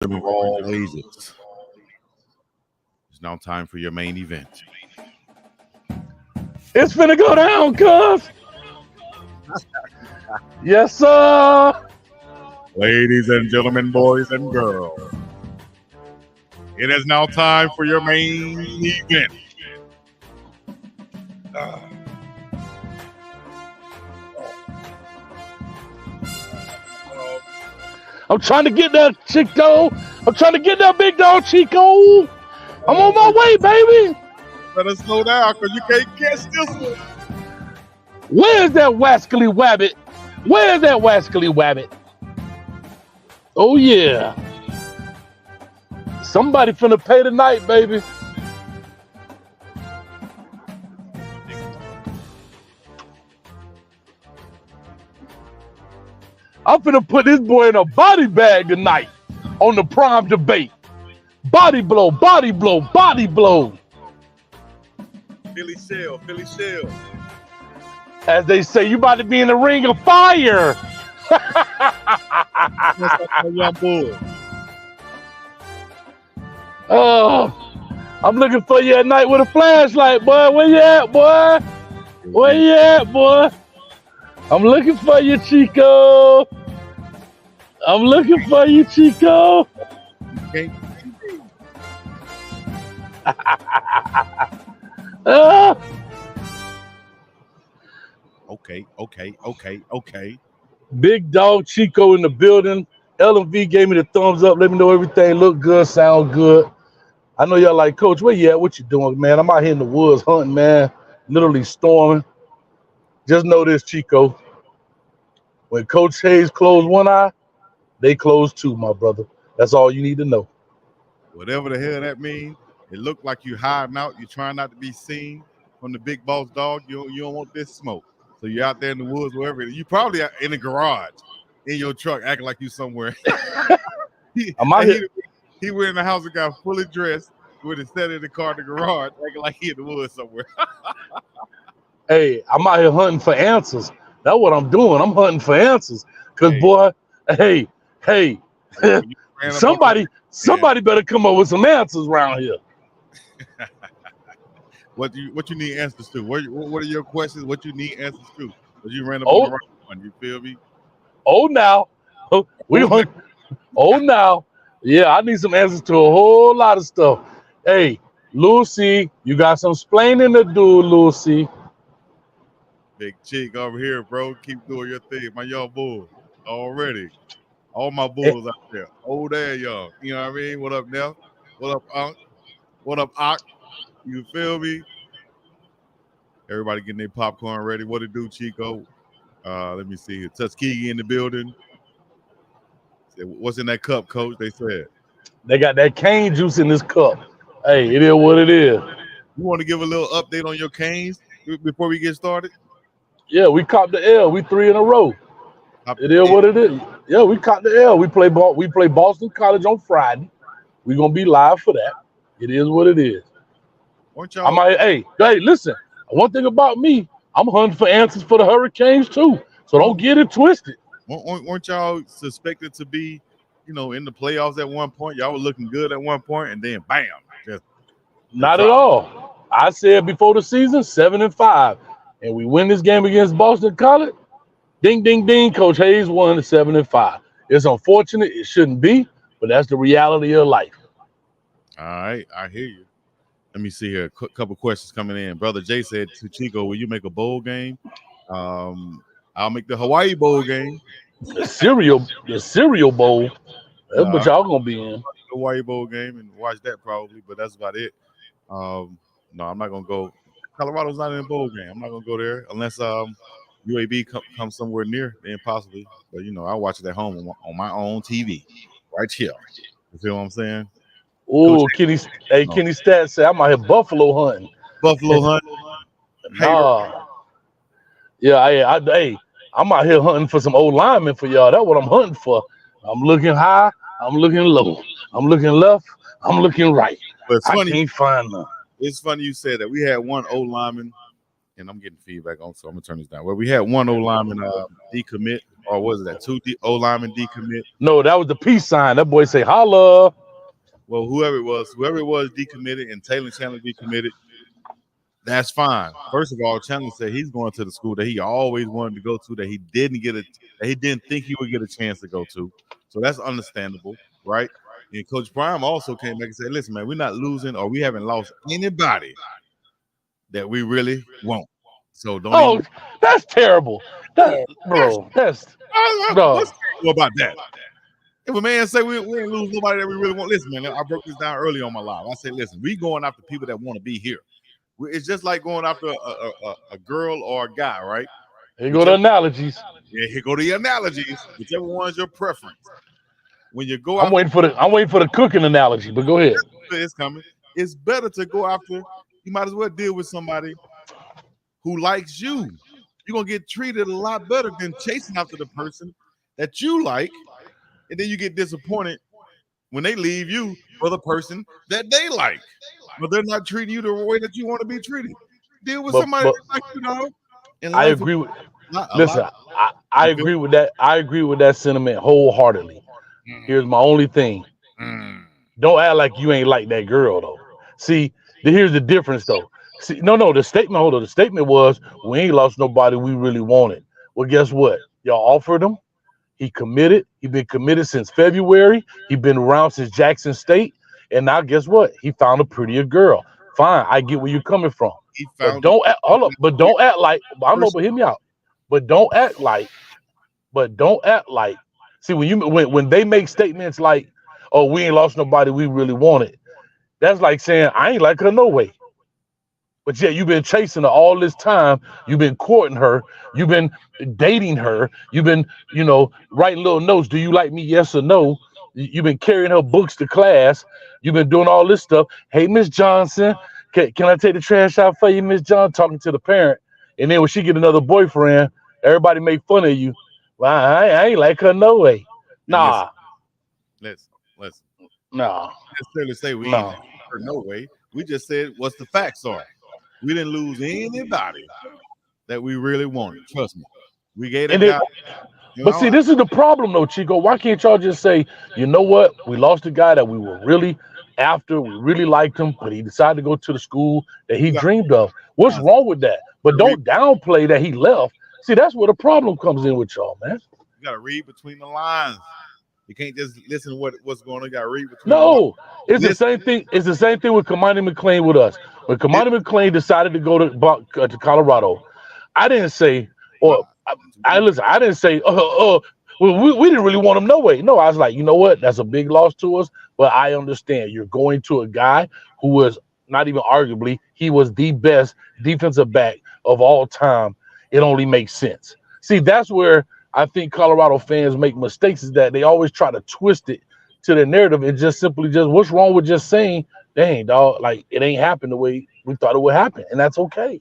of all ages. It's now time for your main event. It's finna go down, cuz. Yes, sir. Ladies and gentlemen, boys and girls, it is now time for your main event. I'm trying to get that Chico. I'm trying to get that big dog Chico. I'm on my way, baby. Better slow down because you can't catch this one. Where's that wascally wabbit? Where's that wascally wabbit? Oh, yeah. Somebody finna pay tonight, baby. I'm finna put this boy in a body bag tonight on the prime debate. Body blow, body blow, body blow. Philly shell, Philly shell. As they say, you about to be in the ring of fire. Young boy. I'm looking for you at night with a flashlight, boy. Where you at, boy? Where you at, boy? I'm looking for you, Chico. I'm looking for you, Chico. Okay. Okay. Big dog Chico in the building. LMV gave me the thumbs up. Let me know everything look good, sound good. I know y'all like, Coach, where you at? What you doing, man? I'm out here in the woods hunting, man. Literally storming. Just know this, Chico. When Coach Hayes closed one eye, they closed two, my brother. That's all you need to know. Whatever the hell that means, it looked like you hiding out. You're trying not to be seen from the big boss dog. You don't want this smoke. So you're out there in the woods, wherever. You probably are in the garage, in your truck, acting like you somewhere. I'm out here. He went in the house and got fully dressed with his set in the car in the garage, acting like he in the woods somewhere. Hey, I'm out here hunting for answers. That's what I'm doing. I'm hunting for answers. Cause boy, hey, somebody better come up with some answers around here. What you need answers to? What are your questions? What you need answers to? Because you ran up on the right one. You feel me? Now. Now. Yeah, I need some answers to a whole lot of stuff. Hey, Lucy, you got some splaining to do, Lucy. Big cheek over here, bro. Keep doing your thing. My young bull already. All my bulls out there. Old and young. You know what I mean? What up, Nell? What up, Unc? What up, Ock? You feel me? Everybody getting their popcorn ready. What it do, Chico? Let me see here. Tuskegee in the building. What's in that cup, Coach? They said. They got that cane juice in this cup. Hey, it is what it is. You want to give a little update on your canes before we get started? Yeah, we caught the L. We 3 in a row. It is what it is. Yeah, we caught the L. We play Boston College on Friday. We're gonna be live for that. It is what it is. Hey, listen. One thing about me, I'm hunting for answers for the Hurricanes too. So don't get it twisted. Weren't y'all suspected to be, in the playoffs at one point? Y'all were looking good at one point, and then bam. Not at all. I said before the season, 7-5. And we win this game against Boston College. Ding, ding, ding. Coach Hayes won 7-5. It's unfortunate. It shouldn't be, but that's the reality of life. All right. I hear you. Let me see here. A couple questions coming in. Brother Jay said to Chico, will you make a bowl game? I'll make the Hawaii Bowl game. The cereal bowl. That's what y'all going to be in. The Hawaii Bowl game and watch that probably, but that's about it. No, I'm not going to go. Colorado's not in a bowl game. I'm not going to go there unless UAB comes somewhere near, then possibly. But, I watch it at home on my own TV right here. You feel what I'm saying? Oh, Kenny Stats said, I'm out here buffalo hunting. Buffalo hunting? Nah. Yeah, I'm out here hunting for some old linemen for y'all. That's what I'm hunting for. I'm looking high. I'm looking low. I'm looking left. I'm looking right. But I can't find none. It's funny you said that. We had one old lineman, and I'm getting feedback on, so I'm going to turn this down. Well, we had one old lineman decommit or was it that two O linemen decommit? No, that was the peace sign. That boy say holla. Well, whoever it was decommitted, and Taylor Chandler decommitted. That's fine. First of all, Chandler said he's going to the school that he always wanted to go to, that he didn't think he would get a chance to go to. So that's understandable, right? And Coach Prime also came back and said, listen, man, we're not losing, or we haven't lost anybody that we really want. So don't that's terrible. Bro, that's what's terrible about that? If a man say we ain't lose nobody that we really want, listen, man, I broke this down early on my live. I said, listen, we going after people that want to be here. It's just like going after a girl or a guy, right? Here go the analogies. Yeah, here go the analogies. Whichever one's your preference. When you go, I'm waiting for the cooking analogy, but go ahead. It's coming. It's better to go after. You might as well deal with somebody who likes you. You're gonna get treated a lot better than chasing after the person that you like, and then you get disappointed when they leave you for the person that they like. But they're not treating you the way that you want to be treated. Deal with somebody like you know. I agree with. Listen, I agree with that. I agree with that sentiment wholeheartedly. Here's my only thing. Don't act like you ain't like that girl though. See, here's the difference though. See, no, the statement was we ain't lost nobody we really wanted. Well, guess what? Y'all offered him. He committed. He been committed since February. He been around since Jackson State. And now guess what? He found a prettier girl. Fine, I get where you're coming from. But don't act like I know, but hear me out. But don't act like. See, when they make statements like, oh, we ain't lost nobody we really wanted, that's like saying I ain't like her no way. But yeah, you've been chasing her all this time. You've been courting her. You've been dating her. You've been, writing little notes. Do you like me? Yes or no? You've been carrying her books to class. You've been doing all this stuff. Hey, Miss Johnson, can I take the trash out for you, Miss Johnson? Talking to the parent. And then when she get another boyfriend, everybody make fun of you. Well, I ain't like her no way. Nah. Let's nah. necessarily say we ain't like her no way. We just said what the facts are. We didn't lose anybody that we really wanted. Trust me. We gave it guy. But see, this is the problem, though, Chico. Why can't y'all just say, you know what? We lost a guy that we were really after. We really liked him, but he decided to go to the school that he dreamed of. What's wrong with that? But don't downplay that he left. See, that's where the problem comes in with y'all, man. You got to read between the lines. You can't just listen to what's going on. You got to read between the lines. The same thing. It's the same thing with Kamani McLean with us. When Kamani McLean decided to go to Colorado, I didn't say, I didn't say, we didn't really want him no way. No, I was like, you know what? That's a big loss to us, but I understand. You're going to a guy who was not even arguably, he was the best defensive back of all time. It only makes sense. See, that's where I think Colorado fans make mistakes, is that they always try to twist it to their narrative and just simply what's wrong with just saying, dang, dog, like it ain't happened the way we thought it would happen, and that's okay.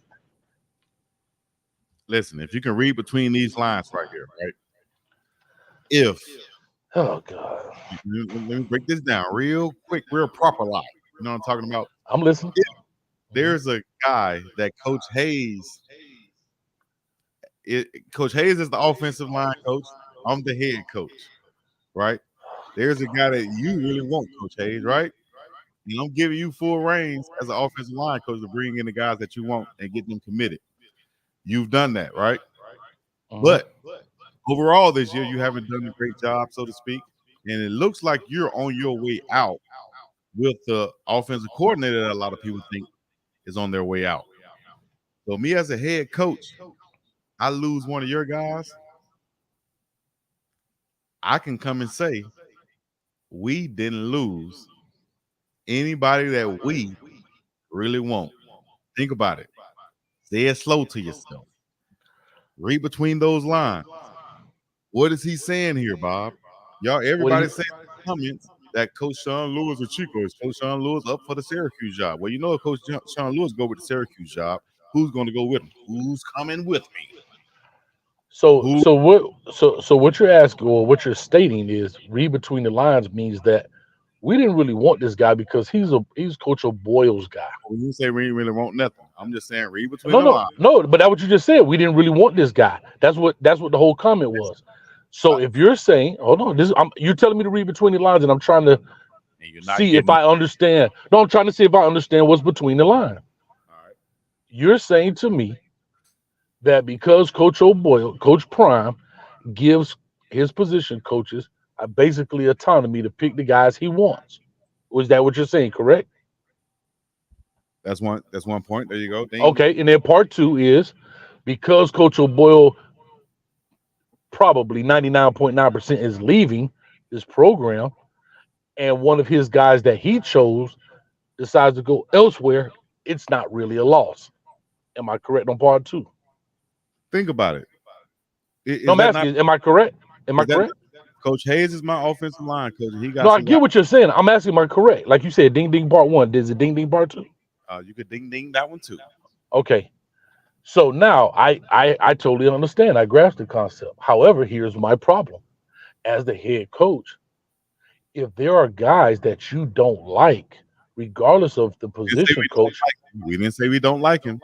Listen, if you can read between these lines right here, right? Oh God, let me break this down real quick, real proper line. You know what I'm talking about? I'm listening. There's a guy that Coach Hayes. Coach Hayes is the offensive line coach. I'm the head coach, right? There's a guy that you really want, Coach Hayes, right? And I'm giving you full reins as an offensive line coach to bring in the guys that you want and get them committed. You've done that, right? But overall this year, you haven't done a great job, so to speak. And it looks like you're on your way out with the offensive coordinator that a lot of people think is on their way out. So me as a head coach, I lose one of your guys, I can come and say, we didn't lose anybody that we really want. Think about it. Say it slow to yourself. Read between those lines. What is he saying here, Bob? Y'all, everybody saying in the comments that Coach Sean Lewis or Chico is Coach Sean Lewis up for the Syracuse job. Well, you know if Coach Sean Lewis go with the Syracuse job, who's going to go with him? Who's coming with me? So what you're asking, or what you're stating, is read between the lines means that we didn't really want this guy because he's Coach O'Boyle's guy. When you say we didn't really want nothing, I'm just saying read between the lines. No, but that's what you just said. We didn't really want this guy. That's what the whole comment was. So if you're saying, hold on, you're telling me to read between the lines, and I'm trying to and you're not see if getting. I understand. No, I'm trying to see if I understand what's between the lines. All right. You're saying to me that because Coach O'Boyle, Coach Prime, gives his position coaches basically autonomy to pick the guys he wants. Was that what you're saying? Correct. That's one. That's one point. There you go. Ding. Okay, and then part two is because Coach O'Boyle probably 99.9% is leaving this program, and one of his guys that he chose decides to go elsewhere, it's not really a loss. Am I correct on part two? Think about it. No, I'm asking, am I correct? Am I correct? Coach Hayes is my offensive line coach. He got. No, I get what you're saying. I'm asking, am I correct? Like you said, ding ding part one. Is it ding ding part two? You could ding ding that one too. Okay. So now I totally understand. I grasp the concept. However, here's my problem. As the head coach, if there are guys that you don't like, regardless of the position coach. We didn't say we don't like him.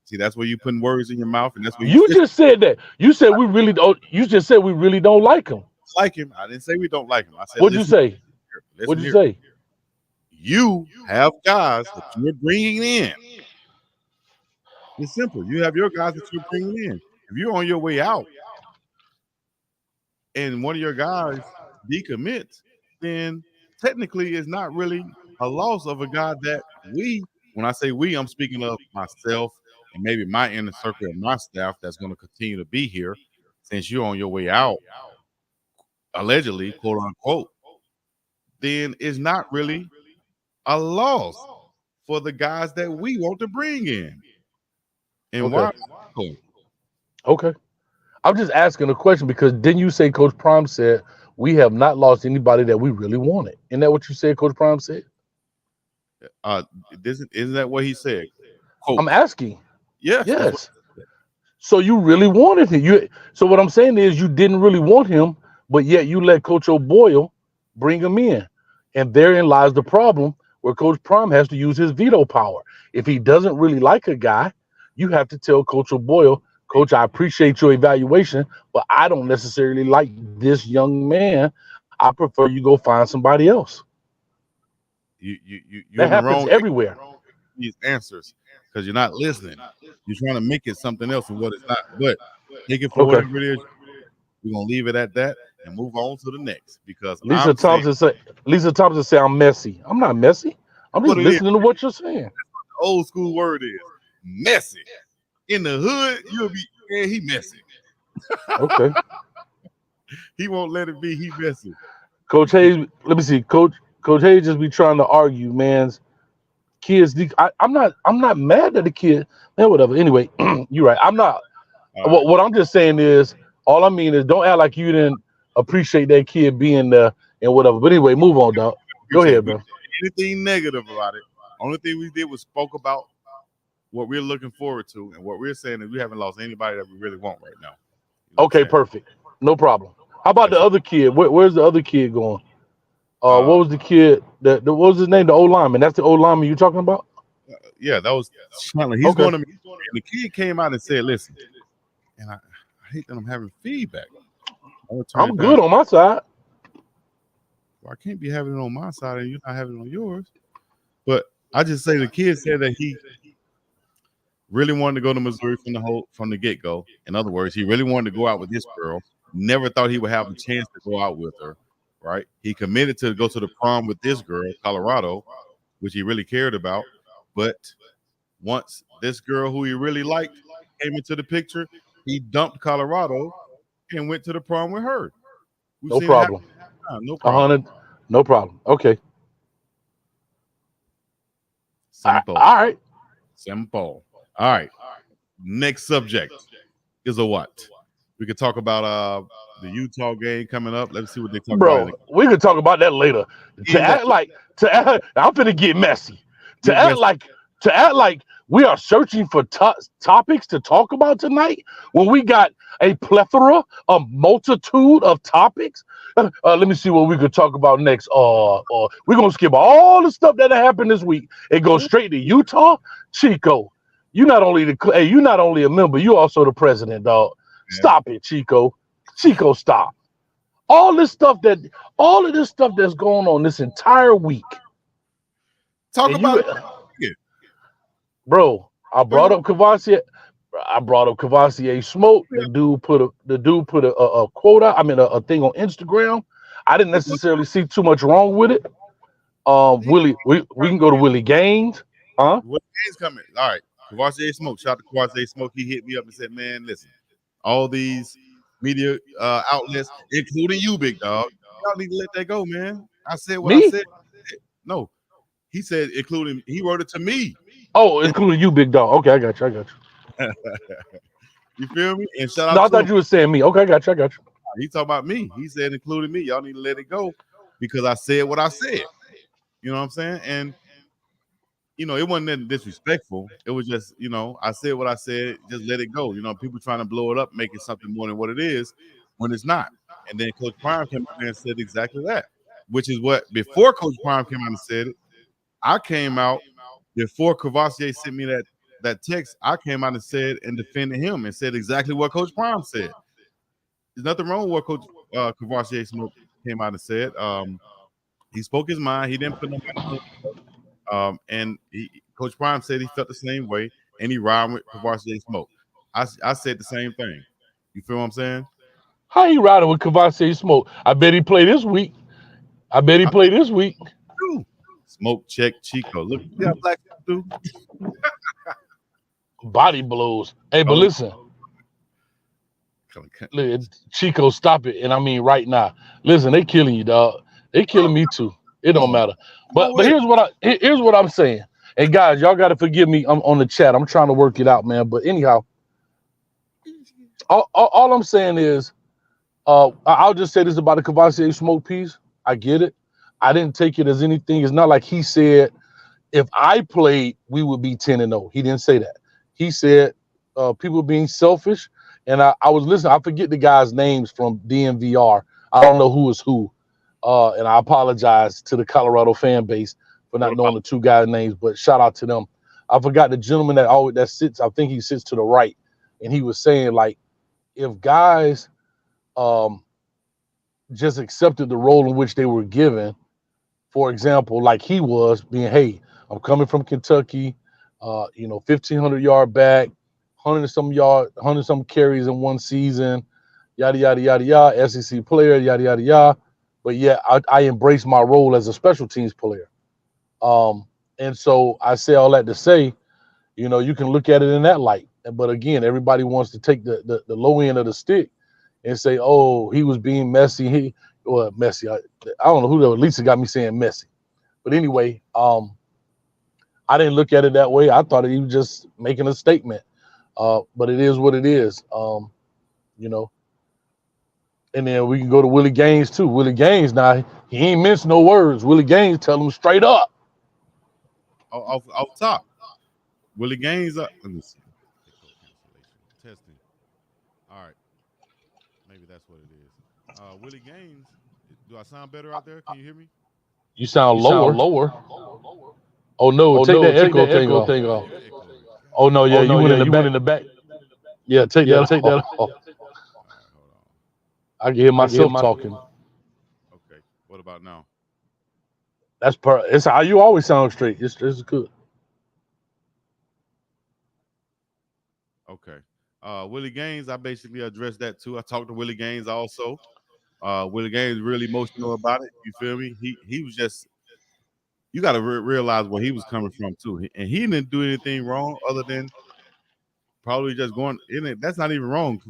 See, that's where you putting words in your mouth, and that's what you just said that. You said we really don't. You just said we really don't like him. Like him. I didn't say we don't like him. I said. What'd you say? What'd you say? You have guys that you're bringing in. It's simple. You have your guys that you're bringing in. If you're on your way out, and one of your guys decommits, then technically it's not really a loss of a guy that we. When I say we, I'm speaking of myself and maybe my inner circle of my staff that's going to continue to be here since you're on your way out, allegedly, quote unquote, then it's not really a loss for the guys that we want to bring in. And why? Okay. I'm just asking a question because didn't you say Coach Prime said we have not lost anybody that we really wanted? Isn't that what you said Coach Prime said? Isn't that what he said? Quote. I'm asking. Yes. So you really wanted him. So what I'm saying is you didn't really want him, but yet you let Coach O'Boyle bring him in. And therein lies the problem where Coach Prime has to use his veto power. If he doesn't really like a guy, you have to tell Coach O'Boyle, Coach, I appreciate your evaluation, but I don't necessarily like this young man. I prefer you go find somebody else. That happens everywhere. These answers because you're not listening. You're trying to make it something else and what it's not. But take it for whatever it is. We're gonna leave it at that and move on to the next because Lisa Thompson say I'm messy. I'm not messy. I'm just listening to what you're saying. The old school word is messy. In the hood, you'll be he messy. Okay. He won't let it be. He messy. Coach Hayes, let me see. Coach Hayes just be trying to argue, man's kids. I'm not mad at the kid. Man, whatever. Anyway, you're right. I'm not. What I'm just saying is, all I mean is, don't act like you didn't appreciate that kid being there and whatever. But anyway, move on, dog. Go ahead, bro. Anything negative about it? Only thing we did was spoke about what we're looking forward to, and what we're saying is we haven't lost anybody that we really want right now. You know okay, perfect. No problem. How about the other kid? Where's the other kid going? What was the kid? What was his name? The old lineman. That's the old lineman you talking about? Yeah, that was Chandler. He's going to me. The kid came out and said, "Listen," and I hate that I'm having feedback. I'm good on my side. Well, I can't be having it on my side and you're not having it on yours. But I just say the kid said that he really wanted to go to Missouri from the get-go. In other words, he really wanted to go out with this girl. Never thought he would have a chance to go out with her. Right? He committed to go to the prom with this girl, Colorado, which he really cared about. But once this girl who he really liked came into the picture, he dumped Colorado and went to the prom with her. No problem. No problem. No problem. Okay. Simple. All right. Simple. All right. Next subject is a what? We could talk about the Utah game coming up. Let's see what they talk about. Bro, we could talk about that later. I'm finna get messy. To act like we are searching for topics to talk about tonight when we got a plethora, a multitude of topics. Let me see what we could talk about next. We're gonna skip all the stuff that happened this week and go straight to Utah. Chico, you're not only a member, you also the president, dog. Yeah. Stop it, Chico. Chico, stop. all of this stuff that's going on this entire week. Talk And about you, it. bro, I brought up Cavassier Smoke. The dude put a quote out. I mean, a thing on Instagram. I didn't necessarily see too much wrong with it. Willie, we can go to Willie Gaines, huh? Willie Gaines coming. All right. Kavassier Smoke. Shout out to Kavassier Smoke. He hit me up and said, man, listen, all these media outlets, including you, big dog, y'all need to let that go, man. I said what I Me? said. No. He said, including, he wrote it to me. Oh, including you, big dog. Okay, I got you. You feel me? And shout No, out I to him. thought you were saying me. Okay, I got you. He talking about me. He said, including me. Y'all need to let it go because I said what I said. You know what I'm saying? And it wasn't nothing disrespectful. It was just, I said what I said, just let it go. People trying to blow it up, make it something more than what it is when it's not. And then Coach Prime came out there and said exactly that, which is what, before Coach Prime came out and said it, I came out, before Cavassier sent me that text, I came out and said and defended him and said exactly what Coach Prime said. There's nothing wrong with what Coach Cavassier came out and said. He spoke his mind. He didn't put nobody on. And Coach Prime said he felt the same way, and he riding with Cavassier Smoke. I said the same thing. You feel what I'm saying? How he riding with Cavassier Smoke? I bet he played this week. Smoke check Chico. Look, see how black people do? Body blows. Hey, but listen. Look, Chico, stop it. And I mean right now. Listen, they killing you, dog. They killing me too. It don't matter. But here's what I'm saying. And guys, y'all gotta forgive me. I'm on the chat. I'm trying to work it out, man. But anyhow, all I'm saying is, I'll just say this about the Cavassier Smoke piece. I get it. I didn't take it as anything. It's not like he said if I played, we would be 10-0. He didn't say that. He said people being selfish. And I was listening. I forget the guys' names from DMVR. I don't know who is who. And I apologize to the Colorado fan base for not knowing the two guys' names, but shout out to them. I forgot the gentleman that sits, I think he sits to the right. And he was saying, like, if guys just accepted the role in which they were given, for example, like he was being, hey, I'm coming from Kentucky, 1,500 yard back, 100 some carries in one season, yada, yada, yada, yada, SEC player, yada, yada, yada. But yeah, I embrace my role as a special teams player. And so I say all that to say, you can look at it in that light. But again, everybody wants to take the low end of the stick and say, oh, he was being messy. Messy. I don't know who at least it got me saying messy. But anyway, I didn't look at it that way. I thought he was just making a statement. But it is what it is. And then we can go to Willie Gaines too. Willie Gaines, now he ain't mince no words. Willie Gaines tell him straight up. Off top. Willie Gaines up. Let me see. Testing. All right. Maybe that's what it is. Willie Gaines. Do I sound better out there? Can you hear me? You sound lower. Oh no, take that echo thing off. Oh no, yeah, you went in the back. Yeah, take that off. Hold on. I can hear myself talking. Okay. What about now? It's how you always sound straight. It's good. Okay. Willie Gaines, I basically addressed that too. I talked to Willie Gaines also. Willie Gaines really emotional about it. You feel me? He was just, you got to realize where he was coming from too. And he didn't do anything wrong other than probably just going in it. That's not even wrong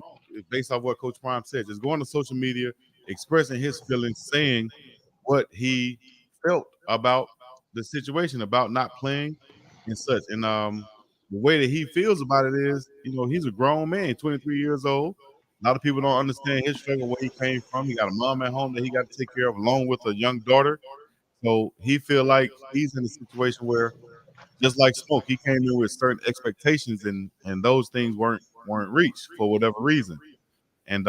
based off what Coach Prime said. Just going to social media, expressing his feelings, saying what he felt about the situation, about not playing and such. And the way that he feels about it is, he's a grown man, 23 years old. A lot of people don't understand his struggle, where he came from. He got a mom at home that he got to take care of, along with a young daughter. So he feel like he's in a situation where, just like Smoke, he came in with certain expectations, and those things weren't reached for whatever reason. And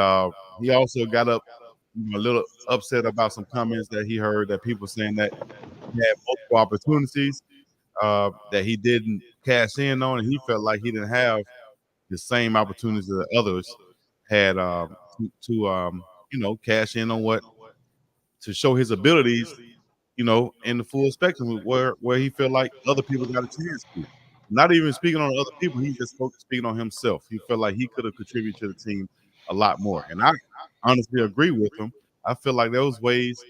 he also got up a little upset about some comments that he heard, that people saying that he had multiple opportunities that he didn't cash in on, and he felt like he didn't have the same opportunities that others had to cash in on what to show his abilities, in the full spectrum where he felt like other people got a chance to. Not even speaking on other people, he just speaking on himself. He felt like he could have contributed to the team a lot more. And I honestly agree with him. I feel like there was ways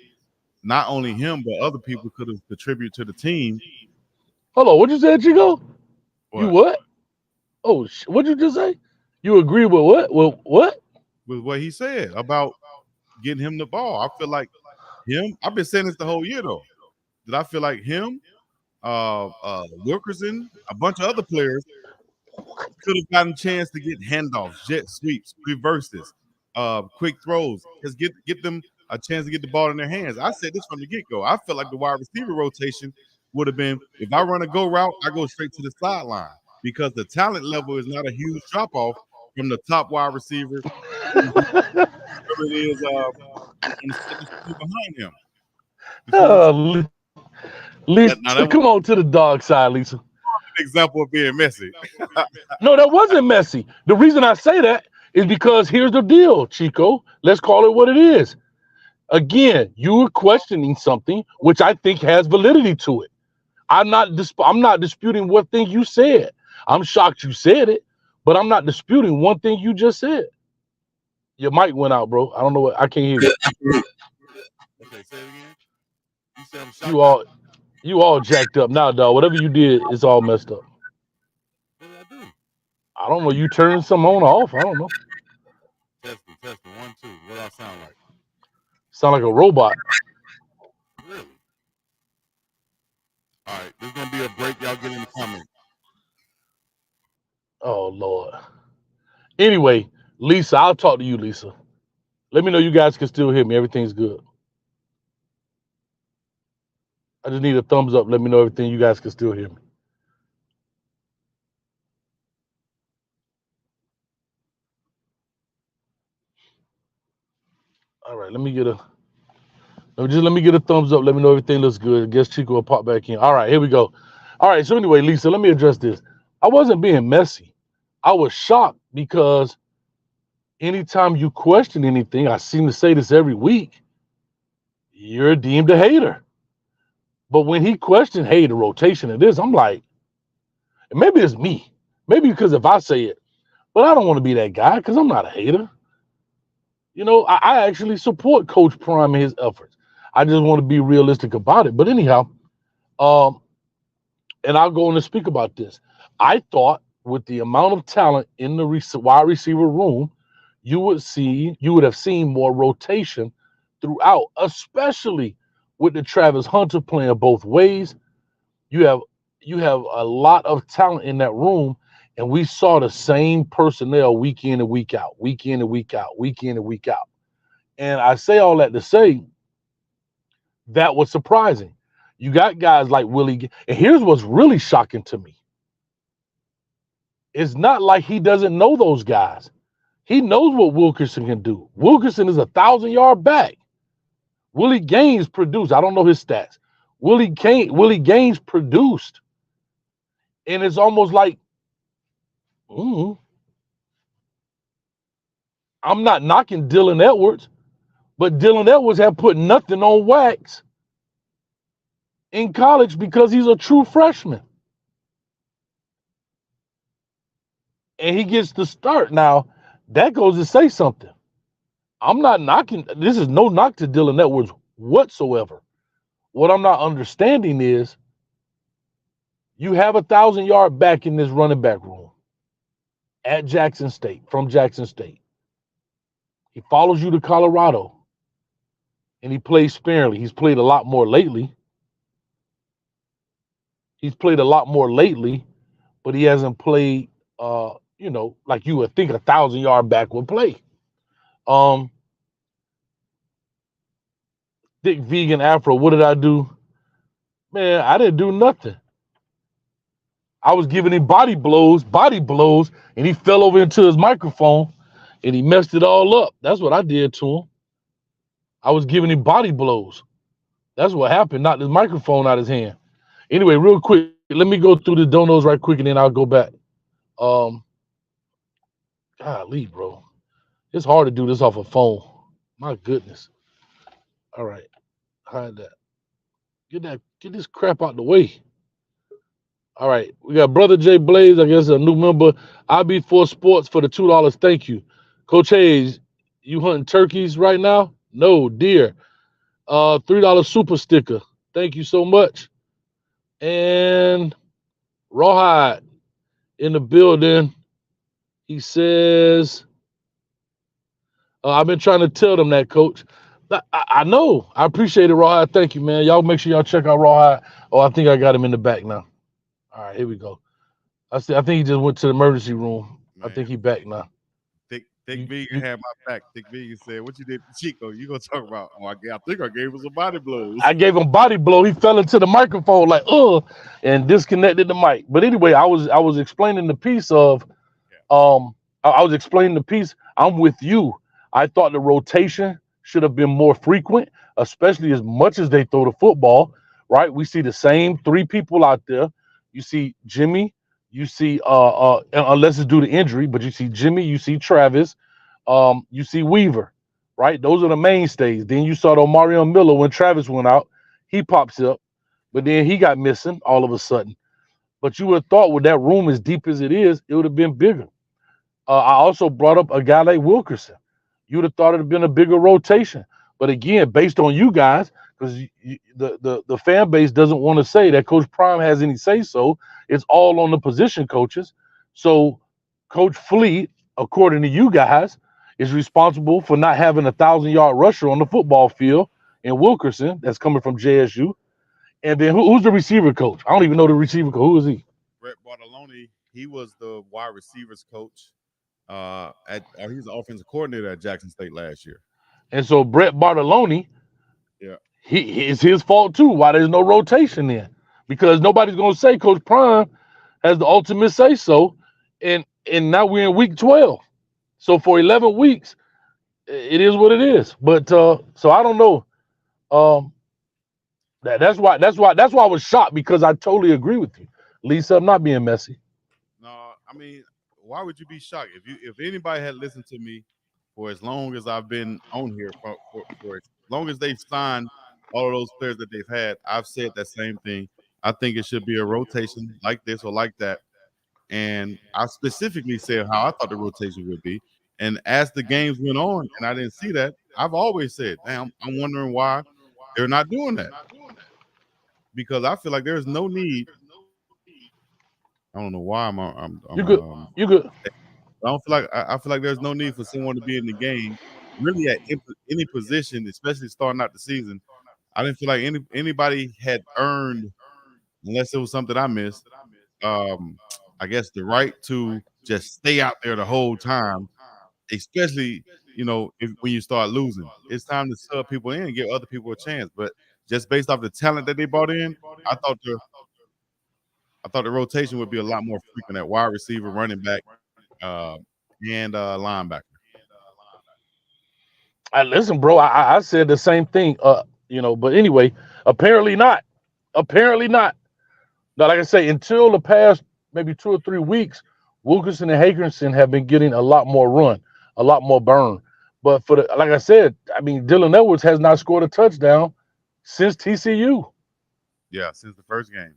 not only him but other people could have contributed to the team. Hold on, what you said, Chico? What? You what? Oh, what'd you just say? You agree with what? With what? With what he said about getting him the ball. I feel like him. I've been saying this the whole year though. That I feel like him, Wilkerson, a bunch of other players could have gotten a chance to get handoffs, jet sweeps, reverses, quick throws. Just get them a chance to get the ball in their hands. I said this from the get-go. I felt like the wide receiver rotation would have been, if I run a go route, I go straight to the sideline because the talent level is not a huge drop-off from the top wide receiver whoever it is behind him. Lisa, come on to the dog side, Lisa. An example of being messy. No, that wasn't messy. The reason I say that is because here's the deal, Chico. Let's call it what it is. Again, you were questioning something which I think has validity to it. I'm not disputing one thing you said. I'm shocked you said it, but I'm not disputing one thing you just said. Your mic went out, bro. I don't know what I can't hear you. Okay, say it again. You said I'm shocked. You all jacked up now, dog. Whatever you did, it's all messed up. What did I do? I don't know. You turned some on or off. I don't know. Testing. 1, 2. What do I sound like? Sound like a robot. Really? All right, there's gonna be a break. Y'all get in the comments. Oh Lord. Anyway, Lisa, I'll talk to you, Lisa. Let me know you guys can still hear me. Everything's good. I just need a thumbs up. Let me know everything you guys can still hear me. All right, let me get a thumbs up. Let me know everything looks good. I guess Chico will pop back in. All right, here we go. All right, so anyway, Lisa, let me address this. I wasn't being messy. I was shocked because anytime you question anything, I seem to say this every week, you're deemed a hater. But when he questioned, hey, the rotation of this, I'm like, and maybe it's me. Maybe because if I say it, but I don't want to be that guy because I'm not a hater. I actually support Coach Prime and his efforts. I just want to be realistic about it. But anyhow, and I'll go on and speak about this. I thought with the amount of talent in the wide receiver room, you would have seen more rotation throughout, especially with the Travis Hunter playing both ways. You have a lot of talent in that room, and we saw the same personnel week in and week out, week in and week out, week in and week out. And I say all that to say that was surprising. You got guys like Willie, and here's what's really shocking to me. It's not like he doesn't know those guys. He knows what Wilkerson can do. Wilkerson is 1,000-yard back. Willie Gaines produced. I don't know his stats. Willie Gaines produced. And it's almost like, I'm not knocking Dylan Edwards, but Dylan Edwards had put nothing on wax in college because he's a true freshman. And he gets the start. Now, that goes to say something. I'm not knocking. This is no knock to Dylan Edwards whatsoever. What I'm not understanding is you have 1,000-yard back in this running back room at Jackson State, from Jackson State. He follows you to Colorado, and he plays sparingly. He's played a lot more lately. But he hasn't played, like you would think a 1,000-yard back would play. Thick vegan afro, what did I do? Man, I didn't do nothing. I was giving him body blows, and he fell over into his microphone, and he messed it all up. That's what I did to him. I was giving him body blows. That's what happened, knocked his microphone out of his hand. Anyway, real quick, let me go through the donos right quick, and then I'll go back. Golly, bro. It's hard to do this off a phone. My goodness. All right. Hide that. Get this crap out the way. All right. We got Brother J Blaze, I guess a new member. IB4 Sports for the $2. Thank you. Coach Hayes, you hunting turkeys right now? No, deer. $3 super sticker. Thank you so much. And Rawhide in the building. He says, I've been trying to tell them that, Coach. I know. I appreciate it, Rawhide. Thank you, man. Y'all make sure y'all check out Rawhide. Oh, I think I got him in the back now. All right, here we go. I think he just went to the emergency room. Man, I think he back now. Thick Vegan had my back. Thick Vegan said, "What you did to Chico? You gonna talk about?" Oh, I think I gave him some body blows. I gave him body blow. He fell into the microphone like, and disconnected the mic. But anyway, I was explaining the piece of, I was explaining the piece. I'm with you. I thought the rotation should have been more frequent, especially as much as they throw the football. Right? We see the same three people out there. You see Jimmy. You see, unless it's due to injury, but you see Jimmy. You see Travis. You see Weaver. Right? Those are the mainstays. Then you saw the Omarion Miller when Travis went out. He pops up, but then he got missing all of a sudden. But you would have thought with that room as deep as it is, it would have been bigger. I also brought up a guy like Wilkerson. You would have thought it would have been a bigger rotation. But again, based on you guys, because the fan base doesn't want to say that Coach Prime has any say-so. It's all on the position coaches. So Coach Fleet, according to you guys, is responsible for not having a 1,000-yard rusher on the football field in Wilkerson that's coming from JSU. And then who's the receiver coach? I don't even know the receiver coach. Who is he? Brett Bartolone. He was the wide receivers coach. He's the offensive coordinator at Jackson State last year. And so Brett Bartolone, yeah, it's his fault too. Why there's no rotation then? Because nobody's gonna say Coach Prime has the ultimate say so, and now we're in week 12. So for 11 weeks, it is what it is. But so I don't know. That's why I was shocked, because I totally agree with you. Lisa, I'm not being messy. No, I mean, why would you be shocked if anybody had listened to me for as long as I've been on here for as long as they've signed all of those players that they've had? I've said that same thing. I think it should be a rotation like this or like that. And I specifically said how I thought the rotation would be. And as the games went on and I didn't see that, I've always said, damn, I'm wondering why they're not doing that. Because I feel like there's no need. I don't know why You good. You good. I feel like there's no need for someone to be in the game really at any position, especially starting out the season. I didn't feel like anybody had earned, unless it was something I missed, I guess the right to just stay out there the whole time, especially, when you start losing. It's time to sub people in and give other people a chance. But just based off the talent that they brought in, I thought the rotation would be a lot more frequent at wide receiver, running back, and linebacker. Listen, bro, I said the same thing, but anyway, apparently not. Apparently not. Now, like I say, until the past maybe 2 or 3 weeks, Wilkerson and Hagerson have been getting a lot more run, a lot more burn. But like I said, I mean, Dylan Edwards has not scored a touchdown since TCU. Yeah, since the first game.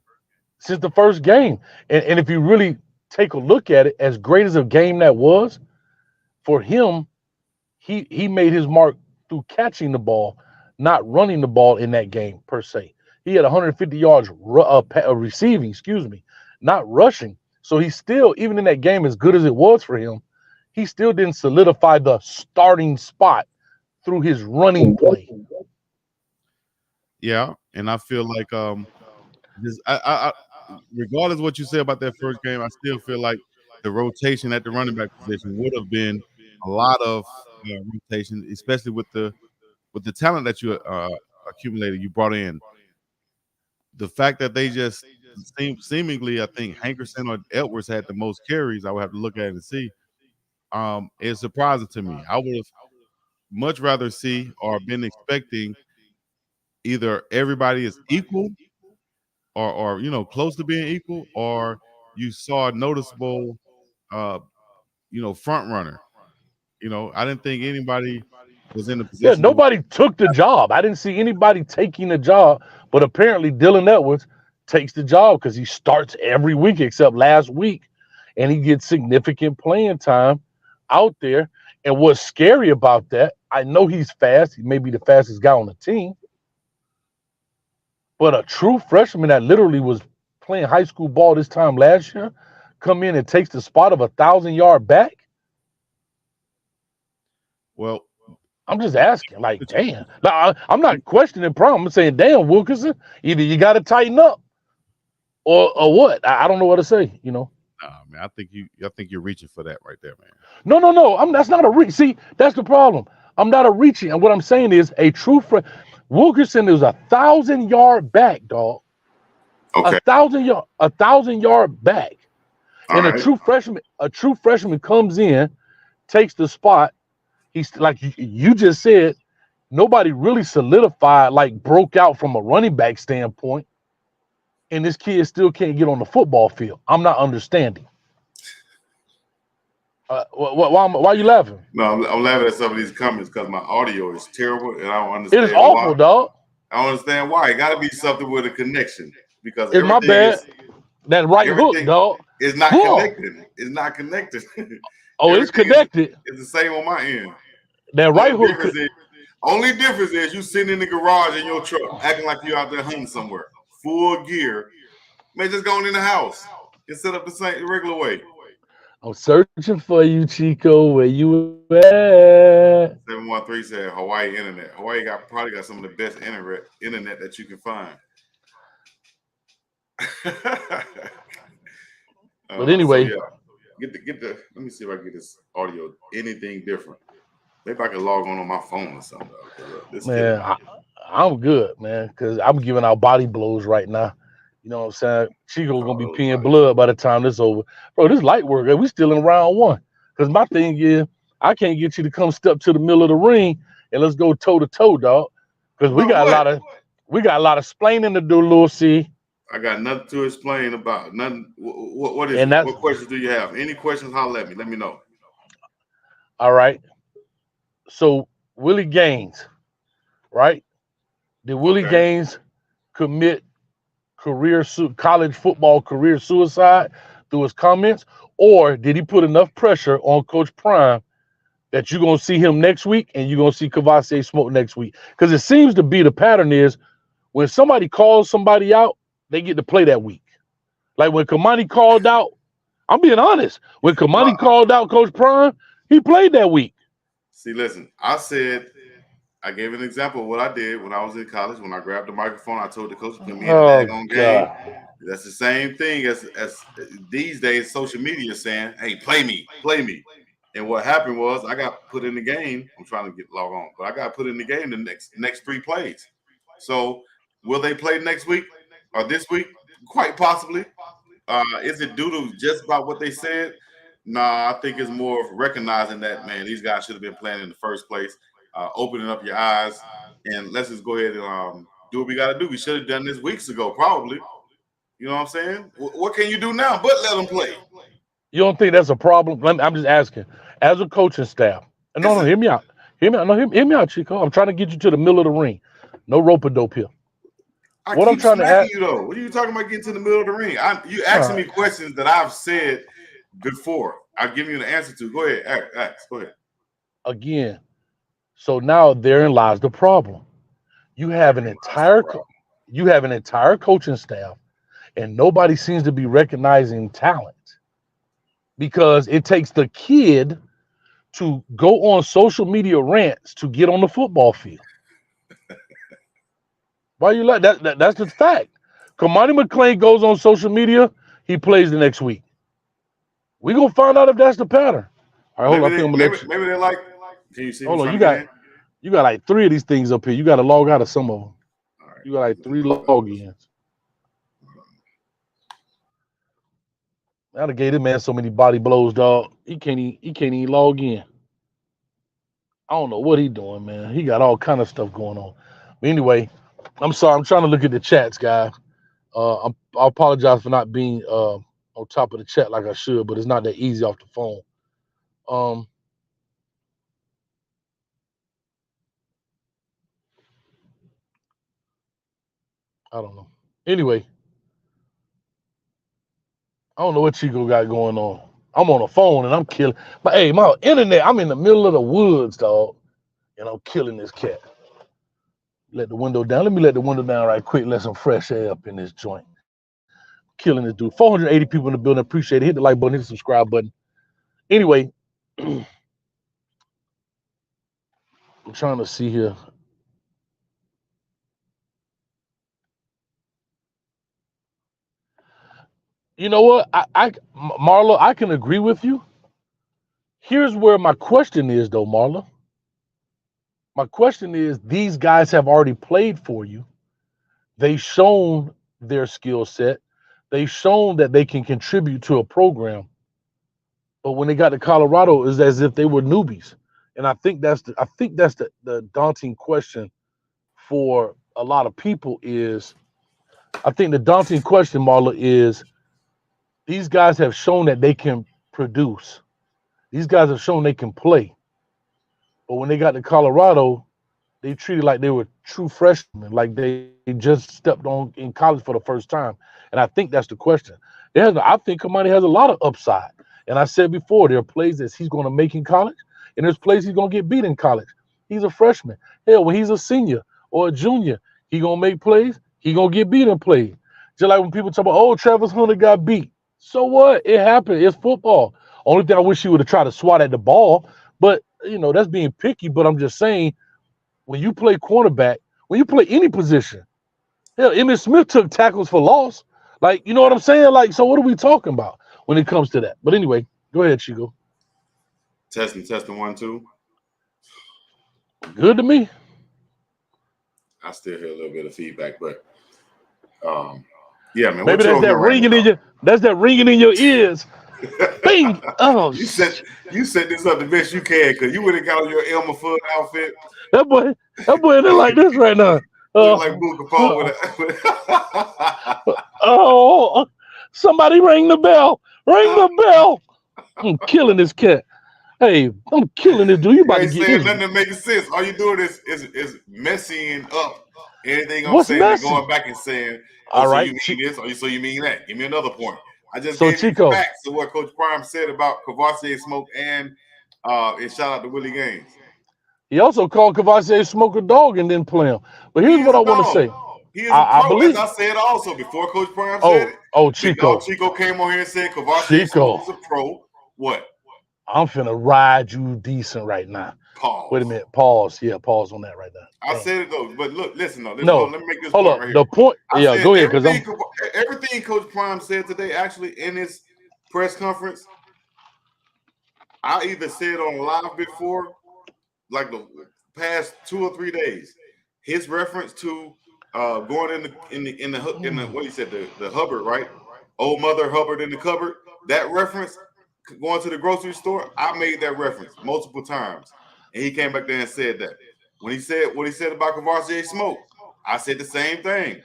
Since the first game. And if you really take a look at it, as great as a game that was, for him, he made his mark through catching the ball, not running the ball in that game per se. He had 150 yards receiving, not rushing. So he still, even in that game, as good as it was for him, he still didn't solidify the starting spot through his running play. Yeah, and I feel like regardless of what you say about that first game, I still feel like the rotation at the running back position would have been a lot of rotation, especially with the talent that you accumulated, you brought in. The fact that they just seemingly, I think Hankerson or Edwards had the most carries. I would have to look at it and see. It's surprising to me. I would have much rather see or been expecting either everybody is equal or close to being equal, or you saw a noticeable front runner. I didn't think anybody was in the Yeah, position. nobody took the job. I didn't see anybody taking the job, but apparently Dylan Edwards takes the job because he starts every week except last week, and he gets significant playing time out there. And what's scary about that, I know he's fast. He may be the fastest guy on the team, but a true freshman that literally was playing high school ball this time last year come in and takes the spot of 1,000-yard back. Well, I'm just asking, like, damn. Now, I'm not questioning problem. I'm saying, damn, Wilkerson, either you got to tighten up or what? I don't know what to say, you know. nah, man, I think you're reaching for that right there, man. No. That's not a reach. See, that's the problem. I'm not a reaching. And what I'm saying is a true friend. Wilkerson is 1,000-yard back, dog. Okay. 1,000-yard back. All And right. a true freshman comes in, takes the spot. He's like you just said, nobody really solidified, like broke out from a running back standpoint, and this kid still can't get on the football field. I'm not understanding. Why are you laughing? No, I'm laughing at some of these comments because my audio is terrible and I don't understand. It is awful, why. dog. I don't understand why. It got to be something with a connection because It's my bad. That right hook, dog. It's not connected. It's not connected. Oh, it's connected. It's the same on my end. That right hook. Only difference is you sitting in the garage in your truck, acting like you're out there hunting somewhere, full gear. Man, just going in the house and set up the same regular way. I'm searching for you, Chico. Where you at? 713 said Hawaii internet. Hawaii probably got some of the best internet that you can find. But anyway, so yeah, get the. Let me see if I can get this audio anything different. Maybe I can log on my phone or something. Man, I'm good, man, because I'm giving out body blows right now. You know what I'm saying? Chico's gonna be peeing blood by the time this over. Bro, this light work, we still in round one. Because my thing is, I can't get you to come step to the middle of the ring and let's go toe to toe, dog. Because we got a lot of explaining to do, Lil C. I got nothing to explain about. Nothing. What is it? What questions do you have? Any questions? Holler at me. Let me know. All right. So Willie Gaines, right? Did Willie Gaines commit college football career suicide through his comments, or did he put enough pressure on Coach Prime that you're gonna see him next week and you're gonna see Kavase Smoke next week? Because it seems to be the pattern is when somebody calls somebody out, they get to play that week. Like when Kamani called out, I'm being honest. When Kamani called out Coach Prime, he played that week. See, listen, I gave an example of what I did when I was in college. When I grabbed the microphone, I told the coach to put me in the daggone game. That's the same thing as these days social media is saying, hey, play me. And what happened was I got put in the game. I'm trying to log on, but I got put in the game the next 3 plays. So will they play next week or this week? Quite possibly. Is it due to just about what they said? Nah, I think it's more of recognizing that, man, these guys should have been playing in the first place, opening up your eyes, and let's just go ahead and do what we got to do. We should have done this weeks ago, probably. You know what I'm saying? What can you do now but let them play? You don't think that's a problem? I'm just asking. As a coaching staff, no, hear me out. Hear me out, Chico. I'm trying to get you to the middle of the ring. No rope-a-dope here. What I'm trying to ask you, though. What are you talking about getting to the middle of the ring? You asking me questions that I've said before. I'll give you an answer to. Go ahead. Ask. Go ahead. Again, so now therein lies the problem. You have an entire coaching staff, and nobody seems to be recognizing talent because it takes the kid to go on social media rants to get on the football field. Why you like that? That's the fact. Kamani McLean goes on social media, he plays the next week. We gonna find out if that's the pattern. All right, hold on. Maybe they're like. Can you see? Hold on, you got like 3 of these things up here. You got to log out of some of them. All right. You got like 3 logins. I gave this man so many body blows, dog. He can't even log in. I don't know what he doing, man. He got all kind of stuff going on. But anyway, I'm sorry. I'm trying to look at the chats, guys. I apologize for not being on top of the chat like I should, but it's not that easy off the phone. I don't know. Anyway, I don't know what Chico got going on. I'm on the phone and I'm killing. But hey, my internet, I'm in the middle of the woods, dog, and I'm killing this cat. Let the window down. Let me let the window down right quick. Let some fresh air up in this joint. Killing this dude. 480 people in the building. Appreciate it. Hit the like button. Hit the subscribe button. Anyway, I'm trying to see here. You know what? Marla, I can agree with you. Here's where my question is, though, Marla. My question is, these guys have already played for you. They've shown their skill set. They've shown that they can contribute to a program. But when they got to Colorado, it's as if they were newbies. And I think that's the daunting question for a lot of people is, I think the daunting question, Marla, is these guys have shown that they can produce. These guys have shown they can play. But when they got to Colorado, they treated like they were true freshmen, like they just stepped on in college for the first time. And I think that's the question. I think Kamani has a lot of upside. And I said before, there are plays that he's going to make in college, and there's plays he's going to get beat in college. He's a freshman. Hell, when he's a senior or a junior, he going to make plays. He going to get beat in plays. Just like when people talk about, oh, Travis Hunter got beat. So what? It happened. It's football. Only thing I wish he would have tried to swat at the ball. But, you know, that's being picky. But I'm just saying, when you play quarterback, when you play any position, hell, Emmitt Smith took tackles for loss. Like, you know what I'm saying? Like, so what are we talking about when it comes to that? But anyway, go ahead, Chico. Testing, 1, 2. Good to me. I still hear a little bit of feedback, but yeah, man. Maybe that's that ringing in your. That's that ringing in your ears. Bing! Oh, you set this up the best you can because you would have got on your Elmer Fudd outfit. That boy in there like this right now. Like Booker Paul with Oh, somebody ring the bell. Ring the bell. I'm killing this cat. Hey, I'm killing this dude. You about to get saying nothing that makes sense. All you doing is messying up anything I'm saying and going back and saying, all right, so you mean this, or so you mean that. Give me another point. I just so gave Chico, you facts of what Coach Prime said about Kavosiey Smoke and shout out to Willie Gaines. He also called Kavosiey Smoke a dog and didn't play him. But here's what I want to say. He is a pro, as I said also before Coach Prime said it. Oh, Chico. Chico came on here and said Kavosiey Smoke is a pro. What? I'm finna ride you decent right now. Pause. Wait a minute. Pause. Yeah, pause on that right now. I said it though, but look, listen though. Let me make this point right here. The point. Yeah, go ahead. Because everything Coach Prime said today, actually in his press conference, I either said on live before, like the past 2 or 3 days. His reference to going in the what he said, the Hubbard, right? Old Mother Hubbard in the cupboard. That reference. Going to the grocery store, I made that reference multiple times, and he came back there and said that. When he said what he said about Kavosiey Smoke, I said the same thing.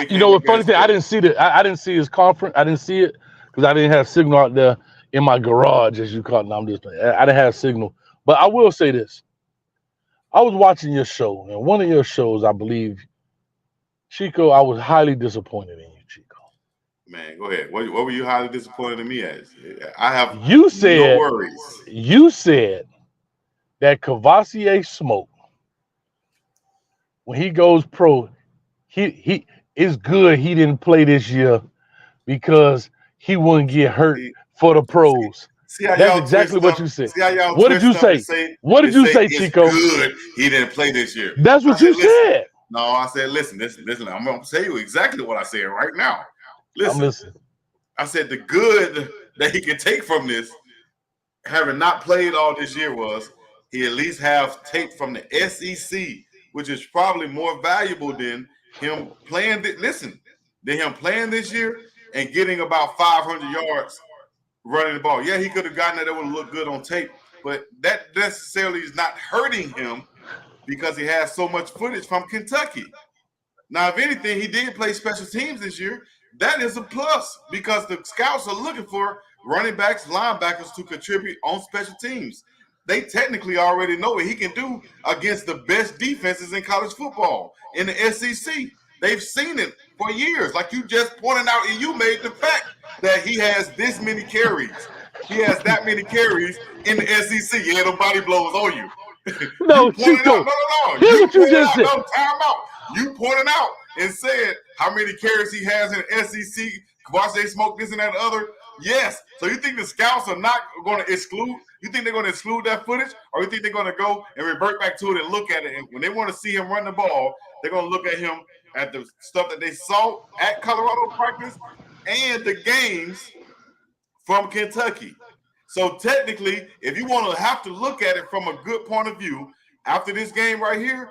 You know what? Funny thing, I didn't see that. I didn't see his conference. I didn't see it because I didn't have signal out there in my garage, as you call it. No, I'm just playing. I didn't have signal, but I will say this: I was watching your show, and one of your shows, I believe, Chico, I was highly disappointed in you, Chico. Man, go ahead. What were you highly disappointed in me as? I have no worries. You said that Kavosiey Smoke, when he goes pro, he it's good he didn't play this year because he wouldn't get hurt for the pros. That's exactly what you said. What did you say? What did you say, Chico? Good he didn't play this year. That's what you said. No, I said, listen. I'm going to tell you exactly what I said right now. Listen, I said the good that he can take from this, having not played all this year, was he at least have tape from the SEC, which is probably more valuable than him playing. Than him playing this year and getting about 500 yards running the ball. Yeah, he could have gotten that would look good on tape, but that necessarily is not hurting him because he has so much footage from Kentucky. Now, if anything, he did play special teams this year. That is a plus because the scouts are looking for running backs, linebackers to contribute on special teams. They technically already know what he can do against the best defenses in college football in the SEC. They've seen it for years. Like you just pointed out, and you made the fact that he has this many carries. He has that many carries in the SEC. Yeah, the body blows on you. No, Chico. No. Here's what you just said. No, time out. You pointed out and said how many carries he has in the SEC. Watch they smoke this and that and other. Yes. So you think the scouts are not going to exclude? You think they're going to exclude that footage, or you think they're going to go and revert back to it and look at it? And when they want to see him run the ball, they're going to look at him at the stuff that they saw at Colorado practice and the games from Kentucky. So technically, if you want to have to look at it from a good point of view, after this game right here,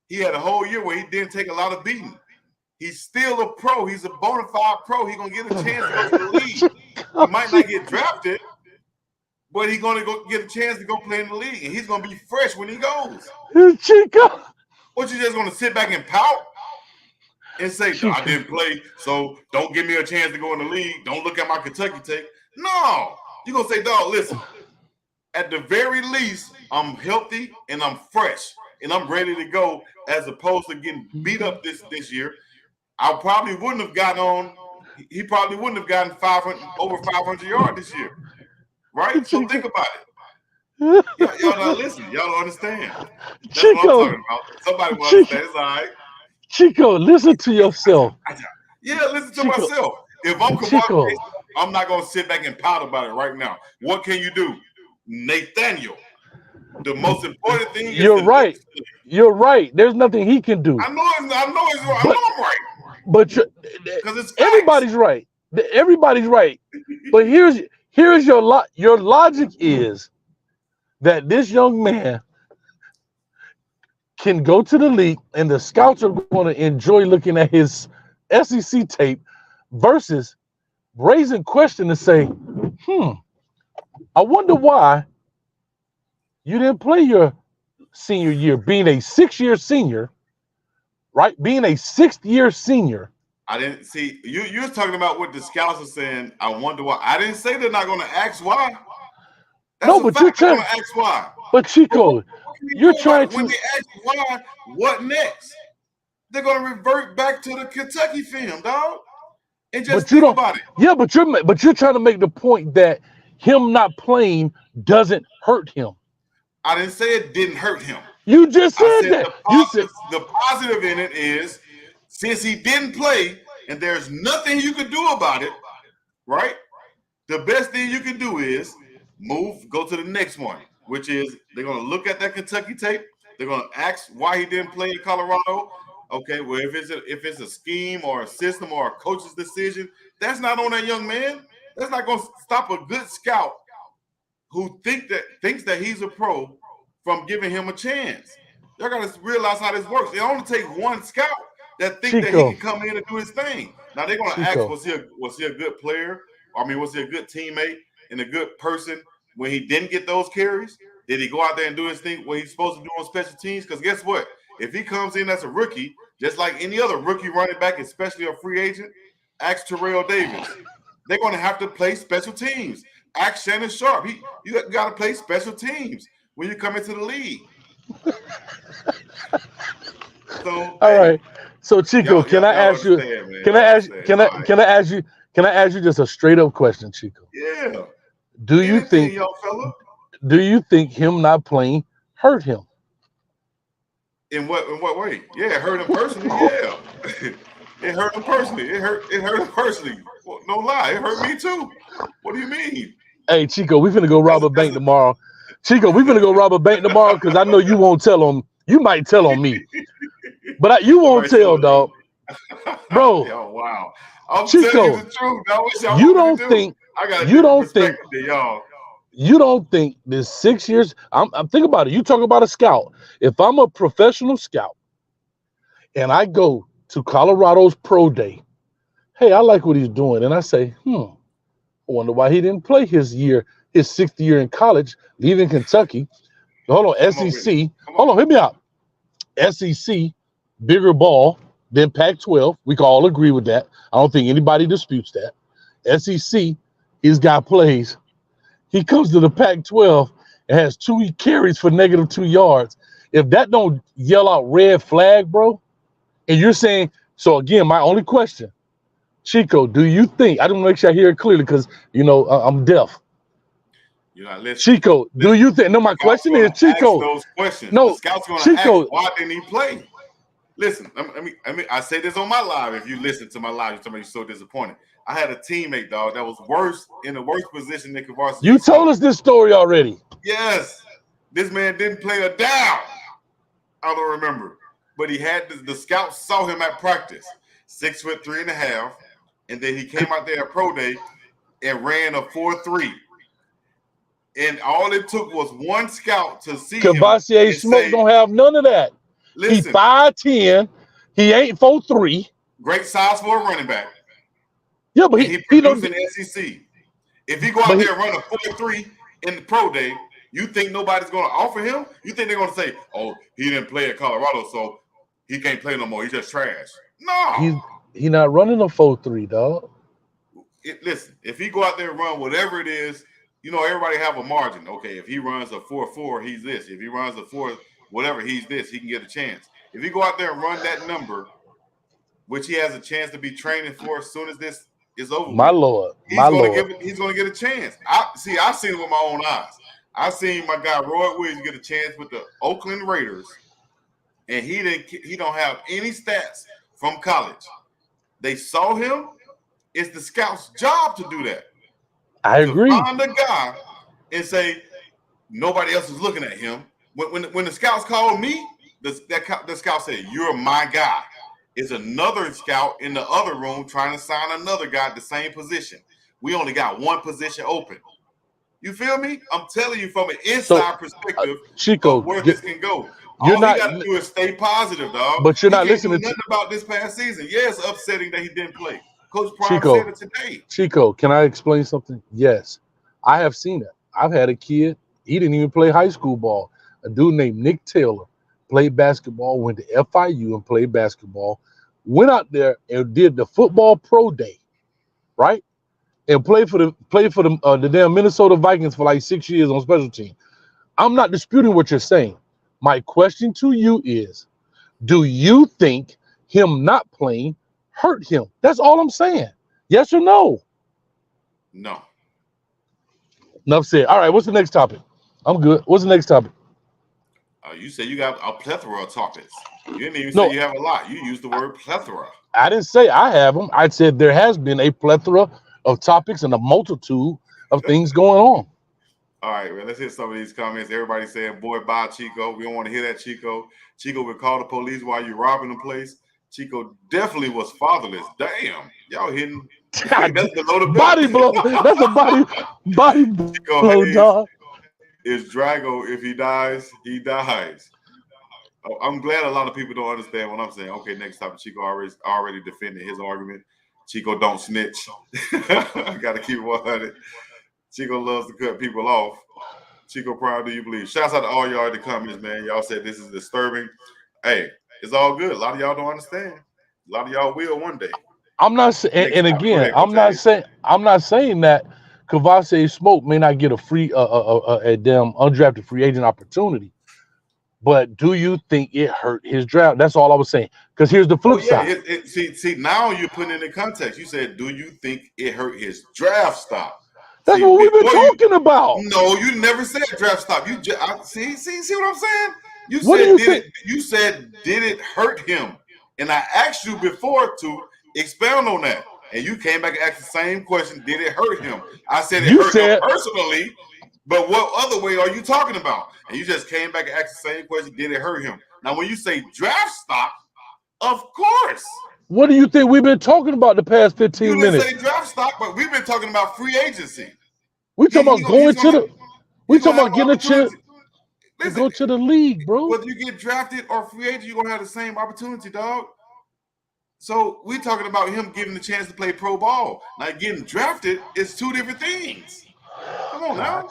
he had a whole year where he didn't take a lot of beating. He's still a pro. He's a bona fide pro. He's going to get a chance to go to the league. He might not get drafted, but he's going to go get a chance to go play in the league, and he's going to be fresh when he goes. Chico. What, you just going to sit back and pout and say, no, I didn't play, so don't give me a chance to go in the league. Don't look at my Kentucky tape. No. You're going to say, dog, listen, at the very least, I'm healthy and I'm fresh and I'm ready to go, as opposed to getting beat up this year. I probably wouldn't have gotten on. He probably wouldn't have gotten over 500 yards this year. Right? So think about it. Y'all don't listen. Y'all don't understand. That's Chico, what I'm talking about. Somebody will understand. It's all right. Chico, listen to yourself. Yeah, listen to myself. If I'm Kamani, I'm not going to sit back and pout about it right now. What can you do? Nathaniel, the most important thing is You're right. You're right. There's nothing he can do. I know it's right. I'm right. But everybody's right. Everybody's right. But here's your logic is that this young man can go to the league and the scouts are going to enjoy looking at his SEC tape versus raising question to say, I wonder why you didn't play your senior year, being a 6-year senior, right? Being a 6th-year senior. I didn't see you're talking about what the scouts are saying. I wonder why. I didn't say they're not going to ask why. But you're trying to ask why. But Chico, you're trying to. When they ask why, what next? They're going to revert back to the Kentucky film, dog. And just think about it. Yeah, but you're trying to make the point that him not playing doesn't hurt him. I didn't say it didn't hurt him. You just said that. The positive in it is, since he didn't play and there's nothing you can do about it, right? The best thing you can do is go to the next one, which is they're going to look at that Kentucky tape. They're going to ask why he didn't play in Colorado. Okay, well, if it's a scheme or a system or a coach's decision, that's not on that young man. That's not going to stop a good scout who thinks that he's a pro from giving him a chance. Y'all got to realize how this works. It only takes one scout that thinks that he can come in and do his thing. Now they're going to ask, was he a good player? I mean, was he a good teammate and a good person when he didn't get those carries? Did he go out there and do his thing what he's supposed to do on special teams? Because guess what? If he comes in as a rookie, just like any other rookie running back, especially a free agent, ask Terrell Davis. They're going to have to play special teams. Ask Shannon Sharp. You got to play special teams when you come into the league. So, all right. So Chico, can I ask you just a straight up question, Chico? Yeah. Do you think him not playing hurt him? In what way? Yeah, it hurt him personally. Yeah. It hurt him personally. It hurt him personally. Well, no lie, it hurt me too. What do you mean? Hey, Chico, we finna go rob a bank tomorrow. Chico, we finna go rob a bank tomorrow because I know you won't tell on. You might tell on me, but you won't tell, dog. Bro. Yo, wow. I'm Chico, telling you the truth. You don't think y'all. You don't think this 6 years? I'm thinking about it. You talk about a scout. If I'm a professional scout and I go to Colorado's pro day, hey, I like what he's doing, and I say, I wonder why he didn't play his 6th year in college, leaving Kentucky. Hold on, SEC. Hold on, hit me out. SEC, bigger ball than Pac-12. We can all agree with that. I don't think anybody disputes that. SEC, his guy plays. He comes to the Pac-12 and has 2 carries for -2 yards. If that don't yell out red flag, bro, and you're saying So again, my only question, Chico, do you think? I don't make sure I hear it clearly because I'm deaf. You're not listening. Chico, do you think? No, my question is, Chico. Those questions. No, the scouts going to Chico. ask, why didn't he play? Listen, I say this on my live. If you listen to my live, you're so disappointed. I had a teammate, dog, that was in the worst position than Kavarsky. You told us this story already. Yes. This man didn't play a down. I don't remember. But he had the scouts saw him at practice, 6'3.5", and then he came out there at pro day and ran a 4.3. And all it took was one scout to see Kavarsky Smoke don't have none of that. Listen, he 5'10", he ain't 4'3". Great size for a running back. Yeah, but he produced in SEC. If he go out there and run a 4.3 in the pro day, you think nobody's going to offer him? You think they're going to say, "Oh, he didn't play at Colorado, so he can't play no more. He's just trash." No, he's not running a 4.3, dog. Listen, if he go out there and run whatever it is, everybody have a margin. Okay, if he runs a 4.4, he's this. If he runs a 4, whatever, he's this. He can get a chance. If he go out there and run that number, which he has a chance to be training for as soon as this is over. My Lord, he's going to get a chance. I've seen it with my own eyes. I've seen my guy Roy Williams get a chance with the Oakland Raiders, and he don't have any stats from college. They saw him. It's the scout's job to do that. I agree. Find a guy and say nobody else is looking at him. When the scouts called me, the scout said, "You're my guy." It's another scout in the other room trying to sign another guy at the same position. We only got one position open. You feel me? I'm telling you from an inside perspective, Chico, of where this can go. All you got to do is stay positive, dog. But you're not listening to nothing about this past season. Yeah, it's upsetting that he didn't play. Coach Prime said it today. Chico, can I explain something? Yes, I have seen it. I've had a kid. He didn't even play high school ball. A dude named Nick Taylor played basketball, went to FIU and played basketball, went out there and did the football pro day, right? And played for the damn Minnesota Vikings for like 6 years on special team. I'm not disputing what you're saying. My question to you is, do you think him not playing hurt him? That's all I'm saying. Yes or no? No. Enough said. All right, what's the next topic? I'm good. What's the next topic? You said you got a plethora of topics. You didn't even say you have a lot. You used the word plethora. I didn't say I have them. I said there has been a plethora of topics and a multitude of things going on. All right, man, let's hit some of these comments. Everybody saying, "Boy, bye, Chico." We don't want to hear that, Chico. Chico would call the police while you're robbing the place. Chico definitely was fatherless. Damn, y'all hitting. That's below the body blow. That's a body blow, dog. Is Drago, if he dies, he dies. Oh, I'm glad a lot of people don't understand what I'm saying. Okay, next topic. Chico already defended his argument. Chico don't snitch. I got to keep it 100. Chico loves to cut people off. Chico, proud do you believe? Shouts out to all y'all in the comments, man. Y'all said this is disturbing. Hey, it's all good. A lot of y'all don't understand. A lot of y'all will one day. I'm not saying, and again, I'm not saying that Kavarsky Smoke may not get a free a damn undrafted free agent opportunity. But do you think it hurt his draft? That's all I was saying. Because here's the flip side. See, now you're putting it in context. You said, do you think it hurt his draft stock? That's what we've been talking about. No, you never said draft stock. You see what I'm saying? You said, did it hurt him? And I asked you before to expound on that. And you came back and asked the same question, did it hurt him? I said it hurt him personally. But what other way are you talking about? And you just came back and asked the same question, did it hurt him? Now, when you say draft stock, of course. What do you think we've been talking about the past 15 minutes? You didn't say draft stock, but we've been talking about free agency. We're talking about going to the – we're talking about getting a chance to go to the league, bro. Whether you get drafted or free agent, you're going to have the same opportunity, dog. So we're talking about him getting the chance to play pro ball. Now, getting drafted is two different things. Come on now.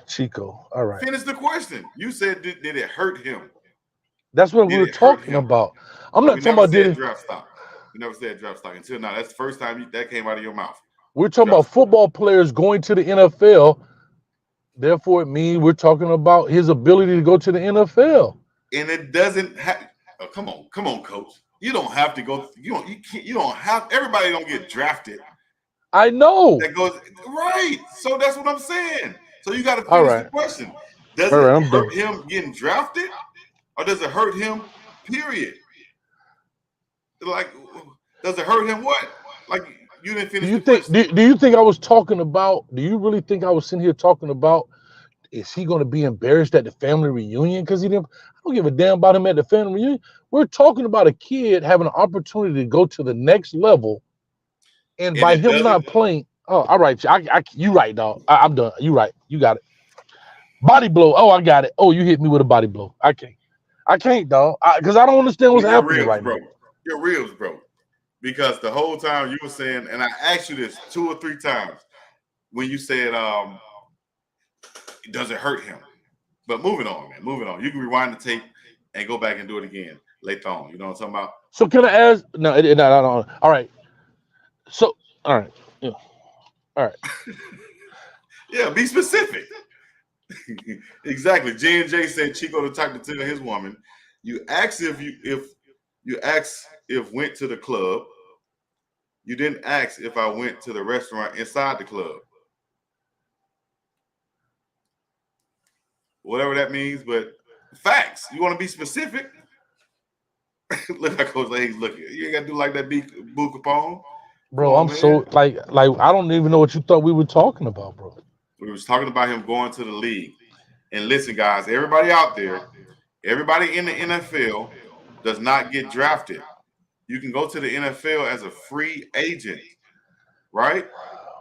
Chico, all right. Finish the question. You said, did it hurt him? That's what we were talking about. I'm not talking about draft stock. You never said draft stock until now. That's the first time that came out of your mouth. We're talking about football players going to the NFL. Therefore, it means we're talking about his ability to go to the NFL. And it doesn't have – come on, coach. You don't have to go. You don't have. Everybody don't get drafted. I know. That goes right. So that's what I'm saying. So you got to finish the question. Does it hurt him getting drafted, or does it hurt him? Period. Like, does it hurt him? What? Like, you didn't finish the question. Do you think I was talking about? Do you really think I was sitting here talking about? Is he going to be embarrassed at the family reunion because he didn't? I don't give a damn about him at the family reunion. We're talking about a kid having an opportunity to go to the next level, and by him not playing. Oh, all right. You right, dog. I'm done. You right. You got it. Body blow. Oh, I got it. Oh, you hit me with a body blow. I can't, dog. Because I don't understand what's happening right now. Your ribs broke. Because the whole time you were saying, and I asked you this 2 or 3 times when you said, does it hurt him? But moving on, man. Moving on. You can rewind the tape and go back and do it again later on. You know what I'm talking about? So can I ask? No. All right. So, all right. Yeah. All right. Yeah, be specific. Exactly. J&J said Chico the type to tell his woman, you ask if went to the club. You didn't ask if I went to the restaurant inside the club. Whatever that means, but facts. You want to be specific? Look like Coach Hayes looking. You ain't got to do like that Boo Capone. Bro, I'm so like I don't even know what you thought we were talking about, bro. We was talking about him going to the league. And listen, guys, everybody out there, everybody in the NFL does not get drafted. You can go to the NFL as a free agent, right?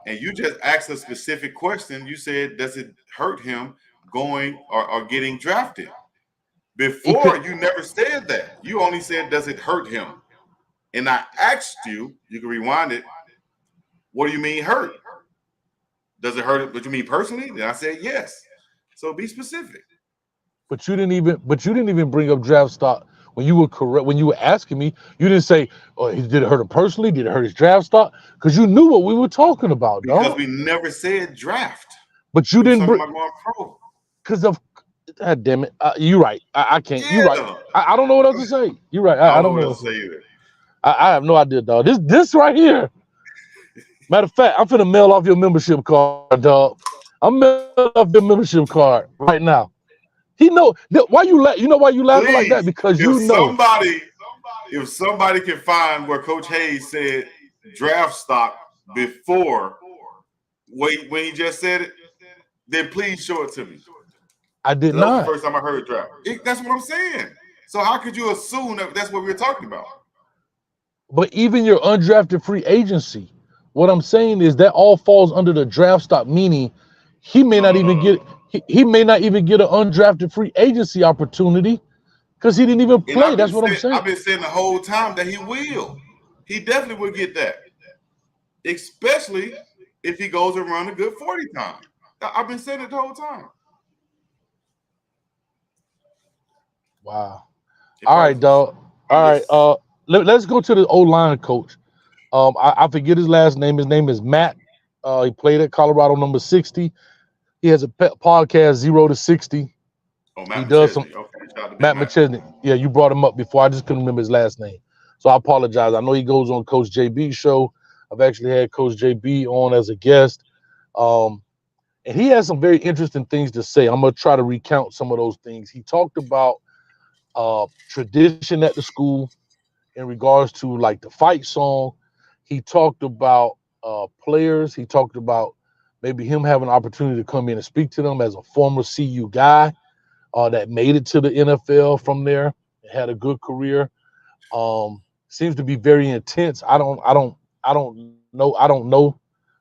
And you just asked a specific question. You said, does it hurt him going or getting drafted? Before, you never said that. You only said, does it hurt him? And I asked you, you can rewind it, what do you mean hurt? Does it hurt? What you mean personally? Then I said yes. So be specific. But you didn't even bring up draft stock when you were correct. When you were asking me, you didn't say, "Oh, did it hurt him personally? Did it hurt his draft stock?" Because you knew what we were talking about, dog. Because we never said draft. But you didn't bring. Pro. Because of, God damn it, you're right. I can't. Yeah. You're right. I don't know what else to say. You're right. I don't know what to say either. I have no idea, dog. This right here. Matter of fact, I'm finna mail off your membership card, dog. I'm mailing off your membership card right now. He know why you you know why you laughing like that? Because you know if somebody can find where Coach Hayes said draft stock before when he just said it, then please show it to me. I did not. That's the first time I heard draft. That's what I'm saying. So how could you assume that that's what we were talking about? But even your undrafted free agency, what I'm saying is that all falls under the draft stock, meaning he may not even get he may not even get an undrafted free agency opportunity because he didn't even play. That's what I'm saying. I've been saying the whole time that he will. He definitely will get that, especially if he goes and run a good 40 time. I've been saying it the whole time. Wow. All right, dog. All right. Let's go to the O-line coach. I forget his last name. His name is Matt. He played at Colorado, number 60. He has a podcast, 0 to 60. Oh, Matt he does some. Okay. Matt McChesney. Yeah, you brought him up before. I just couldn't remember his last name, so I apologize. I know he goes on Coach JB's show. I've actually had Coach JB on as a guest, and he has some very interesting things to say. I'm gonna try to recount some of those things. He talked about tradition at the school in regards to like the fight song. He talked about players. He talked about maybe him having an opportunity to come in and speak to them as a former CU guy that made it to the NFL from there and had a good career. Seems to be very intense. I don't know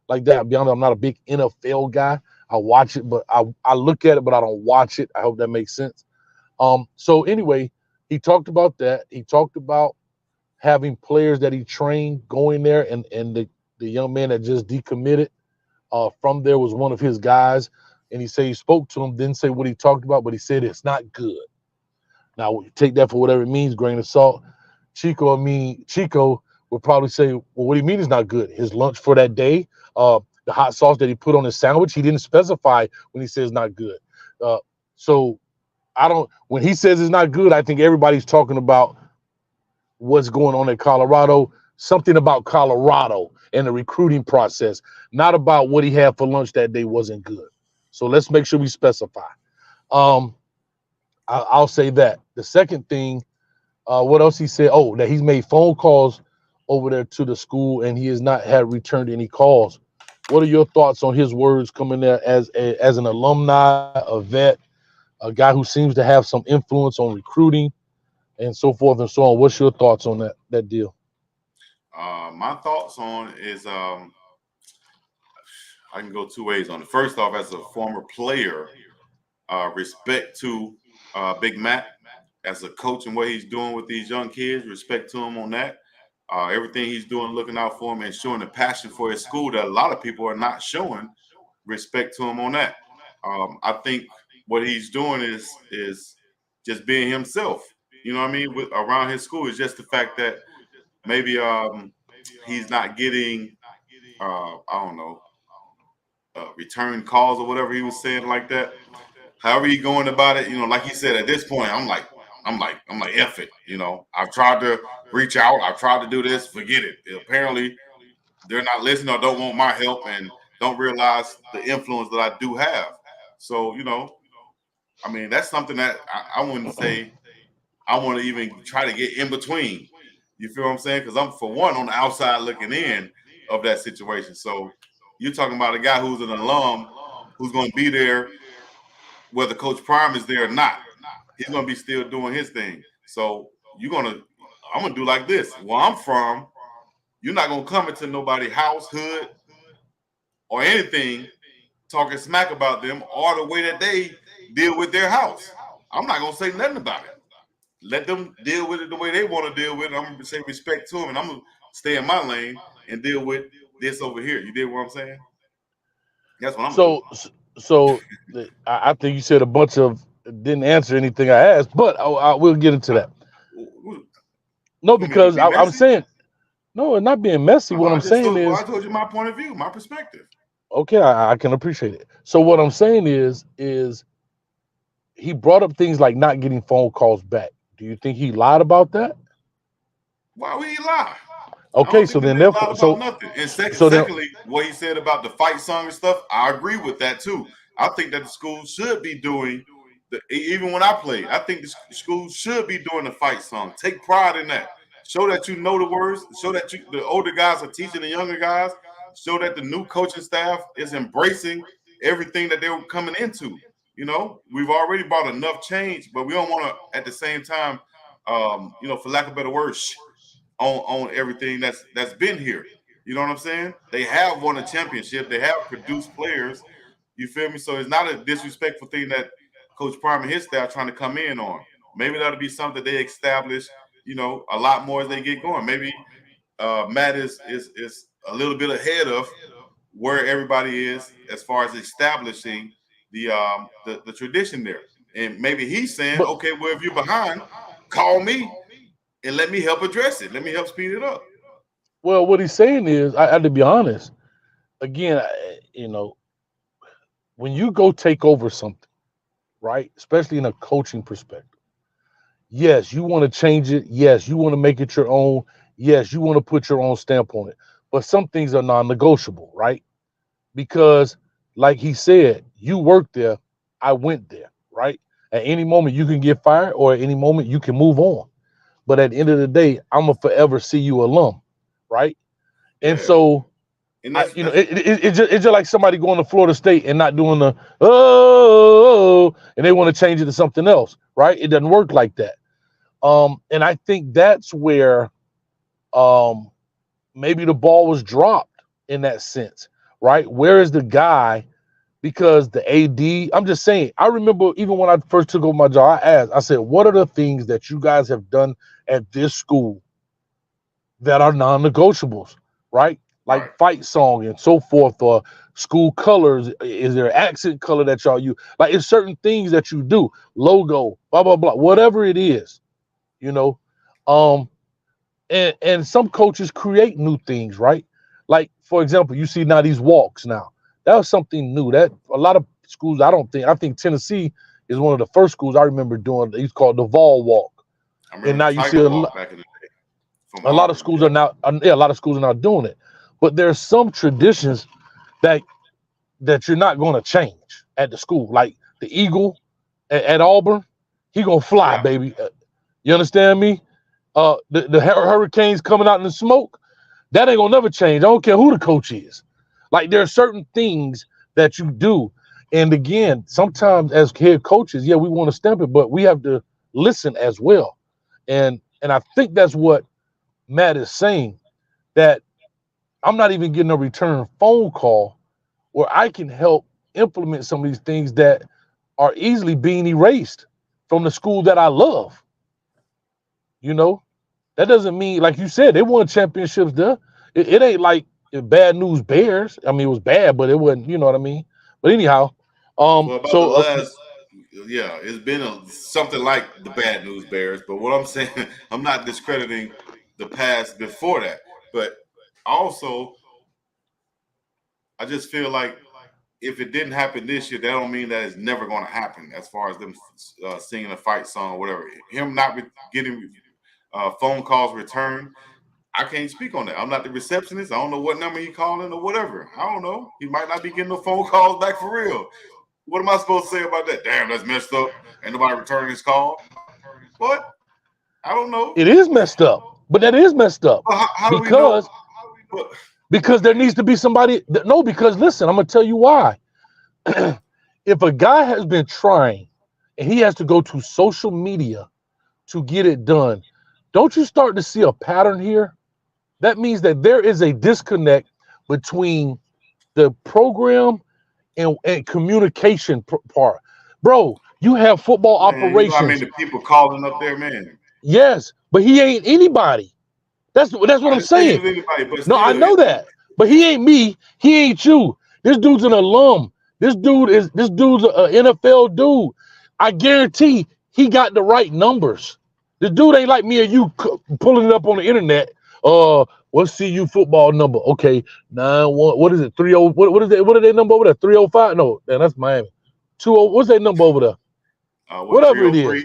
like that. I'll be honest, I'm not a big NFL guy. I watch it, but I look at it, but I don't watch it. I hope that makes sense. So anyway, he talked about that. He talked about having players that he trained going there, and the young man that just decommitted from there was one of his guys. And he said he spoke to him, didn't say what he talked about, but he said it's not good. Now, take that for whatever it means, grain of salt. Chico would probably say, well, what do you mean it's not good? His lunch for that day, the hot sauce that he put on his sandwich, he didn't specify when he says not good. So when he says it's not good, I think everybody's talking about what's going on in Colorado, something about Colorado and the recruiting process, not about what he had for lunch that day wasn't good. So let's make sure we specify. I'll say that. The second thing, what else he said? Oh, that he's made phone calls over there to the school and he has not had returned any calls. What are your thoughts on his words coming there as an alumni, a vet, a guy who seems to have some influence on recruiting and so forth and so on? What's your thoughts on that deal? My thoughts on is I can go two ways on it. First off, as a former player, respect to Big Matt as a coach and what he's doing with these young kids. Respect to him on that. Everything he's doing, looking out for him and showing the passion for his school that a lot of people are not showing. Respect to him on that. I think what he's doing is just being himself. You know what I mean? Around his school, it's just the fact that maybe he's not getting, I don't know, return calls or whatever he was saying like that. However he going about it, like he said, at this point, I'm like, F it. I've tried to reach out. I've tried to do this. Forget it. Apparently, they're not listening or don't want my help and don't realize the influence that I do have. So, I mean, that's something that I wouldn't say I want to even try to get in between. You feel what I'm saying? Because I'm, for one, on the outside looking in of that situation. So you're talking about a guy who's an alum who's going to be there whether Coach Prime is there or not. He's going to be still doing his thing. So I'm going to do like this. Where I'm from, you're not going to come into nobody's house, hood, or anything talking smack about them or the way that they deal with their house. I'm not going to say nothing about it. Let them deal with it the way they want to deal with it. I'm going to say respect to them, and I'm going to stay in my lane and deal with this over here. You dig what I'm saying? That's what I'm doing. So I think you said a bunch of didn't answer anything I asked, but I will get into that. No, because I'm saying no, it's not being messy. What I'm saying is, I told you my point of view, my perspective. Okay, I can appreciate it. So what I'm saying is he brought up things like not getting phone calls back. Do you think he lied about that? Why would he lie? Okay, so then therefore, nothing. And secondly, what he said about the fight song and stuff, I agree with that too. I think that the school should be doing even when I played, I think the school should be doing the fight song. Take pride in that. Show that you know the words. Show that the older guys are teaching the younger guys. Show that the new coaching staff is embracing everything that they were coming into. We've already brought enough change, but we don't want to, at the same time, for lack of better words, on everything that's been here. You know what I'm saying? They have won a championship. They have produced players. You feel me? So it's not a disrespectful thing that Coach Prime and his staff trying to come in on. Maybe that'll be something they establish, a lot more as they get going. Maybe Matt is a little bit ahead of where everybody is as far as establishing the tradition there. And maybe he's saying, okay, well, if you're behind, call me and let me help address it. Let me help speed it up. Well, what he's saying is, I have to be honest. Again, when you go take over something, right, especially in a coaching perspective, yes, you want to change it. Yes, you want to make it your own. Yes, you want to put your own stamp on it. But some things are non-negotiable, right? Because, like he said, you worked there, I went there, right? At any moment you can get fired, or at any moment you can move on. But at the end of the day, I'm gonna forever see you alum, right? Yeah. And so, it's just like somebody going to Florida State and not doing the and they want to change it to something else, right? It doesn't work like that. And I think that's where maybe the ball was dropped in that sense, right? Where is the guy? Because the AD, I'm just saying, I remember even when I first took over my job, I said, what are the things that you guys have done at this school that are non-negotiables, right? Like fight song and so forth, or school colors. Is there accent color that y'all use? Like, it's certain things that you do, logo, blah, blah, blah, whatever it is, and some coaches create new things, right? Like, for example, you see now these walks now. That was something new. That a lot of schools, I think Tennessee is one of the first schools I remember doing. It's called the Vol Walk. And now you see a lot. from a lot of schools are now. A lot of schools are not doing it, but there's some traditions that you're not going to change at the school. Like the Eagle at Auburn, he gonna fly, baby. You understand me? The Hurricanes coming out in the smoke, that ain't gonna never change. I don't care who the coach is. Like there are certain things that you do, and again, sometimes as head coaches, yeah, we want to stamp it, but we have to listen as well. And I think that's what Matt is saying, that I'm not even getting a return phone call where I can help implement some of these things that are easily being erased from the school that I love. You know, that doesn't mean, like you said, they won championships there. It ain't like bad news Bears. I mean, it was bad, but it wasn't, you know what I mean? But anyhow, it's been something like the bad news Bears. But what I'm saying, I'm not discrediting the past before that. But also, I just feel like if it didn't happen this year, that don't mean that it's never going to happen. As far as them singing a fight song or whatever, him not getting phone calls returned, I can't speak on that. I'm not the receptionist. I don't know what number he calling or whatever. I don't know. He might not be getting no phone calls back for real. What am I supposed to say about that? Damn, that's messed up. Ain't nobody returning his call. What? I don't know. It is messed up, but that is messed up. How do we know? Because there needs to be somebody. No, because listen, I'm gonna tell you why. If a guy has been trying and he has to go to social media to get it done, don't you start to see a pattern here? That means that there is a disconnect between the program and communication part. Bro, you have football operations. You know, I mean, the people calling up there, man. Yes, but he ain't anybody. That's what I'm saying. No, I know that, but he ain't me. He ain't you. This dude's an alum. This dude's an NFL dude. I guarantee he got the right numbers. This dude ain't like me and you pulling it up on the internet. What's CU football number? Okay, 91. What is it? 30. What is that? What are they number over there? 305? No, man, that's Miami. 20. What's that number over there? Whatever it is.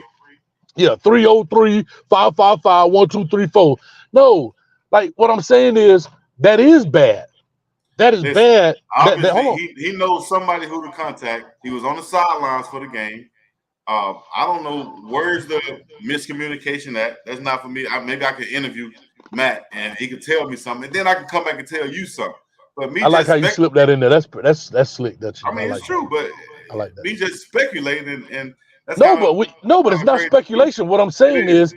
Yeah, 303-555-1234. No, like what I'm saying is that is bad. That is bad. Obviously, he knows somebody who to contact. He was on the sidelines for the game. I don't know where's the miscommunication at. That's not for me. Maybe I could interview Matt and he could tell me something, and then I can come back and tell you something. But me, I like how you slipped that in there. That's slick. I mean, it's true, but I like that. Me just speculating and that's but it's not speculation. What I'm saying is,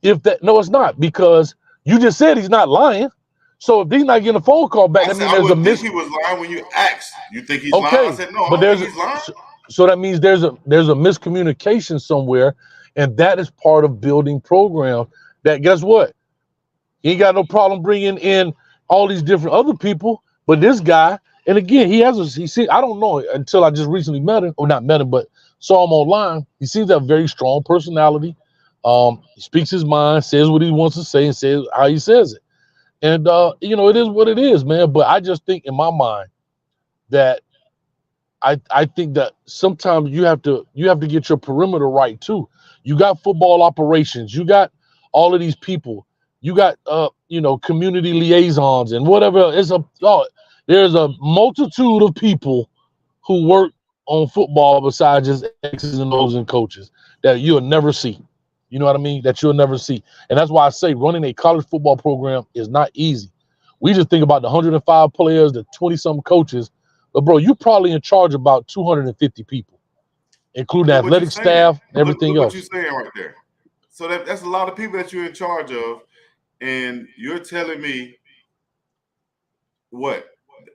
it's not, because you just said he's not lying. So if he's not getting a phone call back, that means there's a he was lying when you asked. You think he's lying? I said no. But he's lying. So that means there's a miscommunication somewhere, and that is part of building programs. That, guess what? He ain't got no problem bringing in all these different other people, but this guy, and again, I don't know until I just recently met him, or not met him, but saw him online. He seems to have a very strong personality. He speaks his mind, says what he wants to say, and says how he says it. And it is what it is, man. But I just think in my mind that I think that sometimes you have to get your perimeter right too. You got football operations, you got all of these people, you got community liaisons and whatever. There's a multitude of people who work on football besides just X's and O's and coaches that you'll never see. You know what I mean? That you'll never see. And that's why I say running a college football program is not easy. We just think about the 105 players, the 20-something coaches. But, bro, you're probably in charge of about 250 people, including athletic staff, everything else. What you're saying right there. So that's a lot of people that you're in charge of. And you're telling me what?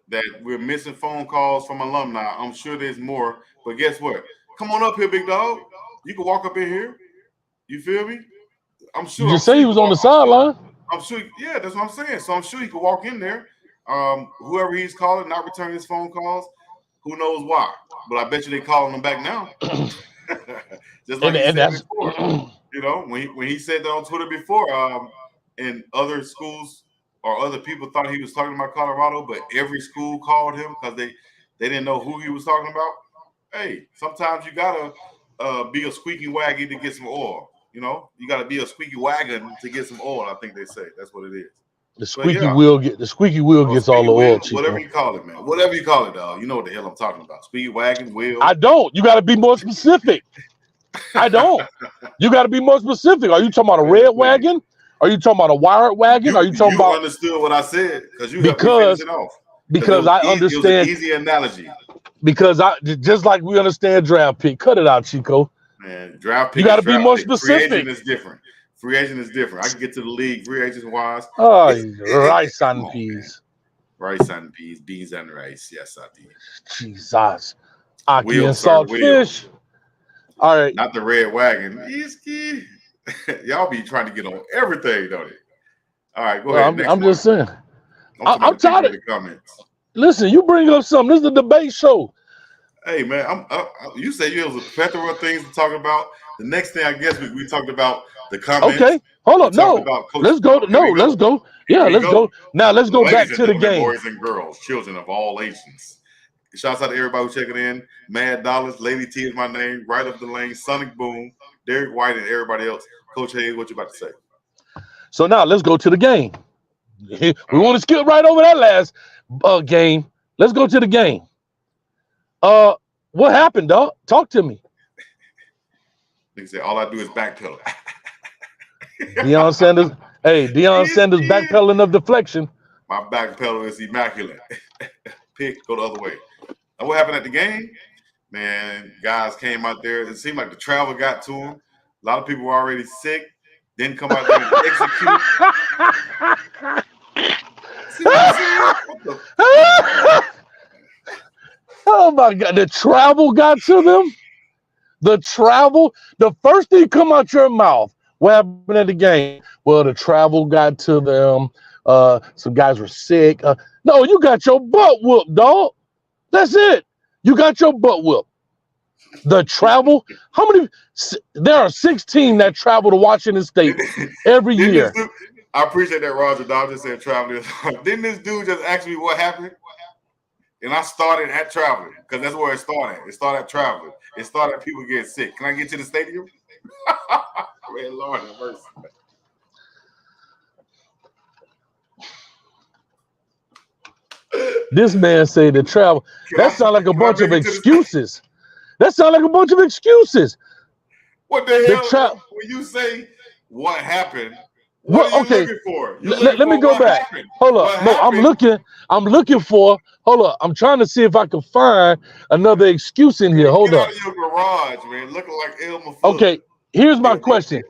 That we're missing phone calls from alumni. I'm sure there's more. But guess what? Come on up here, big dog. You can walk up in here. You feel me? I'm sure. You just say he was on the sideline. I'm sure. Yeah, that's what I'm saying. So I'm sure he could walk in there. Whoever he's calling, not returning his phone calls, who knows why? But I bet you they calling him back now. Just like he said before. When he said that on Twitter before, and other schools or other people thought he was talking about Colorado, but every school called him because they didn't know who he was talking about. Hey, sometimes you gotta be a squeaky waggy to get some oil. You know, you got to be a squeaky wagon to get some oil. I think they say that's what it is. The squeaky wheel gets all the oil, Chico. Whatever you call it, man. Whatever you call it, dog. You know what the hell I'm talking about. Squeaky wagon, wheel. I don't. You got to be more specific. I don't. You got to be more specific. Are you talking about a red wagon? Are you talking about a wired wagon? Are you talking about? You understood what I said because you helped me finish it off. Because I understand. It was an easy analogy. Because I just like we understand draft pick. Cut it out, Chico. Man, draft pick. You got to be more specific. Free agent is different. Free agent is different. I can get to the league free agent wise. Oh, rice and peas. Rice and peas, beans and rice. Yes, I did. Jesus. Aki and saltfish. All right. Not the red wagon. Y'all be trying to get on everything, don't it? All right, go ahead. I'm just saying. I'm tired of the comments. Listen, you bring up something. This is a debate show. Hey, man, you said you was a plethora of things to talk about. The next thing, I guess, we talked about the comments. Okay, hold up. No, let's go. Let's go. Yeah, let's go. Now let's go back to the game. Boys and girls, children of all ages. Shouts out to everybody who's checking in. Mad Dollars, Lady T is my name. Right up the lane, Sonic Boom, Derek White, and everybody else. Coach Hayes, what you about to say? So now let's go to the game. We want to skip right over that last game. Let's go to the game. What happened, dog? Talk to me. They say all I do is backpedal. Deion Sanders. Hey, Deion Sanders backpedaling of deflection. My backpedal is immaculate. Pick, go the other way. And what happened at the game? Man, guys came out there. It seemed like the travel got to them. A lot of people were already sick. Didn't come out there and execute. See what I'm saying? Oh my God! The travel got to them. The travel. The first thing come out your mouth. What happened at the game? Well, the travel got to them. Some guys were sick. No, you got your butt whooped, dog. That's it. You got your butt whooped. The travel. How many? There are 16 that travel to Washington State every year. I appreciate that, Roger. Dog just said traveling. Didn't this dude just ask me what happened? And I started at traveling because that's where it started. It started at traveling. It started at people getting sick. Can I get to the stadium? Man, Lord have mercy. This man said the travel. That sounds like a bunch of excuses. That sounds like a bunch of excuses. What the hell? When you say what happened, what are you looking for? Let me go back. Happened? Hold up. No, I'm looking for. Hold up. I'm trying to see if I can find another excuse in here. Hold up. Get out of your garage, man. Looking like Elmer Fudd. Okay. Here's my question.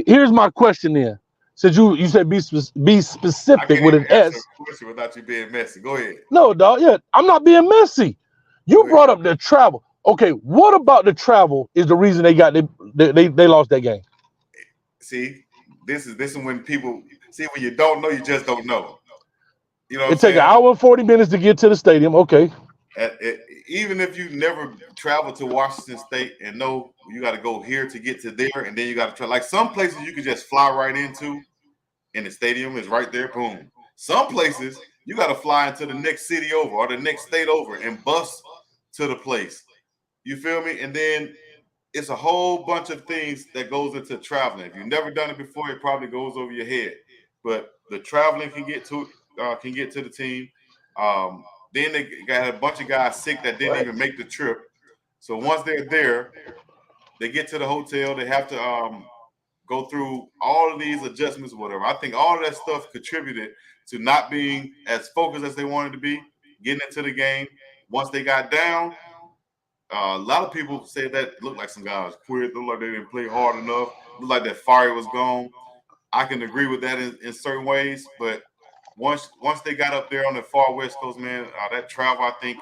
Here's my question then. Since you said be specific with an S. Question without you being messy. Go ahead. No, dog. Yeah, I'm not being messy. You brought up the travel. Okay, what about the travel is the reason they lost that game? See, this is when people see when you don't know, you just don't know. You know, it takes an hour and 40 minutes to get to the stadium. Okay. Even if you never traveled to Washington State and know you got to go here to get to there, and then you got to try. Like some places you could just fly right into, and the stadium is right there. Boom. Some places you got to fly into the next city over or the next state over and bus to the place. You feel me? And then it's a whole bunch of things that goes into traveling. If you've never done it before, it probably goes over your head. But the traveling can get to the team. Then they got a bunch of guys sick that didn't even make the trip. So once they're there, they get to the hotel. They have to go through all of these adjustments or whatever. I think all of that stuff contributed to not being as focused as they wanted to be, getting into the game. Once they got down, a lot of people said that it looked like some guys quit. Looked like they didn't play hard enough. Looked like that fire was gone. I can agree with that in certain ways, but once they got up there on the far West Coast, man, that travel, I think,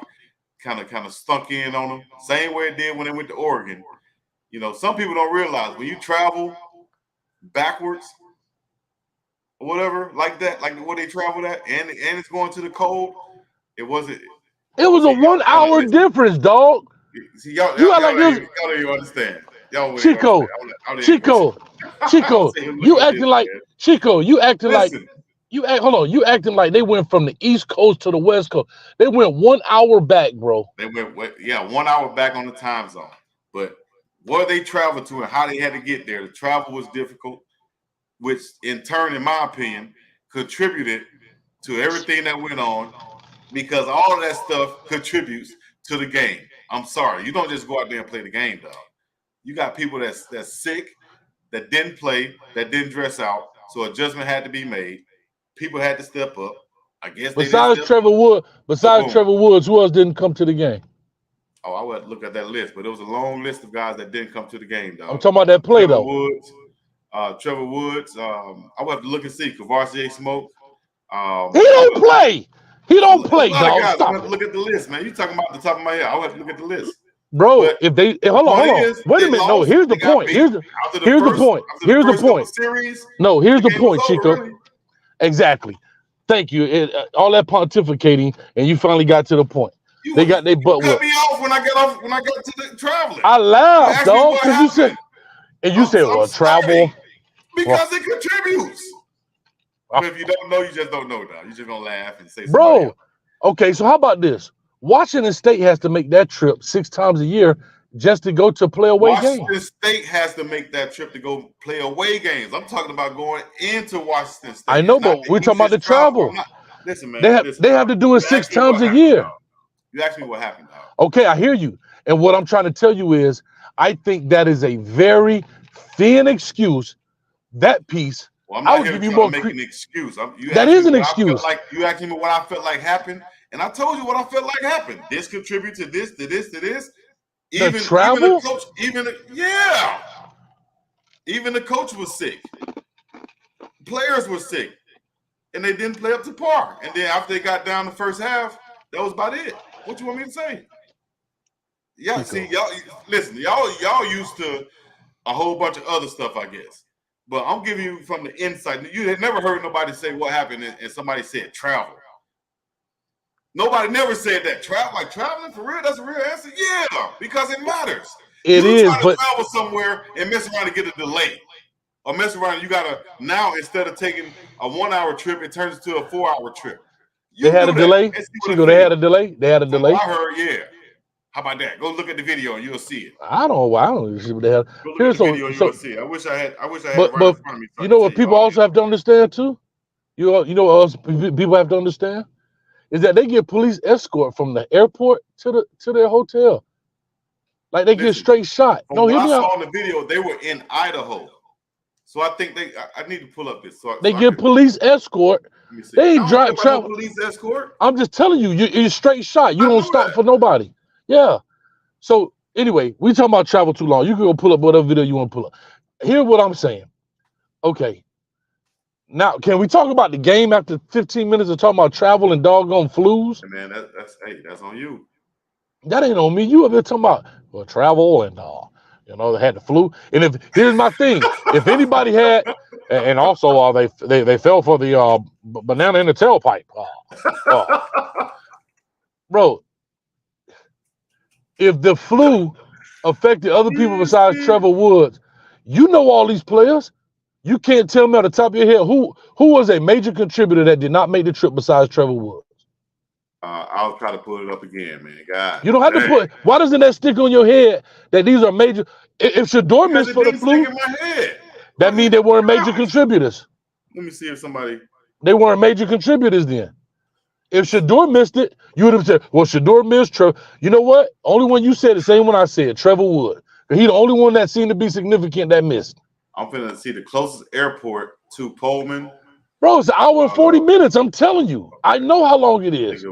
kind of stunk in on them. Same way it did when they went to Oregon. You know, some people don't realize when you travel backwards or whatever, like that, like where they traveled at, and it's going to the cold, it wasn't. It was a 1 hour difference, dog. See, y'all don't even understand. Chico, you acting like Chico. You acting like. You acting like they went from the East Coast to the West Coast. They went 1 hour back, bro. They went 1 hour back on the time zone. But where they traveled to and how they had to get there. The travel was difficult, which in turn, in my opinion, contributed to everything that went on because all of that stuff contributes to the game. I'm sorry. You don't just go out there and play the game, dog. You got people that's sick, that didn't play, that didn't dress out, so adjustment had to be made. People had to step up. I guess besides Trevor Woods, who else didn't come to the game? Oh, I would look at that list, but it was a long list of guys that didn't come to the game, dog. I'm talking about that play, though. Trevor Woods. I would have to look and see. Kavassier Smoke. He don't play. He don't play, dog. I have to look at the list, man. You talking about the top of my head. I would have to look at the list. Bro, but if they hold on. Wait a minute. No, here's the point. Here's the point. Here's the point. No, here's the point, Chico. Exactly. Thank you. All that pontificating, and you finally got to the point. They got their butt cut me off when I got to the traveling. I laughed, dog, because you said, well, travel. Because it contributes. But if you don't know, you just don't know, dog. You just gonna laugh and say, bro. Okay, so how about this? Washington State has to make that trip 6 times a year just to go to play away games. Washington State has to make that trip to go play away games. I'm talking about going into Washington State. I know, but we're talking about the travel. Listen, man. They have to do it 6 times a year. You asked me what happened, dog. Okay, I hear you. And what I'm trying to tell you is I think that is a very thin excuse. That piece. Well, I'm not here to make an excuse. That is an excuse. You asked me what I felt like happened, and I told you what I felt like happened. This contributed to this, to this, to this. Even the travel? Even the coach was sick. Players were sick, and they didn't play up to par. And then after they got down the first half, that was about it. What you want me to say? Yeah, see, y'all listen. Y'all used to a whole bunch of other stuff, I guess. But I'm giving you from the inside. You had never heard nobody say what happened, and somebody said travel. Nobody never said that. Traveling for real? That's a real answer? Yeah, because it matters. It is, but travel somewhere and mess around and get a delay. Or mess around, you gotta now instead of taking a 1-hour trip, it turns into a 4-hour trip. They had a delay? Chico, they had a delay? They had a delay? I heard, yeah. How about that? Go look at the video and you'll see it. I don't see what they have. Go look at the video and you'll see it. I wish I had but, right in front of me. You know what people also have to understand too? You know what else people have to understand? Is that they get police escort from the airport to their hotel. Like they get straight shot. No, I saw in the video, they were in Idaho. So I think I need to pull up this. They get police escort. They ain't travel. Police escort. I'm just telling you, you're straight shot. You don't stop for nobody. Yeah. So anyway, we talking about travel too long. You can go pull up whatever video you want to pull up. Here's what I'm saying. Okay. Now, can we talk about the game after 15 minutes of talking about travel and doggone flus? Hey man, that's on you. That ain't on me. You up there talking about travel and they had the flu. And here's my thing. If anybody had, and also they fell for the banana in the tailpipe. Bro, if the flu affected other people besides Trevor Woods, you know all these players. You can't tell me on the top of your head who was a major contributor that did not make the trip besides Trevor Woods. I'll try to pull it up again, man. God, you don't have to put. Why doesn't that stick on your head that these are major? If Shedeur missed for the flu, that means they weren't major contributors. Let me see if somebody. They weren't major contributors then. If Shedeur missed it, you would have said, "Well, Shedeur missed." You know what? Only one you said the same one I said. Trevor Wood. He's the only one that seemed to be significant that missed. I'm finna see the closest airport to Pullman. Bro, it's an hour and 40 minutes. I'm telling you. I know how long it is.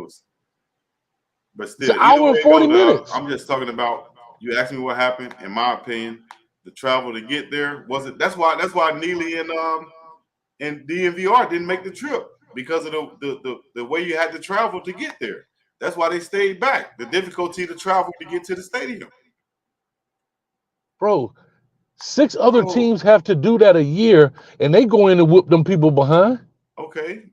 But still, it's an hour and 40 minutes. I'm just talking about, you asked me what happened. In my opinion, the travel to get there wasn't. That's why Neely and DNVR didn't make the trip, because of the way you had to travel to get there. That's why they stayed back. The difficulty to travel to get to the stadium. Bro, 6 other teams have to do that a year, and they go in and whoop them people behind. Okay.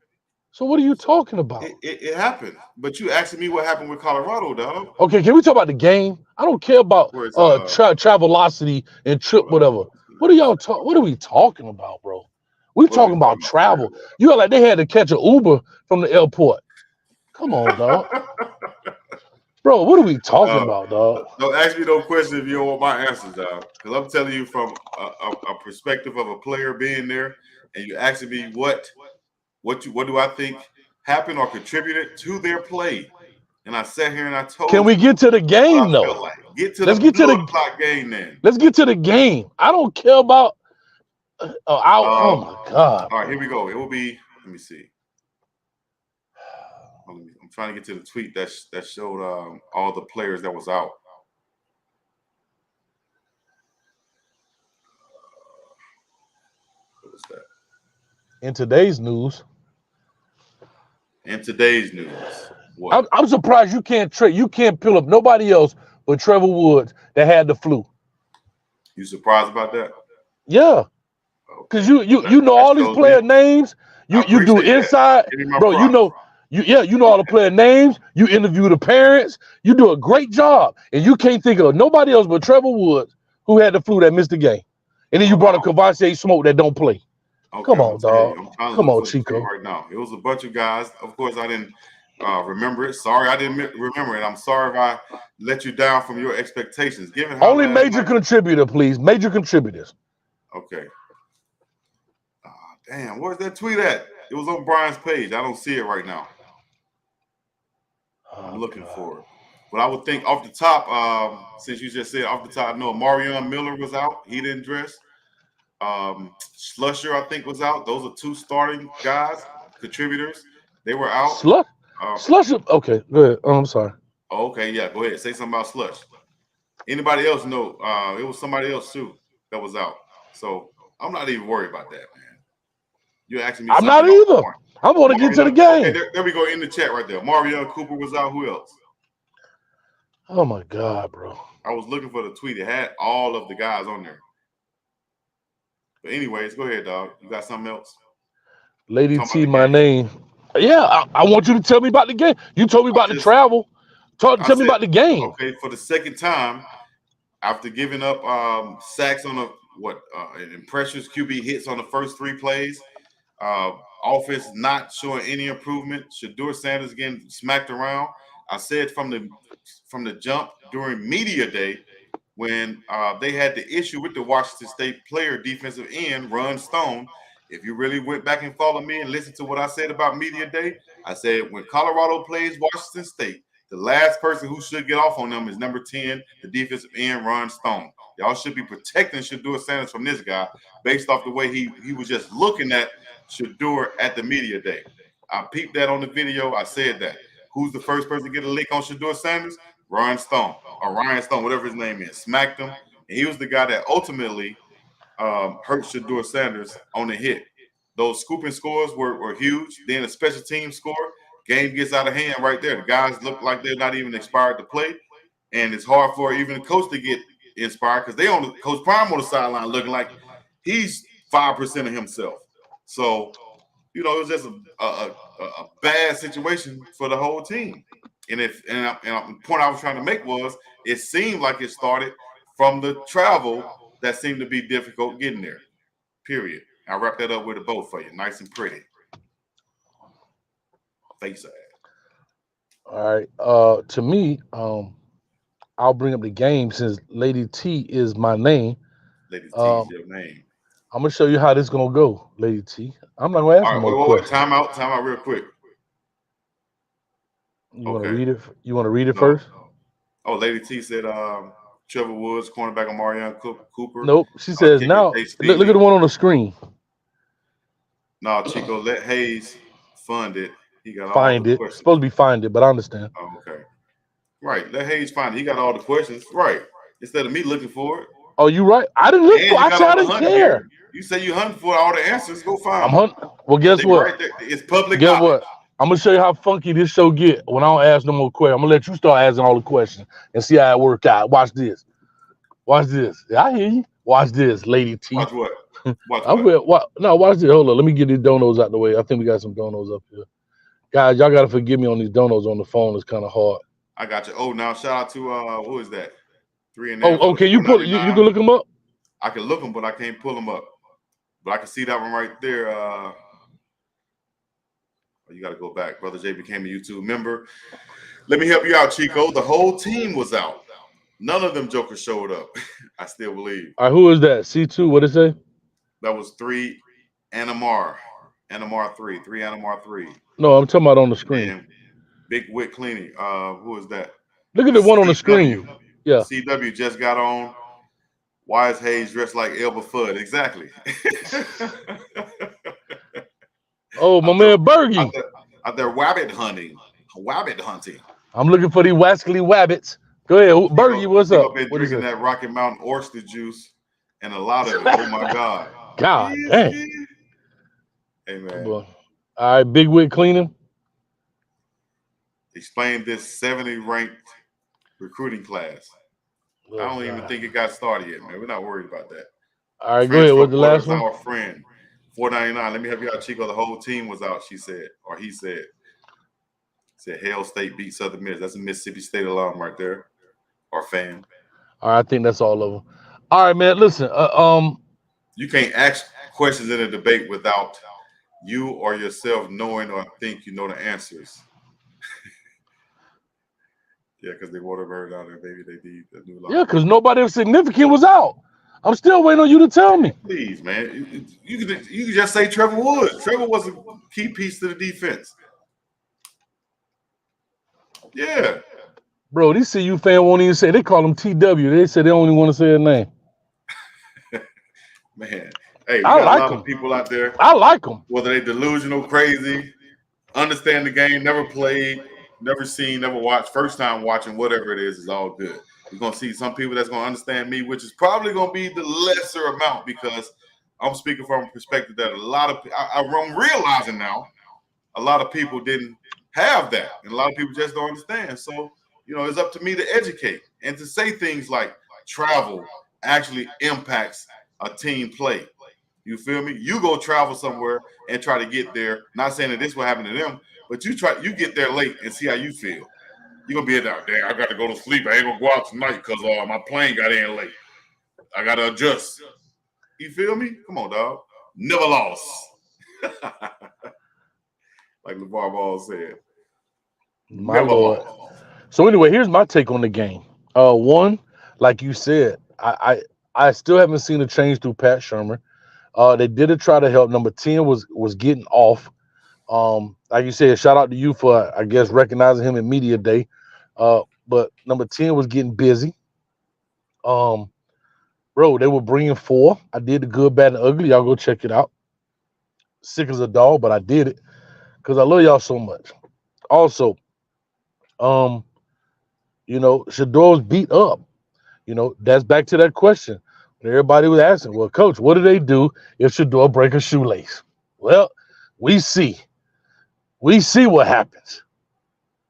So what are you talking about? It happened. But you asking me what happened with Colorado, dog. Okay, can we talk about the game? I don't care about travelocity and trip, whatever. What are we talking about, bro? We talking about travel. You are like they had to catch an Uber from the airport. Come on, dog. Bro, what are we talking about, dog? Don't ask me no questions if you don't want my answers, dog. Because I'm telling you from a perspective of a player being there, and you asking me what do I think happened or contributed to their play. And I sat here and I told you. Can we get to the game, what I though? felt like. Get to Let's the get to the clock game then. Let's get to the game. I don't care about. Oh my God. All right, here we go. It will be. Let me see. I'm trying to get to the tweet that showed all the players that was out. What was that? In today's news. What? I'm surprised you can't pull up nobody else but Trevor Woods that had the flu. You surprised about that? Yeah. Because you know all these player names. You do inside, bro. You know all the player names. You interview the parents. You do a great job, and you can't think of nobody else but Trevor Woods who had the flu that missed the game. And then you brought a Kavase Smoke that don't play. Okay, come on, dog. Come on, Chico. Right now, it was a bunch of guys. Of course, I didn't remember it. Sorry, I didn't remember it. I'm sorry if I let you down from your expectations. Given how only major contributor, please. Major contributors. Okay. Damn, where's that tweet at? It was on Brian's page. I don't see it right now. I'm looking for it. But I would think off the top, since you just said off the top, I know Marion Miller was out. He didn't dress. Slusher, I think, was out. Those are two starting guys, contributors. They were out. Slusher. Okay, go ahead. Oh, I'm sorry. Oh, okay, yeah, go ahead. Say something about Slush. Anybody else know? It was somebody else too that was out. So I'm not even worried about that, man. You're asking me. I'm not either. I want to get to the game. Okay, there we go in the chat right there. Marion Cooper was out. Who else? Oh my God, bro. I was looking for the tweet. It had all of the guys on there. But anyways, go ahead, dog. You got something else? Lady T, my name. Yeah, I want you to tell me about the game. You told me about the travel. Tell me about the game. Okay, for the second time, after giving up sacks on and pressures, QB hits on the first 3 plays, offense not showing any improvement. Shedeur Sanders getting smacked around. I said from the jump during media day when they had the issue with the Washington State player defensive end, Ryan Staub. If you really went back and followed me and listened to what I said about media day, I said when Colorado plays Washington State, the last person who should get off on them is number 10, the defensive end, Ryan Staub. Y'all should be protecting Shedeur Sanders from this guy based off the way he was just looking at Shedeur at the media day. I peeped that on the video. I said that. Who's the first person to get a lick on Shedeur Sanders? Ryan Staub, whatever his name is. Smacked him. And he was the guy that ultimately hurt Shedeur Sanders on the hit. Those scooping scores were huge. Then a special team score. Game gets out of hand right there. The guys look like they're not even inspired to play. And it's hard for even the coach to get inspired because they on Coach Prime on the sideline looking like he's 5% of himself. So, it was just a bad situation for the whole team. And the point I was trying to make was it seemed like it started from the travel that seemed to be difficult getting there. Period. I'll wrap that up with a bow for you. Nice and pretty. Face ass. All right. To me, I'll bring up the game since Lady T is my name. Lady T is your name. I'm gonna show you how this is gonna go, Lady T. I'm not gonna ask you more questions. Time out real quick. You want to read it? You want to read it first? Oh, Lady T said Trevor Woods, cornerback on Marion Cooper. Nope. She says now. Look at the one on the screen. No, Chico, let Hayes fund it. He got find it. It's supposed to be find it, but I understand. Oh, okay. Right. Let Hayes find it. He got all the questions. Right. Instead of me looking for it. Oh, you right. I didn't look for it. I said I didn't care. Here. You say you hunting for all the answers. Go find I'm hunting. Well, guess what? Right there. It's public Guess knowledge. what? I'm going to show you how funky this show get when I don't ask no more questions. I'm going to let you start asking all the questions and see how it work out. Watch this. Watch this. Yeah, I hear you. Watch this, Lady T. Watch what? Watch this. Hold on. Let me get these donos out the way. I think we got some donos up here. Guys, y'all got to forgive me on these donos on the phone. It's kind of hard. I got you. Oh, now shout out to, who is that? 3 and Oh, can you pull it? You can look them up? I can look them, but I can't pull them up. But I can see that one right there. You got to go back. Brother J became a YouTube member. Let me help you out, Chico. The whole team was out. None of them jokers showed up. I still believe. All right, who is that? C2, what did it say? That was 3 Anamar. Anamar 3. 3 Anamar 3. No, I'm talking about on the screen. And Big Wit Cleaning. Who is that? Look at the one on the screen. Yeah. CW just got on. Why is Hayes dressed like Elba Fudd? Exactly. Oh, my man Bergie. Out there wabbit hunting. I'm looking for these wascally wabbits. Go ahead, Bergie, what's up? Been What is drinking it? that Rocky Mountain oyster juice and a lot of it. Oh, my God. God dang. Hey, man. All right, Big Wig Cleaning. Explain this 70-ranked recruiting class. I don't even think it got started yet, man. We're not worried about that. All right, go ahead. What's the last one? Our friend, $4.99. Let me help you out, Chico. The whole team was out, she said, or he said. Said Hail State beat Southern Miss. That's a Mississippi State alum right there, or fan. All right, I think that's all of them. All right, man. Listen, you can't ask questions in a debate without you or yourself knowing or think you know the answers. Yeah, because they water bird out there, baby. They need a new line. Yeah, because nobody significant was out. I'm still waiting on you to tell me. Please, man. You could just say Trevor Woods. Trevor was a key piece to the defense. Yeah. Bro, these CU fans won't even say. They call him TW. They say they only want to say his name. Man. Hey, we I got like a lot him. of people out there. I like them. Whether they delusional, crazy, understand the game, never played, never seen, never watched, first time watching, whatever it is all good. You're going to see some people that's going to understand me, which is probably going to be the lesser amount because I'm speaking from a perspective that a lot of I'm realizing now a lot of people didn't have that, and a lot of people just don't understand. So, it's up to me to educate and to say things like travel actually impacts a team play. You feel me? You go travel somewhere and try to get there. Not saying that this will happen to them, but you get there late and see how you feel. You're gonna be there. Dang, I got to go to sleep. I ain't gonna go out tonight because my plane got in late. I gotta adjust. You feel me? Come on, dog. Never lost. Like LeVar Ball said. My Lord. So anyway, here's my take on the game. One, like you said, I still haven't seen a change through Pat Shermer. They did try to help. Number 10 was getting off. Like you said, shout out to you for, I guess, recognizing him in media day. But number 10 was getting busy. Bro, they were bringing 4. I did the good, bad, and ugly. Y'all go check it out. Sick as a dog, but I did it because I love y'all so much. Also, Shedeur was beat up. That's back to that question. Everybody was asking, well, Coach, what do they do if Shedeur break a shoelace? Well, we see what happens,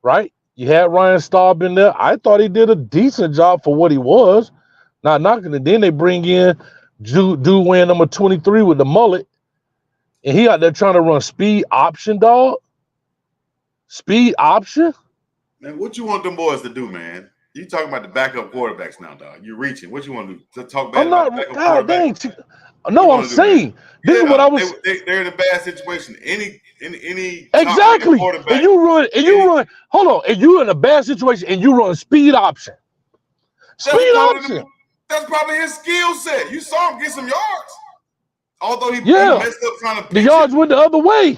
right? You had Ryan Staub in there. I thought he did a decent job for what he was. Not knocking it. Then they bring in dude wearing number 23 with the mullet, and he out there trying to run speed option, dog. Speed option? Man, what you want them boys to do, man? You talking about the backup quarterbacks now, dog. You're reaching. What you want to do? To talk bad about the backup quarterback? Dang. No, I'm saying this is what I was. They're in a bad situation. Any exactly. And you run. Hold on. And you in a bad situation, and you run speed option. Speed option. That's probably his skill set. You saw him get some yards. Although he messed up trying to pitch the yards went the other way.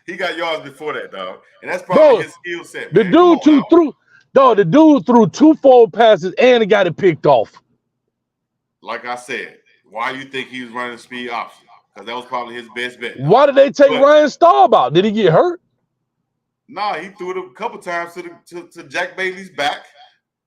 He got yards before that, dog. And that's probably his skill set. The dude threw 2 forward passes and he got it picked off. Like I said, why do you think he was running speed option? Because that was probably his best bet. Why did they take Ryan Staub out? Did he get hurt? Nah, he threw it a couple times to Jack Bailey's back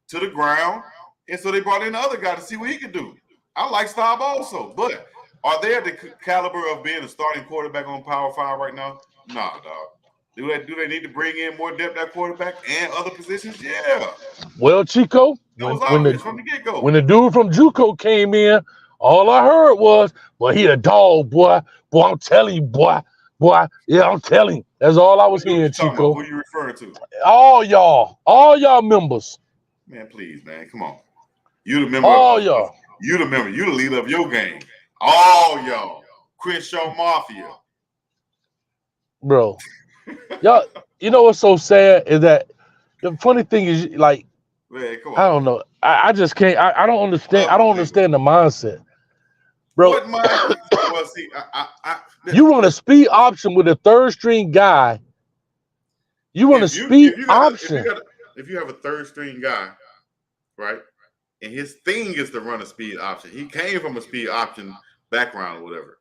to the ground. And so they brought in the other guy to see what he could do. I like Staub also, but are they at the caliber of being a starting quarterback on Power 5 right now? Nah, dog. Do they need to bring in more depth at quarterback and other positions? Yeah. Well, Chico, from the get-go. When the dude from JUCO came in, all I heard was, well, he a dog, boy. Boy, I'm telling you, boy. Yeah, I'm telling you. That's all I was hearing, Chico. Who are you referring to? All y'all members. Man, please, man, come on. You the member. All y'all. You the member. You the leader of your game. All y'all. Crenshaw Mafia. Bro. Y'all, You know what's so sad is that the funny thing is, like, Man, come I on, don't man. know. I just can't. I don't understand. I don't Unbelievable. understand the mindset, bro. What mindset? Well, see, You run a speed option with a third string guy. You run a if you speed if you got a, option. if you have a third string guy, right, and his thing is to run a speed option. He came from a speed option background or whatever.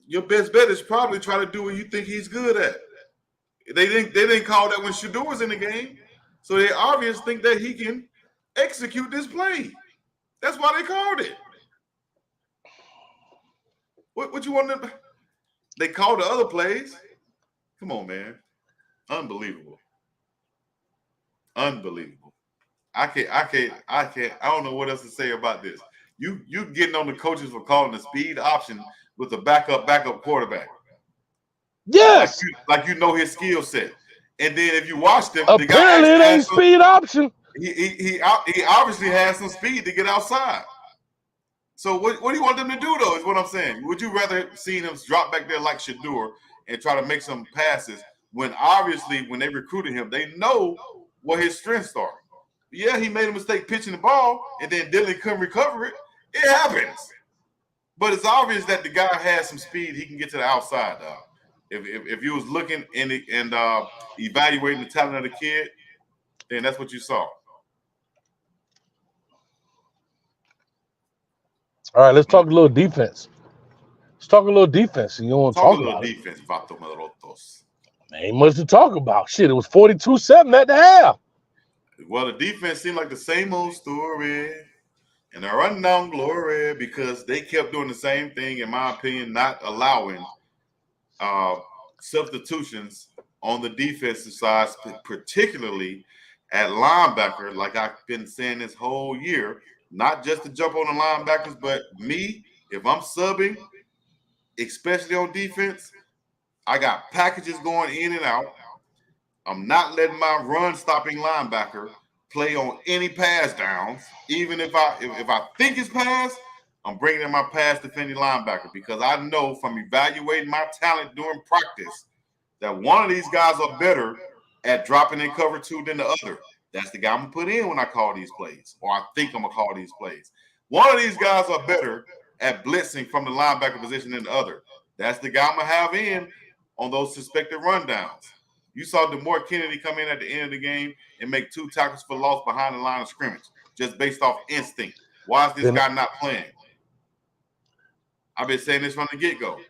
Your best bet is probably try to do what you think he's good at. They didn't call that when Shedeur was in the game, so they obviously think that he can execute this play. That's why they called it. What you want them? They called the other plays. Come on, man. Unbelievable. Unbelievable. I can't. I don't know what else to say about this. You getting on the coaches for calling the speed option with a backup quarterback. Yes. Like you know his skill set. And then if you watch them, the guy Apparently, it actually ain't speed option. he obviously has some speed to get outside. So what do you want them to do though? Is what I'm saying. Would you rather see him drop back there like Shedeur and try to make some passes when obviously when they recruited him, they know what his strengths are. Yeah, he made a mistake pitching the ball and then Dylan couldn't recover it. It happens. But it's obvious that the guy has some speed. He can get to the outside, dog. If you was looking and evaluating the talent of the kid, then that's what you saw. All right, let's talk a little defense. Let's talk a little defense. You don't want to Talk a talk little about defense, Vato Morotos. Ain't much to talk about. Shit, it was 42-7 at the half. Well, the defense seemed like the same old story. And they're running down glory because they kept doing the same thing, in my opinion, not allowing substitutions on the defensive side, particularly at linebacker, like I've been saying this whole year, not just to jump on the linebackers, but me, if I'm subbing, especially on defense, I got packages going in and out. I'm not letting my run-stopping linebacker play on any pass downs, even if I think it's pass, I'm bringing in my pass defending linebacker because I know from evaluating my talent during practice that one of these guys are better at dropping in cover two than the other. That's the guy I'm gonna put in when I call these plays, or I think I'm gonna call these plays. One of these guys are better at blitzing from the linebacker position than the other. That's the guy I'm gonna have in on those suspected rundowns. You saw DeMore Kennedy come in at the end of the game and make 2 tackles for loss behind the line of scrimmage, just based off instinct. Why is this guy not playing? I've been saying this from the get-go.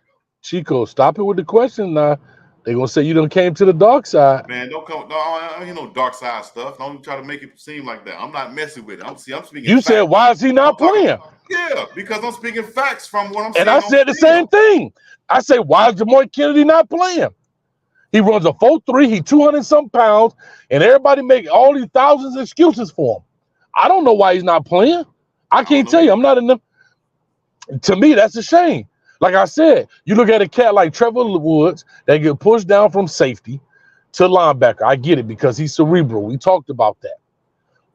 Chico, stop it with the question now. They're going to say you done came to the dark side. Man, don't come. No, I ain't no dark side stuff. Don't try to make it seem like that. I'm not messing with it. I'm speaking You facts. said, why is he not playing? Yeah, because I'm speaking facts from what I'm and seeing. I said the same thing. I say, why is DeMore Kennedy not playing? He runs a 4.3. He 200-some pounds, and everybody make all these thousands of excuses for him. I don't know why he's not playing. I can't tell you. I'm not in them. To me, that's a shame. Like I said, you look at a cat like Trevor Woods that get pushed down from safety to linebacker. I get it because he's cerebral. We talked about that.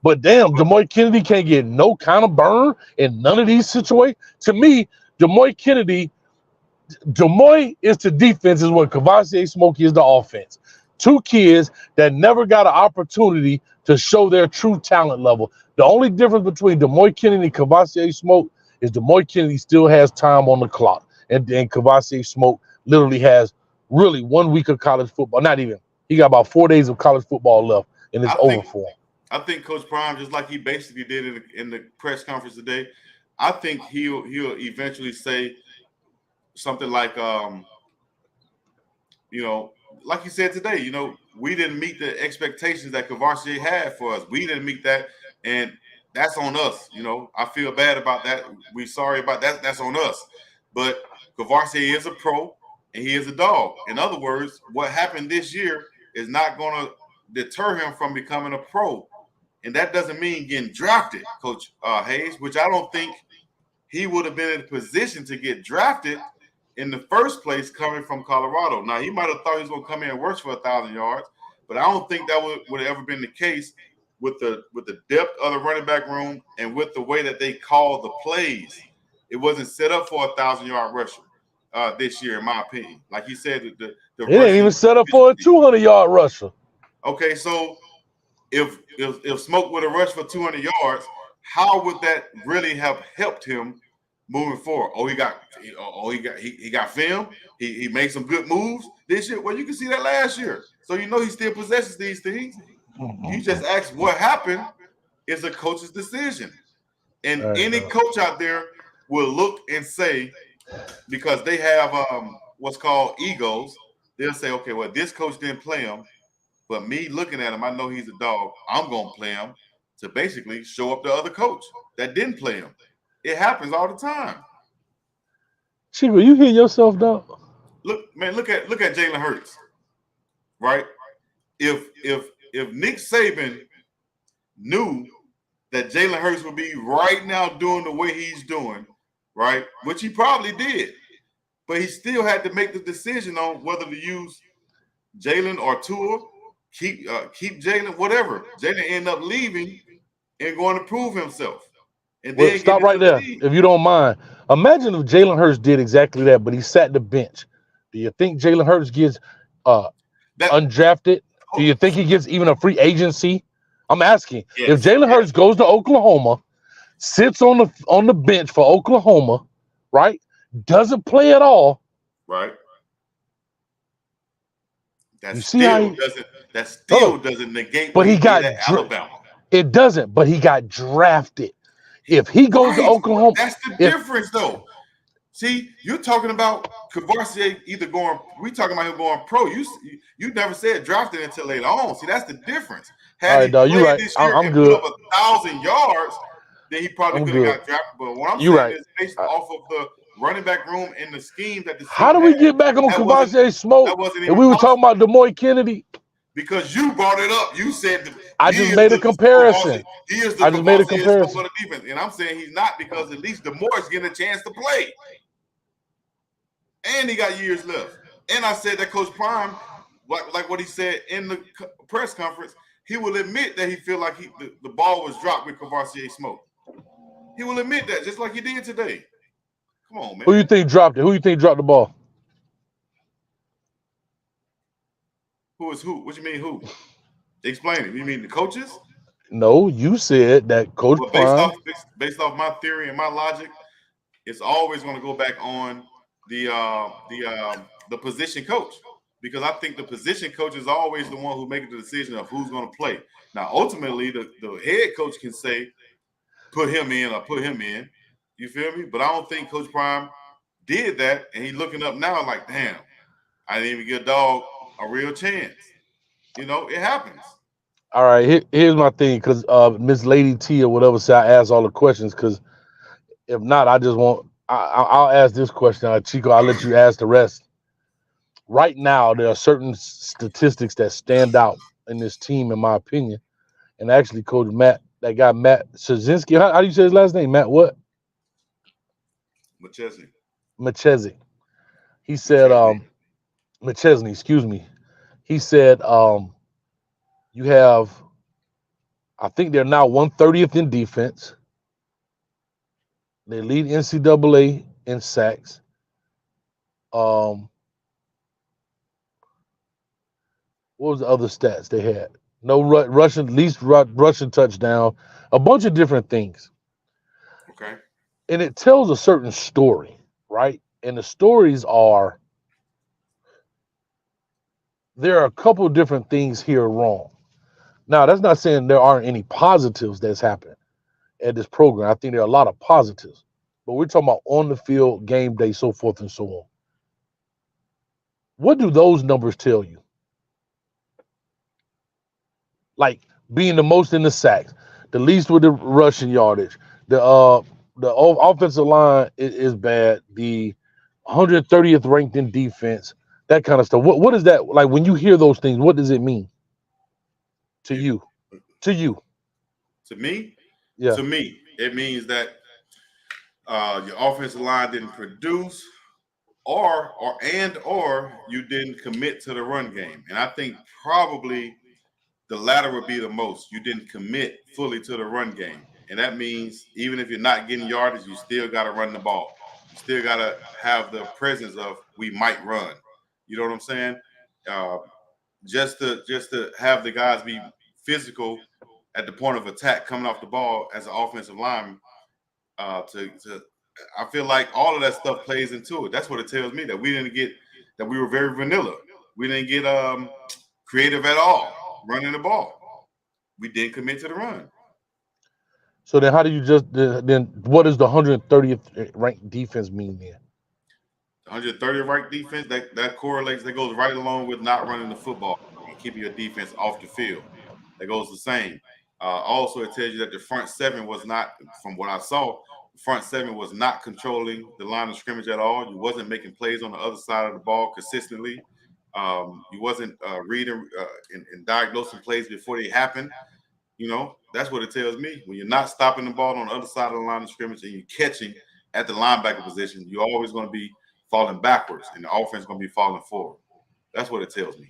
But damn, DeMore Kennedy can't get no kind of burn in none of these situations. To me, DeMore is the defense is what Kavasier Smokey is the offense. 2 kids that never got an opportunity to show their true talent level. The only difference between DeMore Kennedy and Kavasier Smoke is DeMore Kennedy still has time on the clock. And Kavasier Smoke literally has really 1 week of college football. Not even. He got about 4 days of college football left, and it's over for him. I think Coach Prime, just like he basically did in the press conference today, I think he'll eventually say something like, like he said today, we didn't meet the expectations that Kavasier had for us. We didn't meet that, and that's on us. I feel bad about that. We're sorry about that. That's on us. But Kavasier is a pro, and he is a dog. In other words, what happened this year is not going to deter him from becoming a pro. And that doesn't mean getting drafted, Coach Hayes, which I don't think he would have been in a position to get drafted in the first place coming from Colorado. Now, he might have thought he was going to come in and rush for 1,000 yards, but I don't think that would have ever been the case with the depth of the running back room and with the way that they call the plays. It wasn't set up for a 1,000-yard rusher. this year, in my opinion. Like you said, the it ain't even set up for a 200-yard rusher. Okay, so if Smoke would have rushed for 200 yards, how would that really have helped him moving forward? He got film. He made some good moves this year. Well, you can see that last year. So you know he still possesses these things. You just ask what happened is a coach's decision. And any coach out there will look and say, because they have what's called egos, they'll say, okay, well, this coach didn't play him, but me looking at him, I know he's a dog. I'm going to play him to basically show up the other coach that didn't play him. It happens all the time. Chico, you hear yourself, dog? Look at Jalen Hurts, right? If Nick Saban knew that Jalen Hurts would be right now doing the way he's doing, right, which he probably did, but he still had to make the decision on whether to use Jalen or Tua, keep Jalen, whatever. Jalen ended up leaving and going to prove himself. And then stop right there, if you don't mind. Imagine if Jalen Hurts did exactly that, but he sat the bench. Do you think Jalen Hurts gets undrafted? Do you think he gets even a free agency? I'm asking. Yes, if Jalen Hurts goes to Oklahoma, sits on the bench for Oklahoma, right? Doesn't play at all. Right. That still doesn't negate what he got at Alabama. It doesn't, but he got drafted. If he goes to Oklahoma, that's the difference, though. See, you're talking about Kavassier either going. We talking about him going pro. You never said drafted until later on. See, that's the difference. Had he played this year and put up 1,000 yards, then he probably could have got drafted. But what I'm saying is based off of the running back room and the scheme that the team how do we get back on Kavassier Smoke? And we were talking about DeMoy Kennedy. Because you brought it up. You said I just made a comparison. I just made a comparison. And I'm saying he's not, because at least DeMoy is getting a chance to play. And he got years left. And I said that Coach Prime, like what he said in the press conference, he will admit that he feel like the ball was dropped with Kavassier Smoke. He will admit that, just like he did today. Come on, man. Who you think dropped it? Who you think dropped the ball? Who is who? What you mean who? Explain it. You mean the coaches? No, you said that Coach Prime. Based off my theory and my logic, it's always going to go back on the position coach, because I think the position coach is always the one who makes the decision of who's going to play. Now, ultimately, the head coach can say, put him in or put him in. You feel me? But I don't think Coach Prime did that, and he's looking up now like, damn, I didn't even give dog a real chance. You know, it happens. All right, here's my thing, because Miss Lady T or whatever said I asked all the questions, because if not, I just won't. I'll ask this question, Chico. I'll let you ask the rest. Right now, there are certain statistics that stand out in this team, in my opinion. And actually, Coach Matt, that guy Matt Szynski, how do you say his last name? Matt what? McChesney. He said, McChesney, excuse me. He said, you have, I think they're now 130th in defense. They lead NCAA in sacks. What was the other stats they had? No rushing touchdown, a bunch of different things. Okay. And it tells a certain story, right? And the stories are, there are a couple of different things here wrong. Now, that's not saying there aren't any positives that's happening at this program. I think there are a lot of positives, but we're talking about on the field, game day, so forth and so on. What do those numbers tell you? Like being the most in the sacks, the least with the rushing yardage, the offensive line is bad, the 130th ranked in defense, that kind of stuff. What is that like when you hear those things? What does it mean to you? To you? To me? Yeah. To me, it means that your offensive line didn't produce, or you didn't commit to the run game. And I think probably the latter would be the most. You didn't commit fully to the run game. And that means even if you're not getting yardage, you still got to run the ball. You you still gotta have the presence of we might run. You know what I'm saying? Just to have the guys be physical at the point of attack coming off the ball as an offensive lineman. I feel like all of that stuff plays into it. That's what it tells me, that we were very vanilla. We didn't get creative at all running the ball. We didn't commit to the run. So then, how do you then what does the 130th ranked defense mean then? 130th ranked defense that correlates. That goes right along with not running the football and keeping your defense off the field. That goes the same. Also, it tells you that the front seven was not, from what I saw, the front seven was not controlling the line of scrimmage at all. You wasn't making plays on the other side of the ball consistently. You wasn't reading and diagnosing plays before they happen. You know, that's what it tells me. When you're not stopping the ball on the other side of the line of scrimmage and you're catching at the linebacker position, you're always going to be falling backwards and the offense is going to be falling forward. That's what it tells me.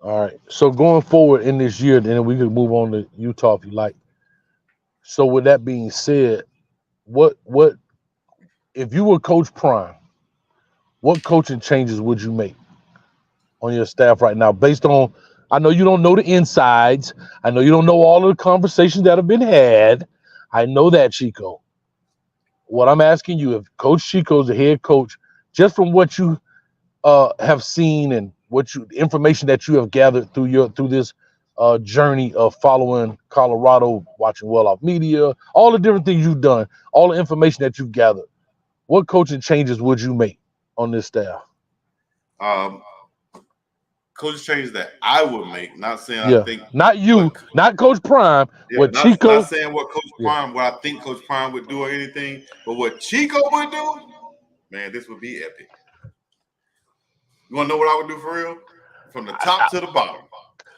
All right. So going forward in this year, then we could move on to Utah if you like. So with that being said, what if you were Coach Prime, what coaching changes would you make on your staff right now based on, I know you don't know the insides. I know you don't know all of the conversations that have been had. I know that, Chico. What I'm asking you, if Coach Chico's the head coach, just from what you have seen and the information that you have gathered through this journey of following Colorado, watching Well Off Media, all the different things you've done, all the information that you've gathered, what coaching changes would you make on this staff? Coaching changes that I would make, not saying I think. Not you, not Coach Prime. What Chico? Not saying what Coach Prime, what I think Coach Prime would do or anything, but what Chico would do, man, this would be epic. You want to know what I would do for real? From the top to the bottom.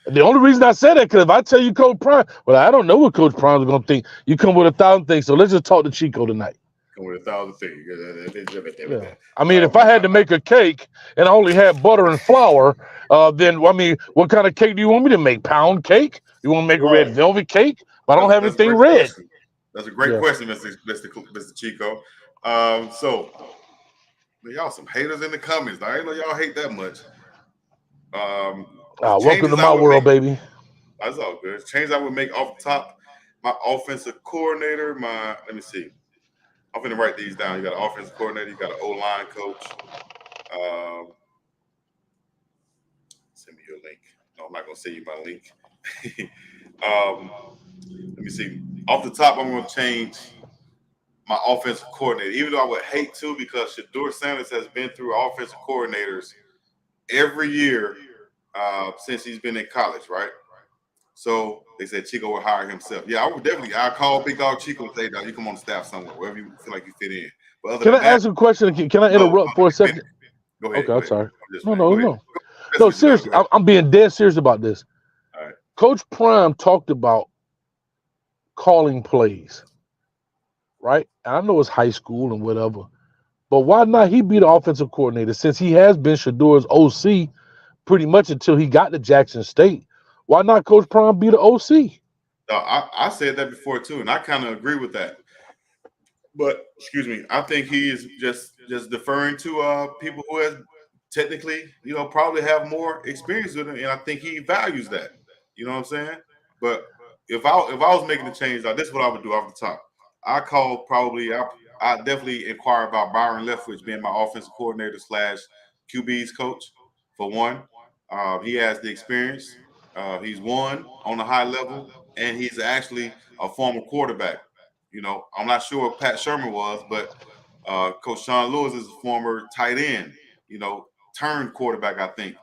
The only reason I said that, because if I tell you Coach Prime, well, I don't know what Coach Prime is going to think. You come with 1,000 things, so let's just talk to Chico tonight. Come with 1,000 things. Yeah. I mean, if I had to make a cake and I only had butter and flour, then, I mean, what kind of cake do you want me to make? Pound cake? You want to make a red velvet cake? But I don't have anything red. Question. That's a great question, Mr. Chico. So, man, y'all some haters in the comments. I ain't know y'all hate that much. Welcome to my world, baby. That's all good. Change I would make off the top. My offensive coordinator, let me see. I'm going to write these down. You got an offensive coordinator. You got an O-line coach. Send me your link. No, I'm not going to send you my link. Let me see. Off the top, I'm going to change my offensive coordinator, even though I would hate to, because Shedeur Sanders has been through offensive coordinators every year since he's been in college, right? So they said Chico would hire himself. Yeah, I'll call Big Dog Chico and say, "Dog, you come on the staff somewhere, wherever you feel like you fit in." But can I ask a question? Can I interrupt for a second? Go ahead. Okay, I'm sorry. No, seriously, I'm being dead serious about this. All right. Coach Prime talked about calling plays, right? And I know it's high school and whatever, but why not he be the offensive coordinator, since he has been Shedeur's OC pretty much until he got to Jackson State? Why not Coach Prime be the OC? I said that before too, and I kind of agree with that. But excuse me, I think he is just deferring to people who has technically, probably have more experience with him, and I think he values that. You know what I'm saying? But if I was making the change, this is what I would do off the top. I definitely inquire about Byron Leftwich being my offensive coordinator / QB's coach. For one, he has the experience. He's won on a high level, and he's actually a former quarterback. I'm not sure what Pat Sherman was, but Coach Sean Lewis is a former tight end, turned quarterback, I think.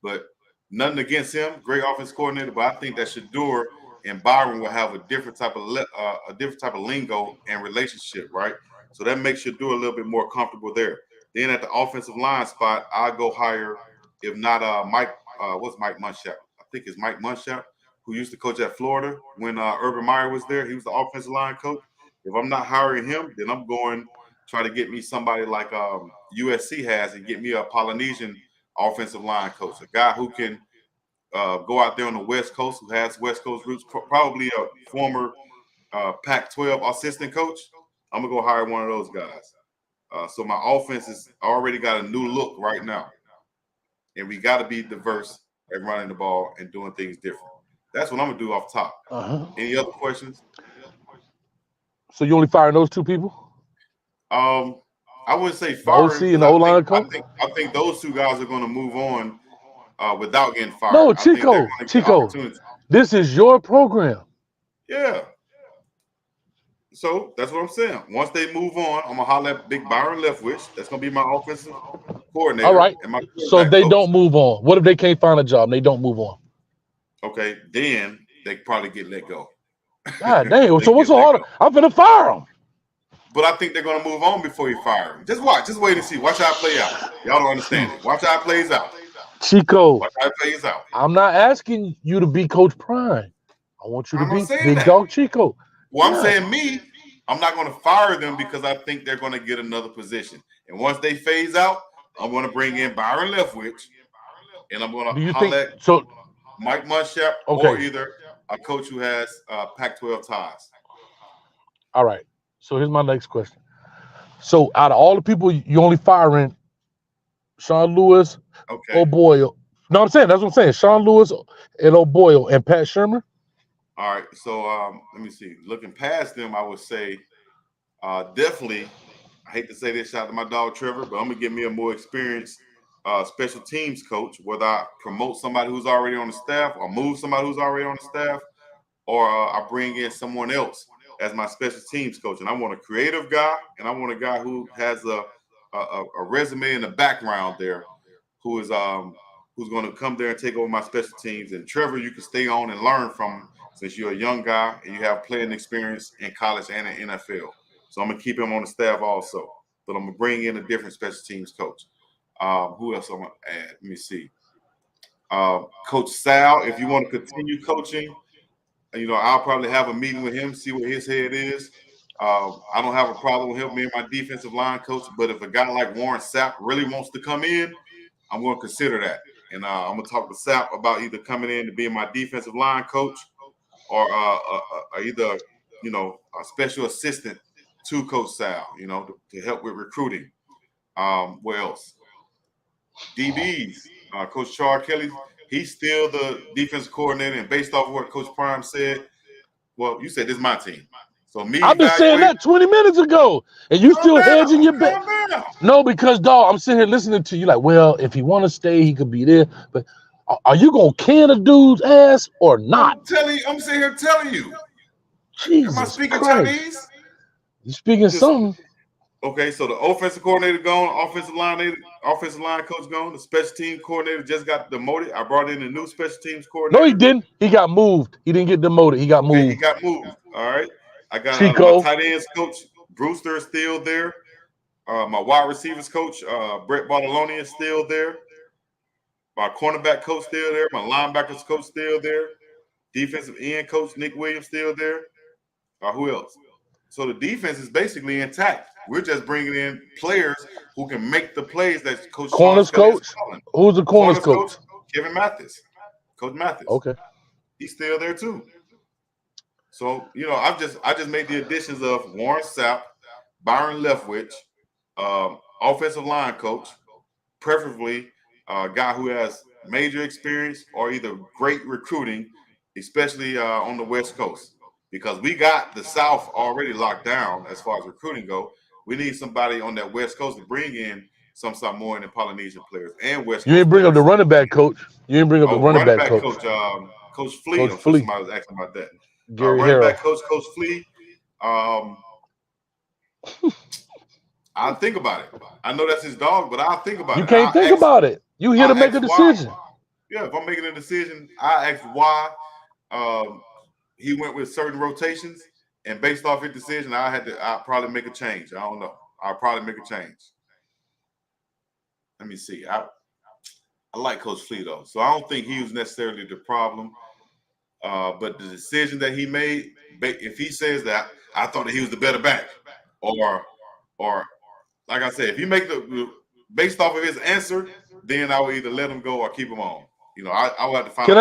But nothing against him, great offense coordinator. But I think that Shedeur and Byron will have a different type of lingo and relationship, right? So that makes Shedeur a little bit more comfortable there. Then at the offensive line spot, I'll go hire, if not Mike. What's Mike Munchak? I think it's Mike Munchak, who used to coach at Florida when Urban Meyer was there. He was the offensive line coach. If I'm not hiring him, then I'm going try to get me somebody like USC has and get me a Polynesian offensive line coach, a guy who can go out there on the West Coast, who has West Coast roots, probably a former Pac-12 assistant coach. I'm going to go hire one of those guys. So my offense has already got a new look right now, and we got to be diverse at running the ball and doing things different. That's what I'm gonna do off top. Any other questions? So you only firing those two people? I wouldn't say The OC firing. and the O-line coach? I think those two guys are going to move on without getting fired. No, I think they're Chico, this is your program. Yeah. So that's what I'm saying. Once they move on, I'm gonna holler at Big Byron Leftwich. That's gonna be my offensive coordinator. All right. And my So they coach. don't move on. What if they can't find a job and they don't move on? Okay, then they probably get let go. God damn. So what's so hard? I'm finna fire them. But I think they're gonna move on before you fire them. Just watch. Just wait and see. Watch how it play out. Y'all don't understand it. Watch how it plays out. Chico, watch how it plays out. I'm not asking you to be Coach Prime. I want you to be Big Dog Chico. Well, I'm saying I'm not going to fire them because I think they're going to get another position. And once they phase out, I'm going to bring in Byron Leftwich, and I'm going to holler at Mike Munchak or either a coach who has Pac-12 ties. All right. So here's my next question. So out of all the people, you only firing Sean Lewis, O'Boyle. No, I'm saying that's what I'm saying. Sean Lewis and O'Boyle and Pat Shermer. All right. So let me see. Looking past them, I would say definitely. I hate to say this, shout out to my dog Trevor, but I'm gonna give me a more experienced special teams coach. Whether I promote somebody who's already on the staff, or move somebody who's already on the staff, or I bring in someone else as my special teams coach. And I want a creative guy, and I want a guy who has a resume in the background there, who is who's going to come there and take over my special teams. And Trevor, you can stay on and learn from him since you're a young guy and you have playing experience in college and in NFL. So I'm going to keep him on the staff also. But I'm going to bring in a different special teams coach. Who else I'm going to add? Let me see. Coach Sal, if you want to continue coaching, I'll probably have a meeting with him, see what his head is. I don't have a problem with him being my defensive line coach, but if a guy like Warren Sapp really wants to come in, I'm going to consider that. And I'm going to talk to Sapp about either coming in to be my defensive line coach or either, a special assistant to Coach Sal, to help with recruiting. What else? DBs, Coach Charles Kelly, he's still the defensive coordinator. And based off of what Coach Prime said, well, you said this is my team. So I've been saying that 20 minutes ago, and you still hedging your bet. No, because dog, I'm sitting here listening to you like, well, if he want to stay, he could be there. But are you gonna can a dude's ass or not? I'm sitting here telling you. Jesus Am I speaking Christ. Chinese? You speaking something? Okay, so the offensive coordinator gone, offensive line coach gone, the special team coordinator just got demoted. I brought in a new special teams coordinator. No, he didn't. He got moved. He didn't get demoted. He got moved. He got moved. All right. I got my tight ends coach, Brewster, is still there. My wide receivers coach, Brett Bartoloni, is still there. My cornerback coach still there. My linebackers coach still there. Defensive end coach Nick Williams still there. Who else? So the defense is basically intact. We're just bringing in players who can make the plays that Coach Corners coach? Who's the corners coach? Kevin Mathis. Coach Mathis. Okay. He's still there too. So, I just made the additions of Warren Sapp, Byron Leftwich, offensive line coach, preferably a guy who has major experience or either great recruiting, especially on the West Coast. Because we got the South already locked down as far as recruiting go. We need somebody on that West Coast to bring in some Samoan and Polynesian players and West Coast. You didn't bring up the running back coach. You didn't bring up the running back coach. Coach Flea. Coach Flea. Somebody was asking about that. Gary running back coach Flea. I'll think about it. I know that's his dog, but I'll think about it. You can't think about it. You here to make a decision. Yeah, if I'm making a decision, I ask why he went with certain rotations, and based off his decision, I'll probably make a change. I don't know. I'll probably make a change. Let me see. I like Coach Flea though, so I don't think he was necessarily the problem. But the decision that he made, if he says that, I thought that he was the better back, or like I said, if you make based off of his answer, then I will either let him go or keep him on. I will have to find. Can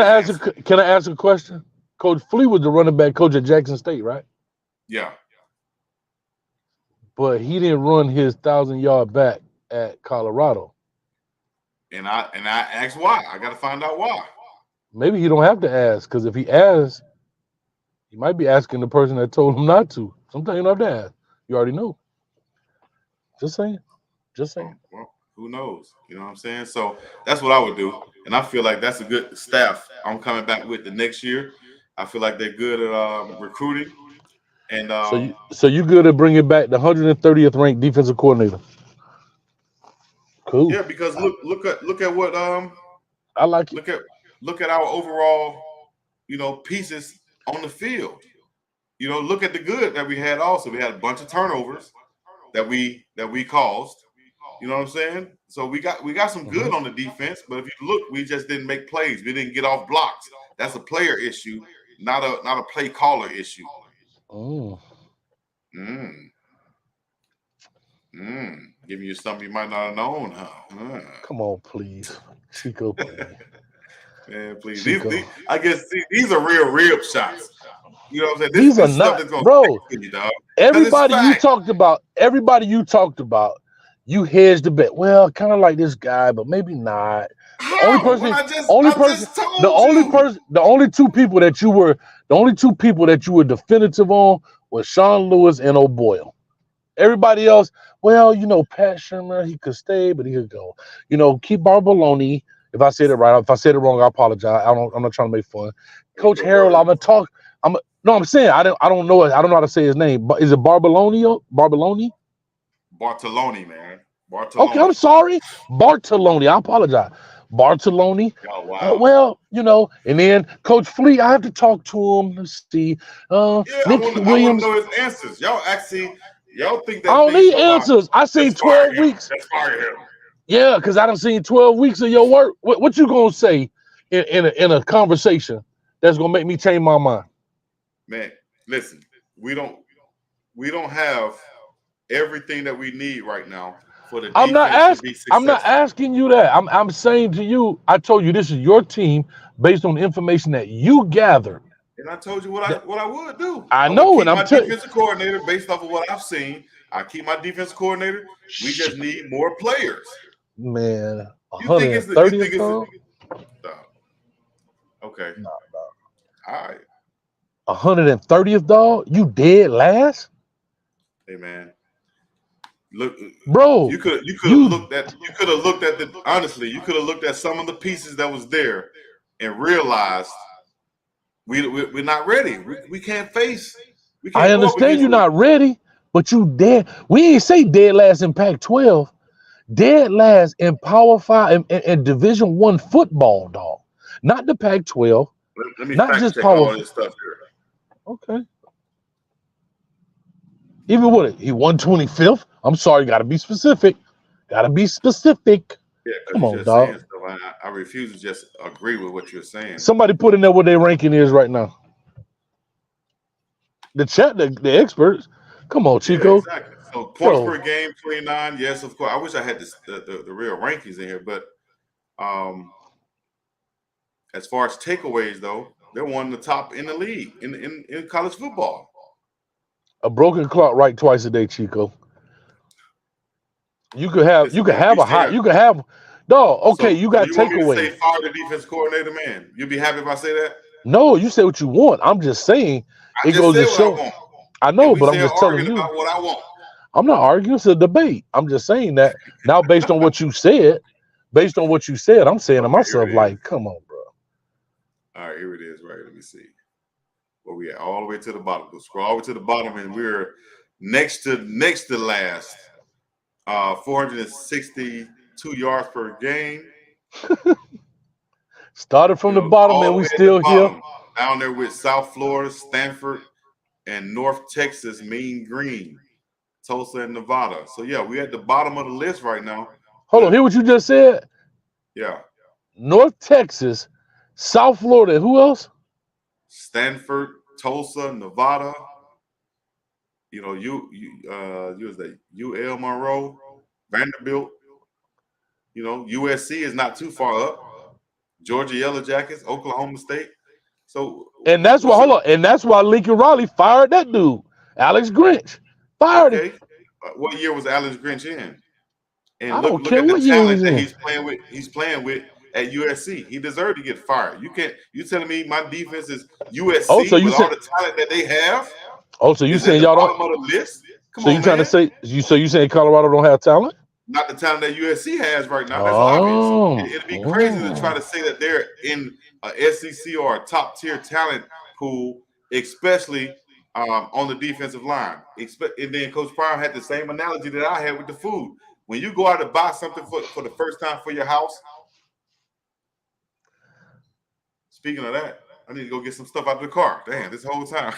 I ask a question? Coach Flea was the running back coach at Jackson State, right? Yeah. but he didn't run his 1,000-yard back at Colorado. And I asked why. I got to find out why. Maybe he don't have to ask, because if he asks, he might be asking the person that told him not to. Sometimes you don't have to ask. You already know. Just saying. Well, who knows? You know what I'm saying? So that's what I would do. And I feel like that's a good staff I'm coming back with the next year. I feel like they're good at recruiting. And so you good at bringing back the 130th ranked defensive coordinator? Cool. Yeah, because look at what I like it. Look at our overall, pieces on the field. Look at the good that we had also. We had a bunch of turnovers that we caused. You know what I'm saying? So we got some good on the defense, but if you look, we just didn't make plays. We didn't get off blocks. That's a player issue, not a play caller issue. Giving you something you might not have known, huh? Come on, please. Chico, please. Man, please. These are real rib shots. You know what I'm saying? These are not, bro. You, dog. Everybody you talked about, you hedged the bet. Well, kind of like this guy, but maybe not. The only two people that you were definitive on was Sean Lewis and O'Boyle. Everybody else, well, Pat Shermer, he could stay, but he could go. Keep Barbaloni. If I said it right, if I said it wrong, I apologize. I'm not trying to make fun. Coach Harrell, I'm saying I don't know how to say his name. But is it Barbaloni? Bartoloni, man. Bartoloni. Okay, I'm sorry. Bartoloni. I apologize. Bartoloni. Oh, wow. And then Coach Fleet, I have to talk to him. Let's see. Nick Williams. I want to know his answers. Y'all think that I don't need answers. I seen 12 weeks. That's fire him. Yeah, because I done seen 12 weeks of your work. What you gonna say in a conversation that's gonna make me change my mind? Man, listen, we don't have everything that we need right now for the defense to be successful. I'm not asking you that. I'm saying to you, I told you this is your team based on the information that you gathered. And I told you what I would do. I know, and I'm defensive coordinator based off of what I've seen. I keep my defensive coordinator. We just need more players. Man, you think it's okay. No. All right. 130th dog? You dead last? Hey man. Look, bro. You could have looked at some of the pieces that was there and realized we're not ready. We can't face. I understand you're not ready, but you dead. We ain't say dead last in Pac-12. Dead last in Power 5 and Division I football, dog. Not the Pac-12. Let me not just check Power. All this stuff here. Okay. Even with it, he won 25th. I'm sorry, gotta be specific. Yeah, come on, dog. I refuse to just agree with what you're saying. Somebody put in there what their ranking is right now. The experts. Come on, Chico. Yeah, exactly. So points per game, 29. Yes, of course. I wish I had the real rankings in here, but as far as takeaways, though, they're one of the top in the league in college football. A broken clock right twice a day, Chico. You could have dog. Okay, so, you got takeaways. Say fire the defense coordinator, man. You'd be happy if I say that? No, you say what you want. I'm just saying it goes to show. I know, but I'm just telling you about what I want. I'm not arguing. It's a debate. I'm just saying that now, based on what you said, I'm saying to myself, like, come on, bro. All right, here it is. Right, let me see. Where we at? All the way to the bottom. Go scroll all the way to the bottom, and we're next to last. 462 yards per game. Started from the bottom, and we still here. Down there with South Florida, Stanford, and North Texas, Mean Green, Tulsa, and Nevada. So, yeah, we're at the bottom of the list right now. Hold on, hear what you just said? Yeah. North Texas, South Florida, and who else? Stanford, Tulsa, Nevada. You was that UL Monroe, Vanderbilt. USC is not too far up. Georgia Yellow Jackets, Oklahoma State. So, and that's why Lincoln Riley fired that dude, Alex Grinch. Fired him. What year was Alex Grinch in? And I look don't care at the what year talent he's that in. he's playing with at USC. He deserved to get fired. You telling me my defense is USC with all the talent that they have? Oh, so you is at saying the y'all bottom don't? of the list? Come So on, you trying to man. say you saying Colorado don't have talent? Not the talent that USC has right now. That's obvious. It'd be crazy to try to say that they're in a SEC or a top tier talent pool, especially on the defensive line. And then Coach Pryor had the same analogy that I had with the food. When you go out to buy something for the first time for your house, speaking of that, I need to go get some stuff out of the car. Damn, this whole time.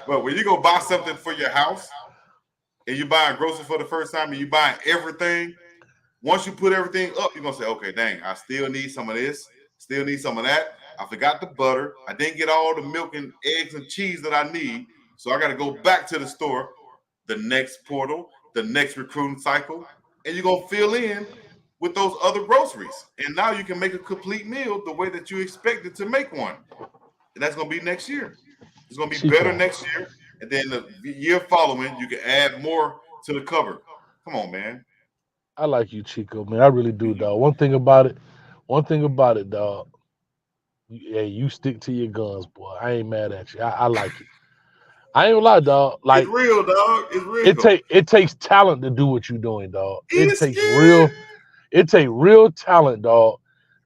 But when you go buy something for your house and you're buying groceries for the first time and you're buying everything, once you put everything up, you're going to say, okay, dang, I still need some of this, still need some of that. I forgot the butter. I didn't get all the milk and eggs and cheese that I need. So I got to go back to the store, the next portal, the next recruiting cycle, and you're going to fill in with those other groceries. And now you can make a complete meal the way that you expected to make one. And that's going to be next year. It's going to be better next year. And then the year following, you can add more to the cupboard. Come on, man. I like you, Chico, man. I really do, dog. One thing about it, dog. You stick to your guns, boy. I ain't mad at you. I like it. I ain't gonna lie, dog. Like, it's real, dog. It's real. It takes talent to do what you're doing, dog. It takes real talent, dog,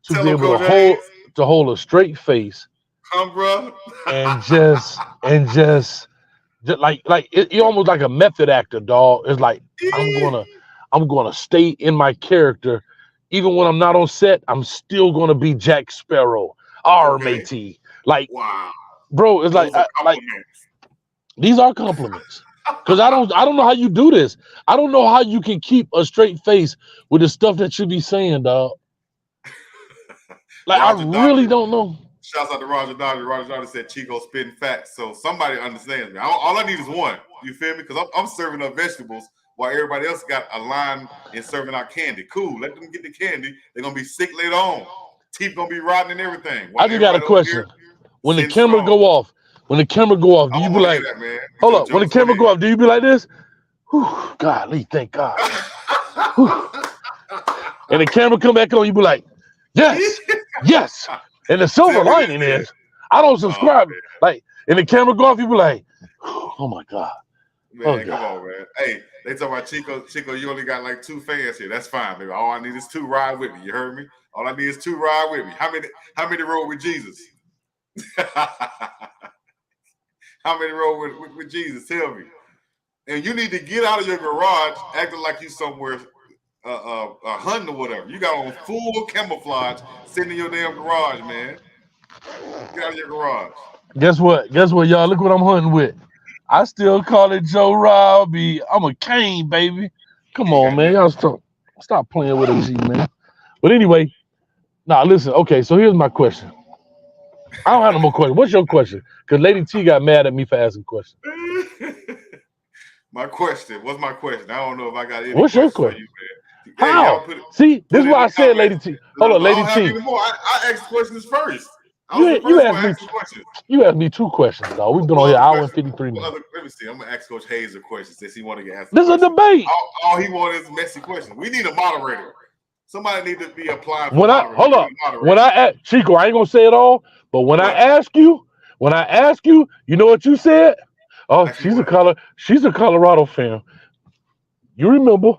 to be able to hold a straight face. Come, bro. and just like you're almost like a method actor, dog. It's like I'm gonna stay in my character, even when I'm not on set. I'm still gonna be Jack Sparrow, RMAT. Like, wow, bro, it's like these are compliments. Because I don't know how you do this. I don't know how you can keep a straight face with the stuff that you be saying, dog. Like, I really don't know. Shouts out to Roger Dodger. Roger Dodger said Chico spitting facts. So somebody understands me. All I need is one. You feel me? Because I'm serving up vegetables while everybody else got a line and serving out candy. Cool. Let them get the candy. They're going to be sick later on. Teeth going to be rotting and everything. I just got a question. When the camera go off, do you be like, hold up, when the camera go off, do you be like this? Whew, golly, thank God. And the camera come back on, you be like, yes, yes. And the silver lining is, I don't subscribe. Like, and the camera go off, you be like, oh my God. Man, come on, man. Hey, they talk about Chico. Chico, you only got like 2 fans here. That's fine, baby. All I need is 2 ride with me. You heard me? All I need is 2 ride with me. How many rode with Jesus? How many rode with Jesus? Tell me. And you need to get out of your garage acting like you somewhere hunting or whatever. You got on full camouflage sitting in your damn garage, man. Get out of your garage. Guess what, y'all? Look what I'm hunting with. I still call it Joe Robbie. I'm a Kane, baby. Come on, man. Y'all stop playing with a G, man. But anyway, listen. Okay, so here's my question. I don't have no more questions. What's your question? Because Lady T got mad at me for asking questions. My question. What's my question? I don't know if I got any. What's your question? You, how? See, this is why I said Lady T. Hold on, Lady T. I asked questions first. You asked me 2 questions, dog. We've been on here an hour and 53 minutes. Let me see. I'm gonna ask Coach Hayes a question since he wanted to answer. This is a debate. All he wanted is messy questions. We need a moderator. Somebody need to be applying. When I ask Chico, I ain't gonna say it all, but when I ask you, you know what you said? Oh, she's a Colorado fan. You remember?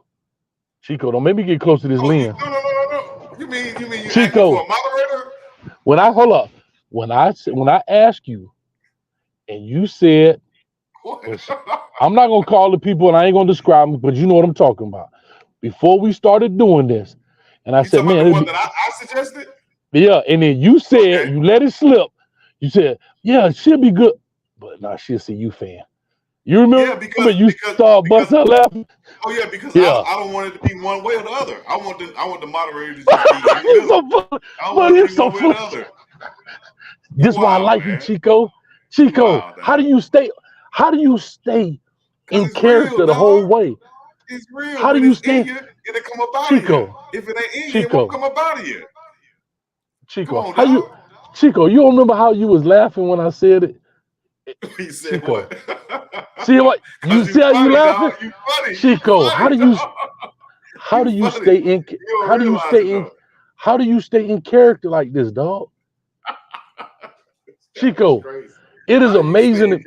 Chico, don't make me get close to this lens. No. You mean you Chico, for a moderator? When I ask you, and you said, I'm not gonna call the people and I ain't gonna describe them, but you know what I'm talking about. Before we started doing this, and I said, man, the one that I suggested. Yeah, and then you said you let it slip. You said, yeah, she'll be good, but she'll see you fan. You remember? Yeah, because you saw bust her laughing. Oh yeah, because I don't want it to be one way or the other. I want the moderator to just be in the middle. This is why I like you, Chico. How do you stay in character the whole way? It's real. How do you stay? It'll come up out of you. If it ain't in you, it won't come up out of you. Chico, you don't remember how you was laughing when I said it? He said Chico. what? See what you see? How you laughing? Dog. You funny. Chico, you funny, how do you stay in how do you stay in character like this, dog? Chico, it is amazing.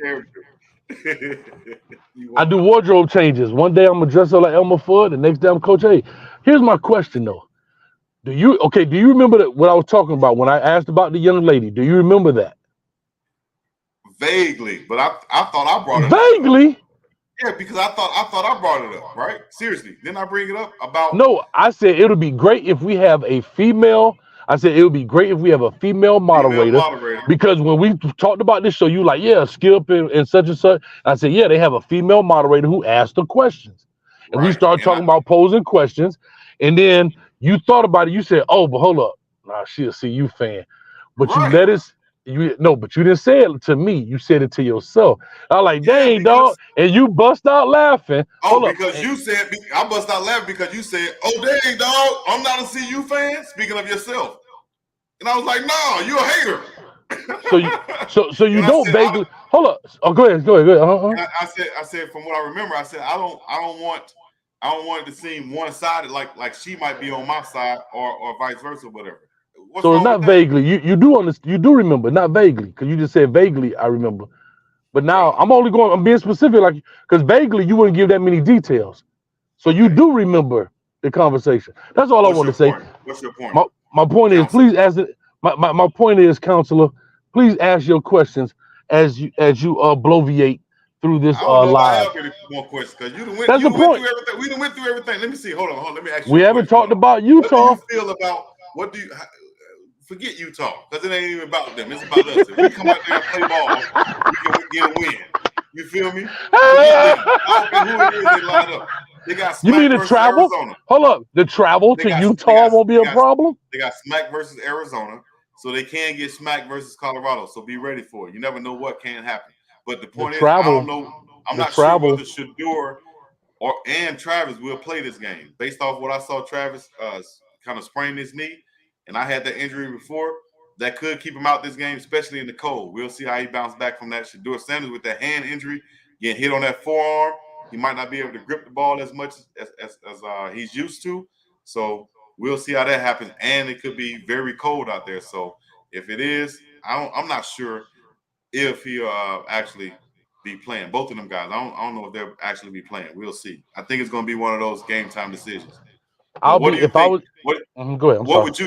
I do wardrobe changes. One day I'm gonna dress up like Elmer Fudd, the next day I'm Coach A. Here's my question though. Do you remember what I was talking about when I asked about the young lady? Do you remember that? Vaguely, but I thought I brought it Vaguely? up. Yeah, because I thought I brought it up, right? Seriously. Didn't I bring it up about No, I said it would be great if we have a female. I said it would be great if we have a female moderator. Because when we talked about this show, you like, yeah, Skip and such and such. I said, yeah, they have a female moderator who asked the questions. And we started talking about posing questions. And then you thought about it. You said, oh, but hold up. Nah, she a CU fan. But you let us. But you didn't say it to me. You said it to yourself. I was like, dang, dog. And you bust out laughing. You said, I bust out laughing because you said, oh, dang, dog, I'm not a CU fan. Speaking of yourself. And I was like, no, you're a hater. So you don't vaguely hold up. Oh, go ahead. I said, from what I remember, I said, I don't want it to seem one-sided, like she might be on my side or vice versa, whatever. So it's not vaguely. You do remember, not vaguely, because you just said vaguely. I remember, but now I'm being specific, like because vaguely you wouldn't give that many details. So you do remember the conversation. That's all I want to say. What's your point? My point is, please ask it. My point is, counselor, please ask your questions as you bloviate through this live. I have any more questions because you went through everything. We went through everything. Let me see. Hold on. Let me ask you. We haven't talked about Utah. What do you feel about forget Utah because it ain't even about them. It's about us. If we come out there and play ball, we can get a win. You feel me? I don't care who it is they line up. They got Smack versus Arizona. Hold up. The travel to Utah won't be a problem? They got Smack versus Arizona, so they can get Smack versus Colorado. So be ready for it. You never know what can happen. But the point is, I don't know. I'm not sure whether Shedeur and Travis will play this game. Based off what I saw Travis kind of sprain his knee, and I had that injury before, that could keep him out this game, especially in the cold. We'll see how he bounces back from that. Shedeur Sanders with that hand injury, getting hit on that forearm. He might not be able to grip the ball as much as he's used to. So we'll see how that happens. And it could be very cold out there. So if it is, I'm not sure if he'll actually be playing. Both of them guys, I don't know if they'll actually be playing. We'll see. I think it's going to be one of those game time decisions. What would you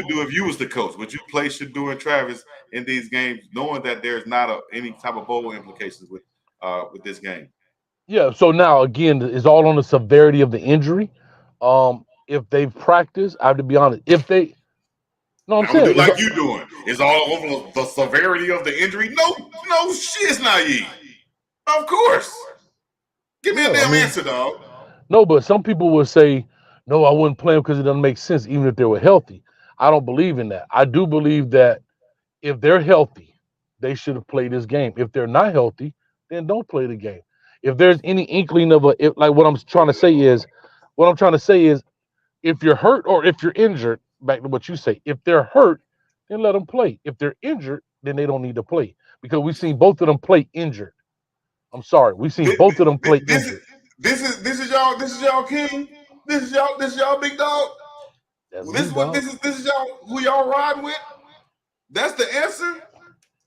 do if you was the coach? Would you play Shedeur and Travis in these games, knowing that there's not any type of bowl implications with this game? Yeah. So now again, it's all on the severity of the injury. If they've practiced, I have to be honest. If they, no, I'm saying like you doing. It's all over the severity of the injury. No, shit's naive. Of course. Give me a damn answer, dog. No, but some people will say, no, I wouldn't play them because it doesn't make sense, even if they were healthy. I don't believe in that. I do believe that if they're healthy, they should have played this game. If they're not healthy, then don't play the game. If there's any inkling of what I'm trying to say is, if you're hurt or if you're injured, back to what you say, if they're hurt, then let them play. If they're injured, then they don't need to play because we've seen both of them play injured. I'm sorry, we've seen both of them play injured. This is y'all king. This is y'all big dog. This is y'all who y'all riding with. That's the answer.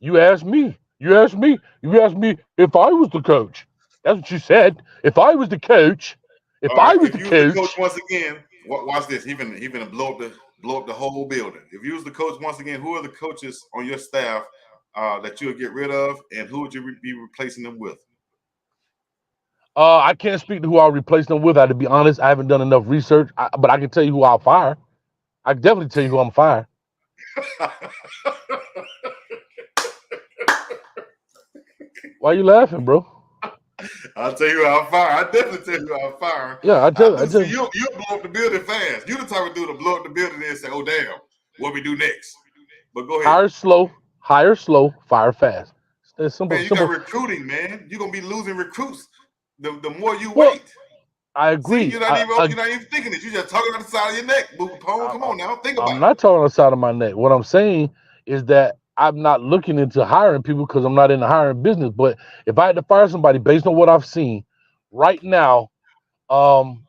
You asked me if I was the coach. That's what you said. If I was the coach, the coach once again, watch this. He gonna blow up the whole building. If you was the coach once again, who are the coaches on your staff that you would get rid of, and who would you be replacing them with? I can't speak to who I'll replace them with. To be honest, I haven't done enough research, but I can tell you who I'll fire. I can definitely tell you who I'm firing. Why are you laughing, bro? I'll tell you who I'll fire. I definitely tell you who I'll fire. Yeah, I tell you. You blow up the building fast. You the type of dude to blow up the building and say, "Oh damn, what we do next?" But go ahead. Hire slow, fire fast. It's simple. Man, you got recruiting, man. You're gonna be losing recruits the more you wait. I agree. See, you're not even thinking it. You're just talking on the side of your neck. Come on now, think about it. I'm not talking on the side of my neck. What I'm saying is that I'm not looking into hiring people because I'm not in the hiring business. But if I had to fire somebody based on what I've seen right now, I'm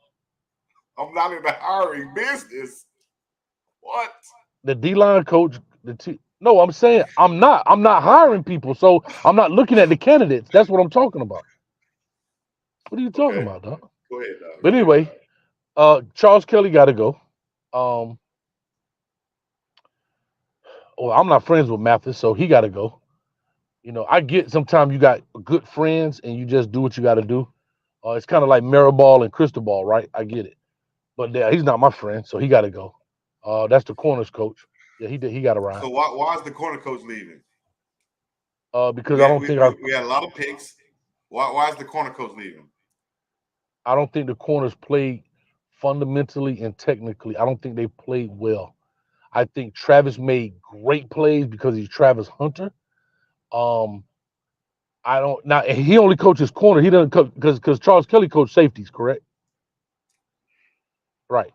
not in the hiring business. What? the D-line coach, no, I'm saying I'm not hiring people, so I'm not looking at the candidates. That's what I'm talking about. What are you talking Okay. about, dog? Go ahead, dog. But anyway, Charles Kelly got to go. Well, I'm not friends with Mathis, so he got to go. I get sometimes you got good friends and you just do what you got to do. It's kind of like Mariball and Cristobal, right? I get it. But he's not my friend, so he got to go. That's the corners coach. Yeah, he got to ride. So why is the corner coach leaving? Because I don't think we had a lot of picks. Why is the corner coach leaving? I don't think the corners played fundamentally and technically. I don't think they played well. I think Travis made great plays because he's Travis Hunter. I don't now. He only coaches corner. He doesn't coach because Charles Kelly coached safeties, correct? Right.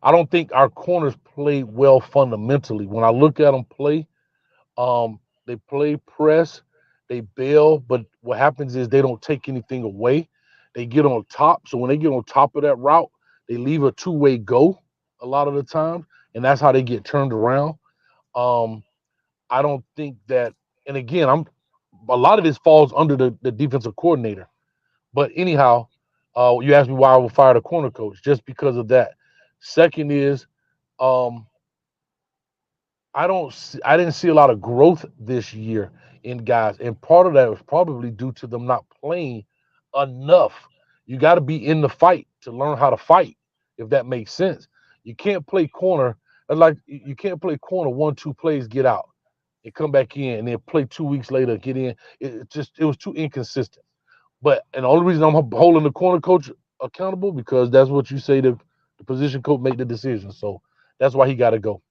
I don't think our corners played well fundamentally. When I look at them play, they play press, they bail, but what happens is they don't take anything away. They get on top. So when they get on top of that route, they leave a two-way go a lot of the time, and that's how they get turned around. I don't think that, and again, a lot of this falls under the defensive coordinator. But anyhow, you asked me why I would fire the corner coach, just because of that. Second is, I didn't see a lot of growth this year in guys, and part of that was probably due to them not playing enough. You got to be in the fight to learn how to fight, if that makes sense. You can't play corner like you can't play corner 1-2 plays, get out, and come back in, and then play 2 weeks later, get in. It was too inconsistent. And the only reason I'm holding the corner coach accountable because that's what you say the position coach make the decision. So that's why he got to go.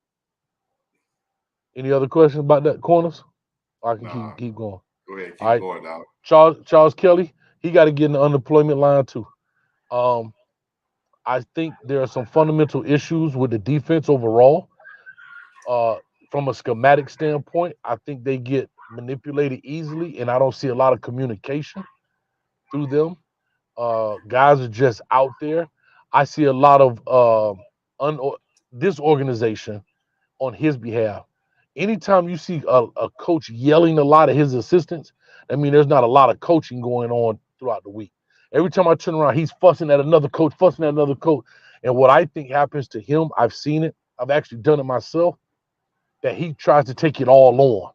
Any other questions about that corners? I can keep going. Go ahead, keep going now. Charles Kelly, he got to get in the unemployment line too. I think there are some fundamental issues with the defense overall. From a schematic standpoint, I think they get manipulated easily, and I don't see a lot of communication through them. Guys are just out there. I see a lot of disorganization on his behalf. Anytime you see a coach yelling a lot at his assistants, I mean, there's not a lot of coaching going on throughout the week. Every time I turn around, he's fussing at another coach. And what I think happens to him, I've seen it. I've actually done it myself, that he tries to take it all on.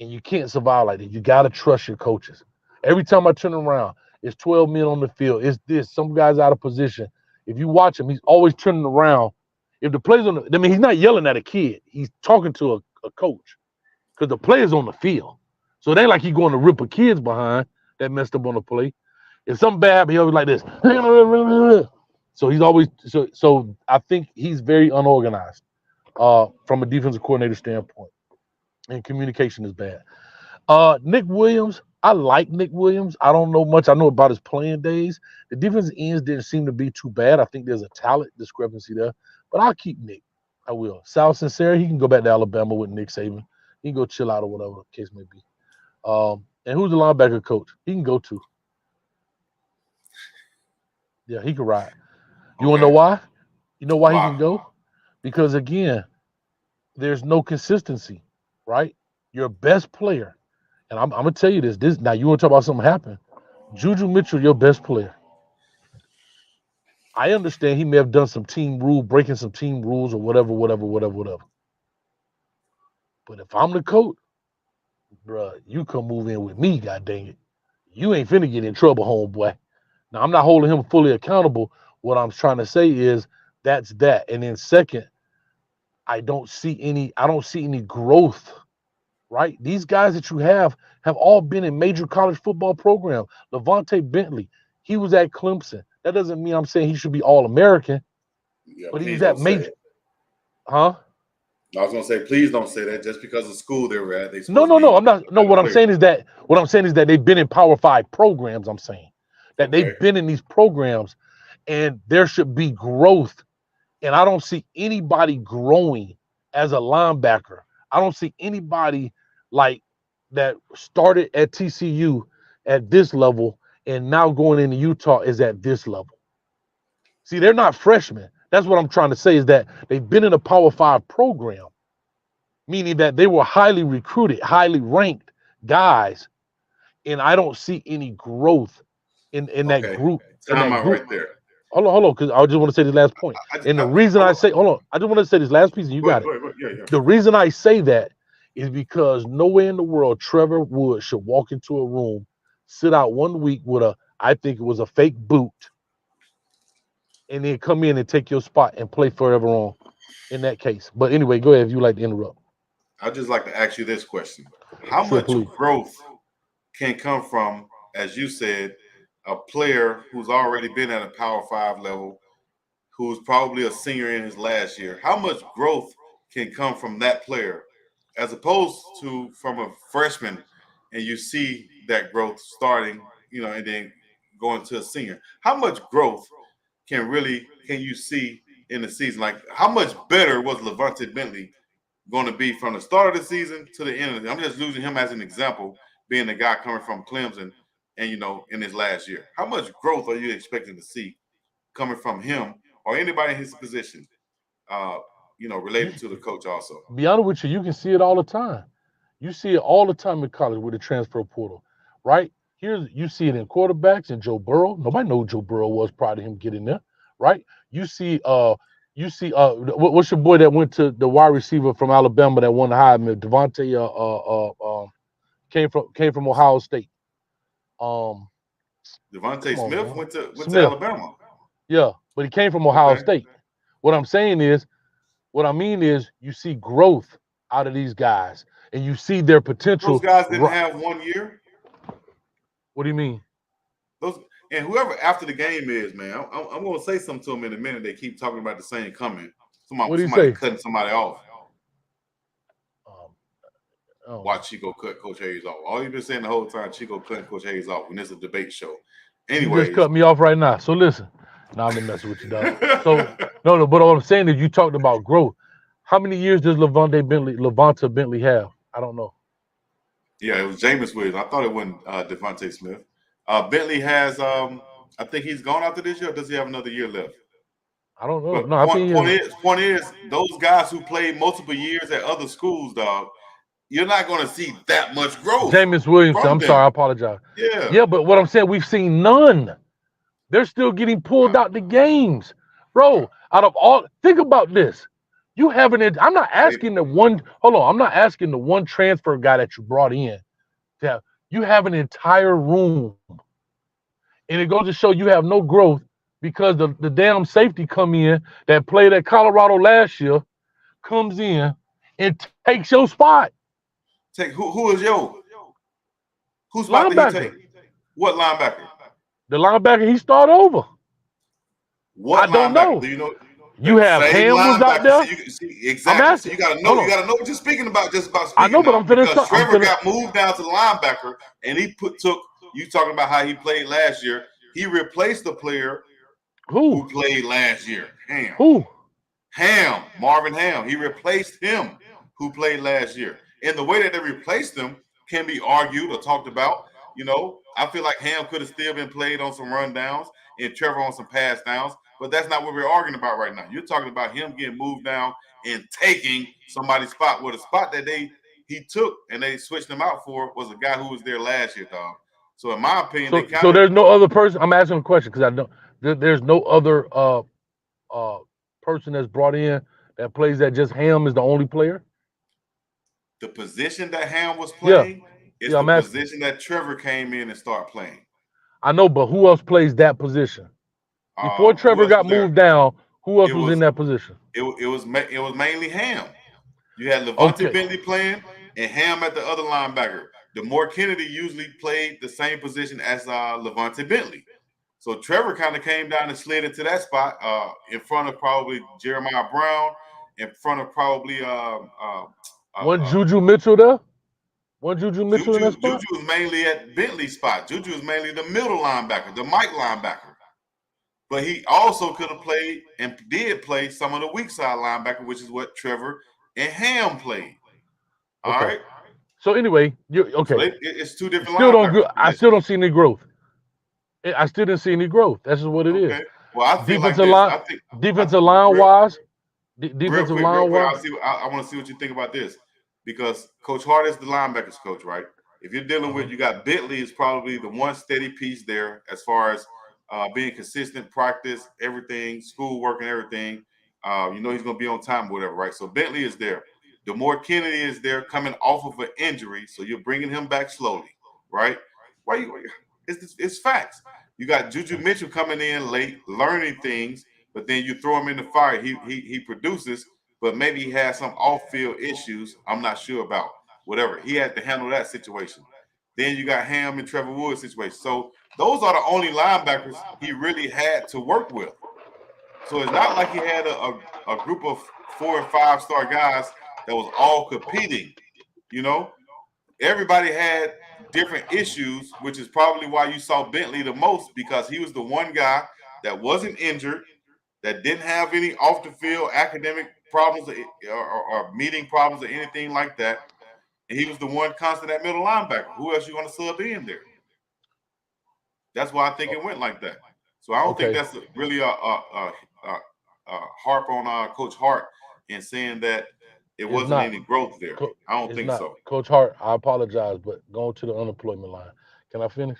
And you can't survive like that. You got to trust your coaches. Every time I turn around, it's 12 men on the field. It's this. Some guy's out of position. If you watch him, he's always turning around. If the player's he's not yelling at a kid. He's talking to a coach because the player's on the field. So it ain't like he's going to rip a kid's behind that messed up on the play. If something bad happens, he's always like this. So he's always so I think he's very unorganized from a defensive coordinator standpoint. And communication is bad. Nick Williams, I like Nick Williams. I don't know much. I know about his playing days. The defensive ends didn't seem to be too bad. I think there's a talent discrepancy there. But I'll keep Nick. I will. Sal Sincere, he can go back to Alabama with Nick Saban. He can go chill out or whatever the case may be. And who's the linebacker coach? He can go to. Yeah, he can ride. You want to know why? You know why he can go? Because, again, there's no consistency, right? Your best player, and I'm going to tell you this. Now, you want to talk about something happen. Juju Mitchell, your best player. I understand he may have done breaking some team rules or whatever. But if I'm the coach, bruh, you come move in with me, god dang it. You ain't finna get in trouble, homeboy. Now, I'm not holding him fully accountable. What I'm trying to say is that's that. And then second, I don't see any growth, right? These guys that you have all been in major college football programs. Levante Bentley, he was at Clemson. That doesn't mean I'm saying he should be All-American, but he was at major. Huh? I was gonna say, please don't say that just because of school they were at. No. I'm not. No, what I'm saying is that they've been in Power 5 programs. I'm saying that they've been in these programs, and there should be growth. And I don't see anybody growing as a linebacker. I don't see anybody like that started at TCU at this level and now going into Utah is at this level. See, they're not freshmen. That's what I'm trying to say is that they've been in a Power 5 program, meaning that they were highly recruited, highly ranked guys, and I don't see any growth in that group. Time out right there. Hold on, because I just want to say this last point. And the reason I say, hold on, I just want to say this last piece, and you got it. Yeah. The reason I say that is because nowhere in the world Trevor Wood should walk into a room, sit out 1 week with I think it was a fake boot, and then come in and take your spot and play forever on in that case. But anyway, go ahead if you like to interrupt. I'd just like to ask you this question. How much growth can come from, as you said, a player who's already been at a Power 5 level, who's probably a senior in his last year? How much growth can come from that player as opposed to from a freshman, and you see that growth starting, and then going to a senior? How much growth can you see in the season? Like, how much better was Levante Bentley going to be from the start of the season to the end of it? I'm just using him as an example, being the guy coming from Clemson and, in his last year. How much growth are you expecting to see coming from him or anybody in his position, related to the coach also? Be honest with you, you can see it all the time. You see it all the time in college with the transfer portal, right? You see it in quarterbacks and Joe Burrow. Nobody knows who Joe Burrow was prior to him getting there, right? You see what's your boy that went to the wide receiver from Alabama that won the Heisman? Devontae came from Ohio State. Devontae Smith went to Alabama. Yeah, but he came from Ohio State. What I mean is you see growth out of these guys and you see their potential. Those guys didn't have 1 year. What do you mean? And whoever after the game is, man, I'm going to say something to them in a minute. They keep talking about the same comment. Somebody cutting somebody off. Watch Chico cut Coach Hayes off. All you've been saying the whole time, Chico cutting Coach Hayes off when it's a debate show. Anyway, you just cut me off right now. So listen, now I'm been messing with you, dog. So no, but what I'm saying is you talked about growth. How many years does Levante Bentley have? I don't know. Yeah, it was Jameis Williams. I thought it wasn't Devontae Smith. Bentley has, I think he's gone after this year. Or does he have another year left? I don't know. But no, point is, those guys who played multiple years at other schools, dog, you're not going to see that much growth. Jameis Williams, I'm sorry, I apologize. Yeah, but what I'm saying, we've seen none. They're still getting pulled out the games. Bro, out of all, think about this. You haven't, I'm not asking the one transfer guy that you brought in. You have an entire room. And it goes to show you have no growth because the damn safety come in that played at Colorado last year, comes in and takes your spot. Who is yo? Whose spot did he take? What linebacker? The linebacker he started over. What I don't know. Do you know? You have Cam was out there. Exactly. So you got to know. You got to know what you're speaking about. Just about speaking. I know, but I'm finished. Because Trevor got moved down to the linebacker, and he took. You talking about how he played last year? He replaced the player who played last year. Ham. Who? Ham. Marvin Ham. He replaced him who played last year. And the way that they replaced him can be argued or talked about. I feel like Ham could have still been played on some rundowns and Trevor on some pass downs, but that's not what we're arguing about right now. You're talking about him getting moved down and taking somebody's spot. Well, the spot that he took and they switched him out for was a guy who was there last year, dog. So in my opinion, so there's no other person. I'm asking a question because I don't. There's no other person that's brought in that plays that just Ham is the only player. The position that Ham was playing is the position that Trevor came in and started playing. I know, but who else plays that position? Before Trevor got moved down, who else was in that position? It was mainly Ham. You had Levante Bentley playing and Ham at the other linebacker. DeMore Kennedy usually played the same position as Levante Bentley. So Trevor kind of came down and slid into that spot in front of probably Jeremiah Brown, in front of probably Juju Mitchell there? Juju Mitchell in that spot? Juju was mainly at Bentley's spot. Juju was mainly the middle linebacker, the Mike linebacker. But he also could have played and did play some of the weak side linebacker, which is what Trevor and Ham played. All right. So anyway, okay. So it's two different Still linebackers. I still don't see any growth. I still didn't see any growth. That's just what it is. Okay. Well, I feel like Defensive this. line, defensive line real, wise, real defensive quick. line wise. I want to see what you think about this, because Coach Hart is the linebackers coach, right? If you're dealing with, you got Bentley is probably the one steady piece there as far as being consistent, practice, everything, schoolwork and everything. He's going to be on time, whatever, right? So Bentley is there. DeMore Kennedy is there coming off of an injury, so you're bringing him back slowly, right? It's facts. You got Juju Mitchell coming in late, learning things, but then you throw him in the fire. He produces, but maybe he has some off-field issues. I'm not sure about. Whatever. He had to handle that situation. Then you got Ham and Trevor Woods situation. So those are the only linebackers he really had to work with. So it's not like he had a group of 4 and 5 star guys that was all competing. Everybody had different issues, which is probably why you saw Bentley the most, because he was the one guy that wasn't injured, that didn't have any off the field academic problems or meeting problems or anything like that. And he was the one constant at middle linebacker. Who else you want to sub in there? That's why I think it went like that. So I don't think that's really a harp on Coach Hart in saying that it wasn't any growth there. I don't think so. Coach Hart, I apologize, but going to the unemployment line. Can I finish?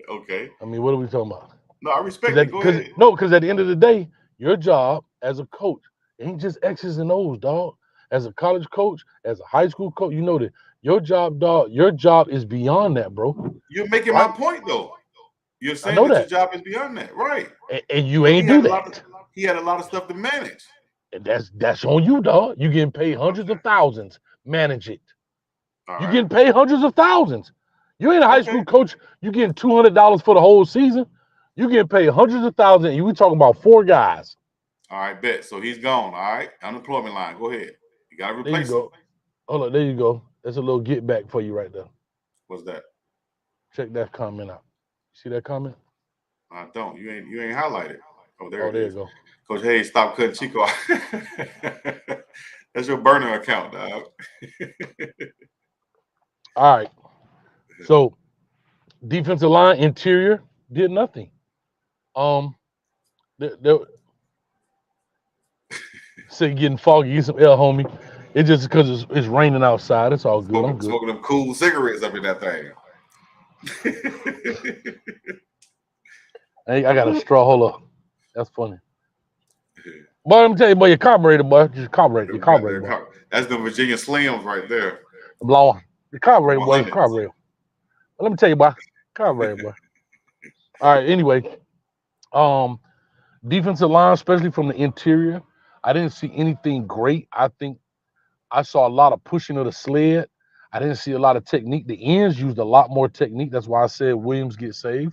Okay. I mean, what are we talking about? No, I respect it. Go ahead. No, because at the end of the day, your job as a coach ain't just X's and O's, dog. As a college coach, as a high school coach, you know that your job, dog, your job is beyond that, bro. You're making my point, though. You're saying that your job is beyond that, right? And you ain't do that. He had a lot of stuff to manage. And that's on you, dog. You getting paid hundreds of thousands. Manage it. You getting paid hundreds of thousands. You ain't a high school coach. You getting $200 for the whole season. You getting paid hundreds of thousands. You we talking about 4 guys. All right, bet. So he's gone. All right, unemployment line. Go ahead. You got to replace him. Hold on, there you go. That's a little get back for you right there. What's that? Check that comment out. See that comment? I don't. You ain't highlighted. Oh, there you go. Coach Hayes, stop cutting Chico. That's your burner account, dog. All right. So defensive line interior did nothing. Say getting foggy, get some air, homie. It's just because it's raining outside. It's all good. I'm good. Smoking them cool cigarettes up in that thing. I got a straw. Hold up. That's funny. Boy, let me tell you, boy, your carburetor, boy. Just carburetor. Your carburetor, boy. That's the Virginia Slims right there. Blow. The carburetor, boy. Carburetor. But let me tell you, boy. Carburetor, boy. All right, anyway. Defensive line, especially from the interior, I didn't see anything great. I think I saw a lot of pushing of the sled. I didn't see a lot of technique. The ends used a lot more technique. That's why I said Williams get saved.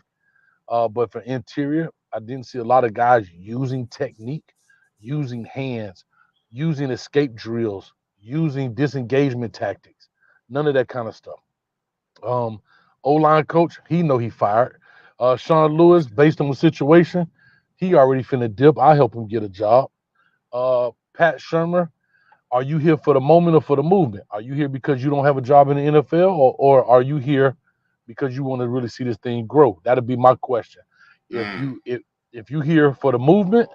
But for interior, I didn't see a lot of guys using technique, using hands, using escape drills, using disengagement tactics. None of that kind of stuff. O-line coach, he know he fired. Sean Lewis, based on the situation, he already finna dip. I help him get a job. Pat Shurmur, are you here for the moment or for the movement? Are you here because you don't have a job in the NFL, or are you here because you want to really see this thing grow? That'd be my question. If you here for the movement,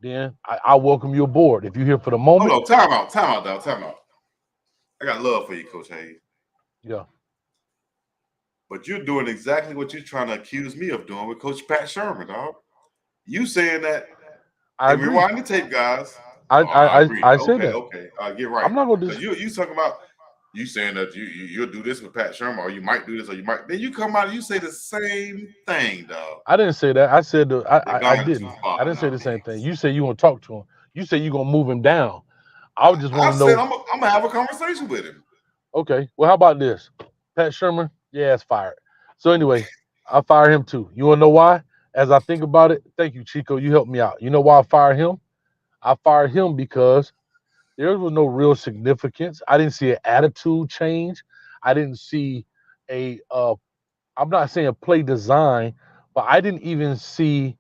then I welcome you aboard. If you're here for the moment, hold on, time out, dog, time out. I got love for you, Coach Hayes. Yeah. But you're doing exactly what you're trying to accuse me of doing with Coach Pat Shurmur, dog. You saying that? I agree. Rewind the tape, guys. I said that. Okay. Get right. I'm not gonna you talking about you saying that you'll do this with Pat Shurmur, or you might do this, or you might. Then you come out and you say the same thing, dog. I didn't say that. I said I didn't. I didn't say the same thing. You say you want to talk to him. You say you're gonna move him down. I just want to know. I'm gonna have a conversation with him. Okay. Well, how about this? Pat Shurmur, yeah, it's fired. So anyway, I fire him too. You wanna know why? As I think about it, thank you, Chico. You helped me out. You know why I fired him? I fired him because there was no real significance. I didn't see an attitude change. I didn't see I'm not saying play design, but I didn't even see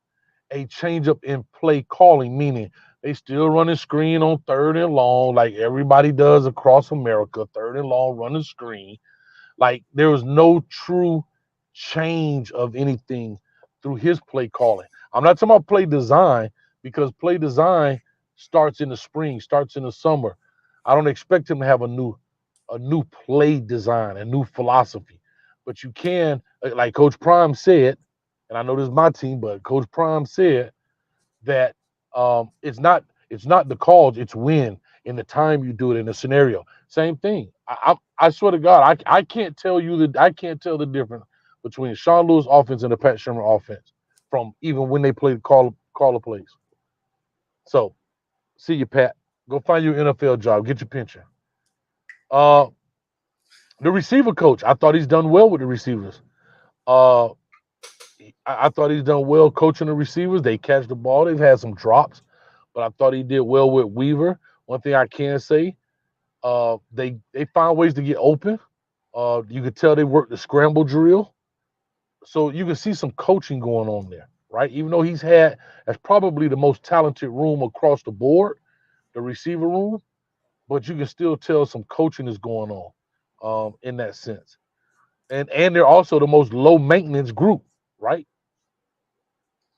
a change up in play calling, meaning They still running screen on 3rd and long, like everybody does across America. 3rd and long, running screen. Like there was no true change of anything through his play calling. I'm not talking about play design because play design starts in the spring, starts in the summer. I don't expect him to have a new play design, a new philosophy. But you can, like Coach Prime said, and I know this is my team, but Coach Prime said that it's not the cause, it's when in the time you do it in the scenario. Same thing. I swear to God, I can't tell the difference between Sean Lewis offense and the Pat Shermer offense from even when they play call the plays. So see you, Pat. Go find your NFL job. Get your pension. The receiver coach, I thought he's done well with the receivers. I thought he's done well coaching the receivers. They catch the ball. They've had some drops, but I thought he did well with Weaver. One thing I can say, they find ways to get open. You could tell they worked the scramble drill. So you can see some coaching going on there, right? Even though that's probably the most talented room across the board, the receiver room, but you can still tell some coaching is going on in that sense. And they're also the most low maintenance group, right?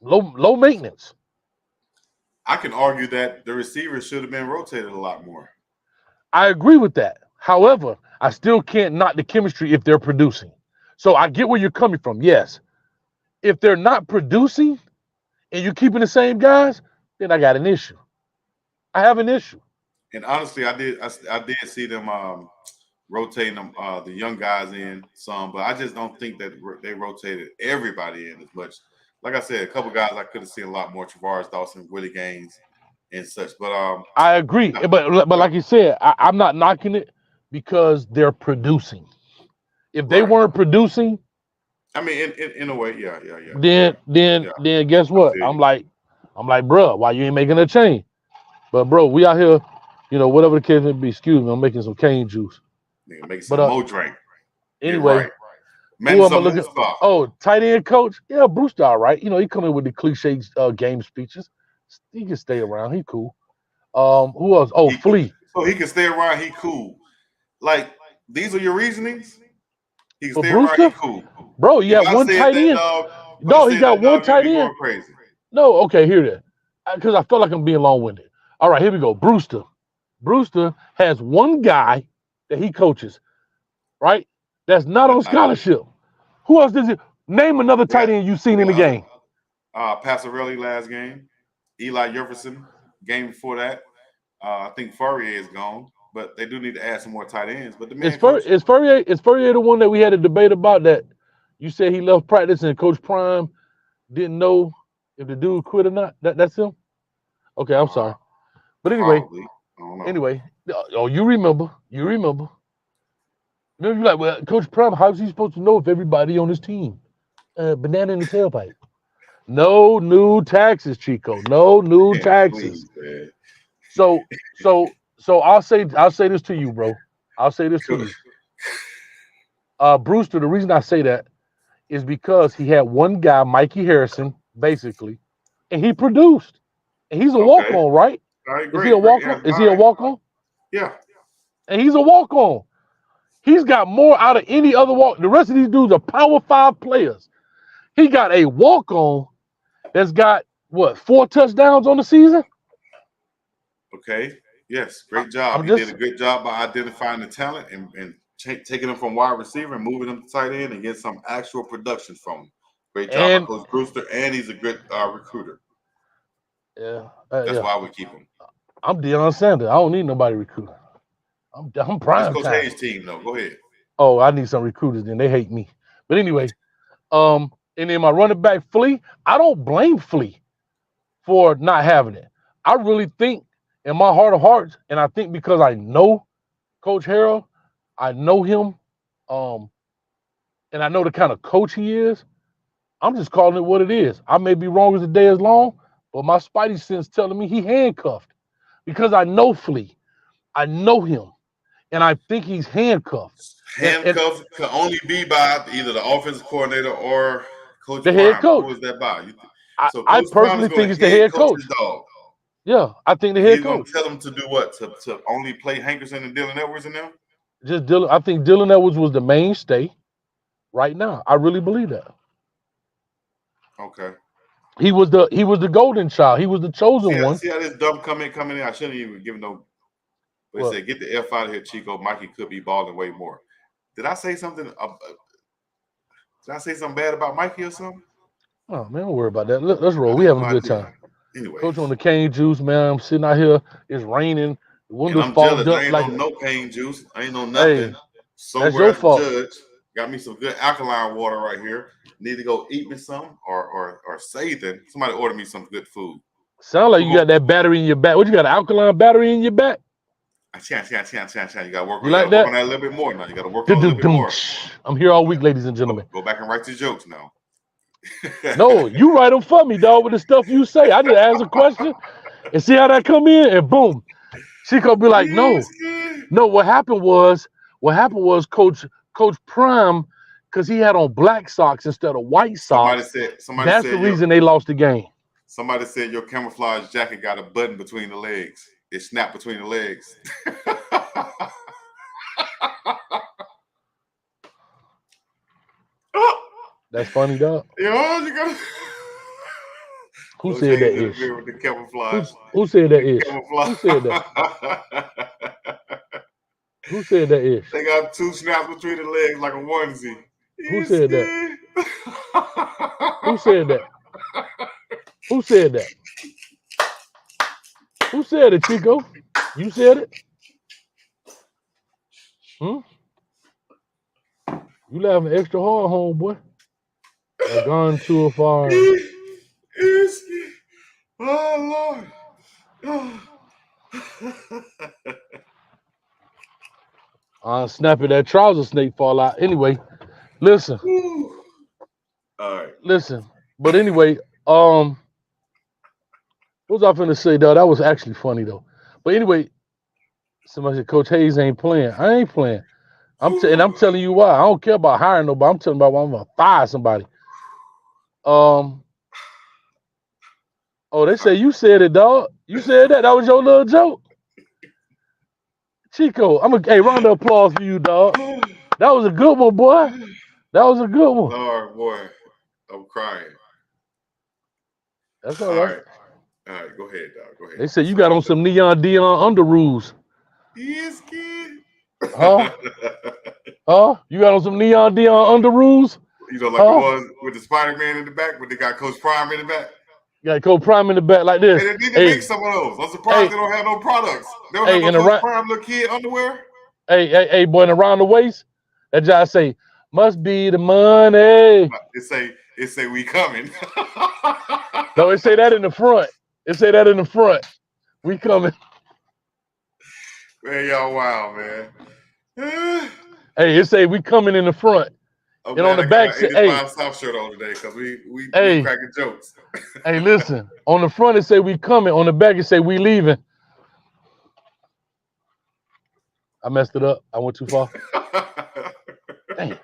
Low maintenance. I can argue that the receivers should have been rotated a lot more. I agree with that. However, I still can't knock the chemistry if they're producing. So I get where you're coming from. Yes. If they're not producing and you're keeping the same guys, then I got an issue. I have an issue. And honestly, I did see them rotating them the young guys in some, but I just don't think that they rotated everybody in as much. Like I said, a couple guys I could have seen a lot more: Travaris Dawson, Willie Gaines, and such. But I agree. But like you said, I'm not knocking it because they're producing. If they weren't producing, I mean, in a way, yeah. Then guess what? I'm like, bro, why you ain't making a change? But bro, we out here, whatever the case may be. Excuse me, I'm making some cane juice. Making some more drink. Anyway. Who am I looking for? Oh, tight end coach? Yeah, Brewster, all right. He come in with the cliche game speeches. He can stay around. He cool. Who else? Oh, Flea. So he can stay around. He cool. Like, these are your reasonings? He can stay Brewster? around. He cool. Bro, you got one tight end. No, he got one tight end. Crazy. No, okay, here it is. Because I feel like I'm being long-winded. All right, here we go. Brewster. Brewster has one guy that he coaches, right? That's not on scholarship. Who else does it? Name another tight end you've seen in the game. Passarelli last game. Eli Jefferson, game before that. I think Fourier is gone, but they do need to add some more tight ends. But the man is Fourier the one that we had a debate about that you said he left practice and Coach Prime didn't know if the dude quit or not? That's him? Okay, I'm sorry. But anyway, you remember. Remember, you're like, well, Coach Prime, how's he supposed to know if everybody on his team? Banana in the tailpipe. No new taxes, Chico. No new taxes. Please, so I'll say this to you, bro. I'll say this to you. Brewster, the reason I say that is because he had one guy, Mikey Harrison, basically, and he produced. And he's a walk-on, right? I agree. Is he a walk-on? Is he a walk-on? Yeah. And he's a walk-on. He's got more out of any other walk. The rest of these dudes are Power 5 players. He got a walk-on that's got, 4 touchdowns on the season? Okay. Yes. Great job. He did a good job by identifying the talent and taking them from wide receiver and moving them to tight end and getting some actual production from him. Great job by Coach Brewster, and he's a good recruiter. Yeah. That's why we keep him. I'm Deion Sanders. I don't need nobody recruiting. I'm prime Coach time. Hayes' team, though. Go ahead. Oh, I need some recruiters. Then they hate me. But anyway, and then my running back Flea, I don't blame Flea for not having it. I really think, in my heart of hearts, and I think because I know Coach Harrell, I know him, and I know the kind of coach he is. I'm just calling it what it is. I may be wrong as the day is long, but my spidey sense telling me he handcuffed because I know Flea. I know him. And I think he's handcuffed. Handcuffed can only be by either the offensive coordinator or Coach the Prime. head coach. Who is that by? I personally think it's the head coach. Yeah, I think the head He's going coach. to tell them to do what? To only play Hankerson and Dylan Edwards in them? Just Dylan. I think Dylan Edwards was the mainstay right now. I really believe that. Okay. He was the golden child. He was the chosen one. See how this dumb coming in? I shouldn't even give no. But he said, "Get the F out of here, Chico. Mikey could be balling way more." Did I say something? Did I say something bad about Mikey or something? Oh man, don't worry about that. Let's roll. We having a good time. Anyway, Coach on the cane juice, man. I'm sitting out here. It's raining. The windows I'm fogged jealous. up. I ain't Like, on no cane juice. I ain't on nothing. Hey, Somewhere that's your fault. Judge got me some good alkaline water right here. Need to go eat me some or something. Somebody order me some good food. Sound like you got that battery in your back. What you got? An alkaline battery in your back? You gotta work on that a little bit more now. You gotta work on a little bit more. I'm here all week, ladies and gentlemen. Go back and write your jokes now. No, you write them for me, dog, with the stuff you say. I just ask a question and see how that come in, and boom. She gonna be like, no. What happened was Coach Prime, because he had on black socks instead of white socks. Somebody that's said the reason they lost the game. Somebody said your camouflage jacket got a button between the legs. It snapped between the legs. That's funny, dog. You gotta. Who said that ish? With the camouflage. Who said that ish? Who said that? Who said that ish? They got two snaps between the legs like a onesie. Who said that? Who said that? Who said that? Who said it, Chico? You said it? You laughing extra hard, homeboy. I've gone too far. Oh, Lord. Snapping that trouser snake fall out. Anyway, listen. All right. Listen. But anyway, what was I finna say, though? That was actually funny, though. But anyway, somebody said, Coach Hayes ain't playing. I ain't playing. I'm telling you why. I don't care about hiring nobody. I'm telling you about why I'm gonna fire somebody. Oh, they say you said it, dog. You said that. That was your little joke. Chico, hey, round of applause for you, dog. That was a good one, boy. That was a good one. Lord, boy, I'm crying. That's all right. All right, go ahead, dog. Go ahead. They said you got on some neon Deion underoos. Yes, kid. Huh? You got on some neon Deion underoos? You know, like the ones with the Spider-Man in the back, but they got Coach Prime in the back. You got Coach Prime in the back like this. Hey, they need to make some of those. I'm surprised they don't have no products. They don't have no Coach Prime little kid underwear. Hey, boy, and around the waist, that guy say, must be the money. It say we coming. No, it say that in the front. We coming. Man, y'all wild, man. Hey, it say we coming in the front. And on the back say, hey, South shirt on today because we cracking jokes. Hey, listen. On the front it say we coming. On the back it say we leaving. I messed it up. I went too far. Dang.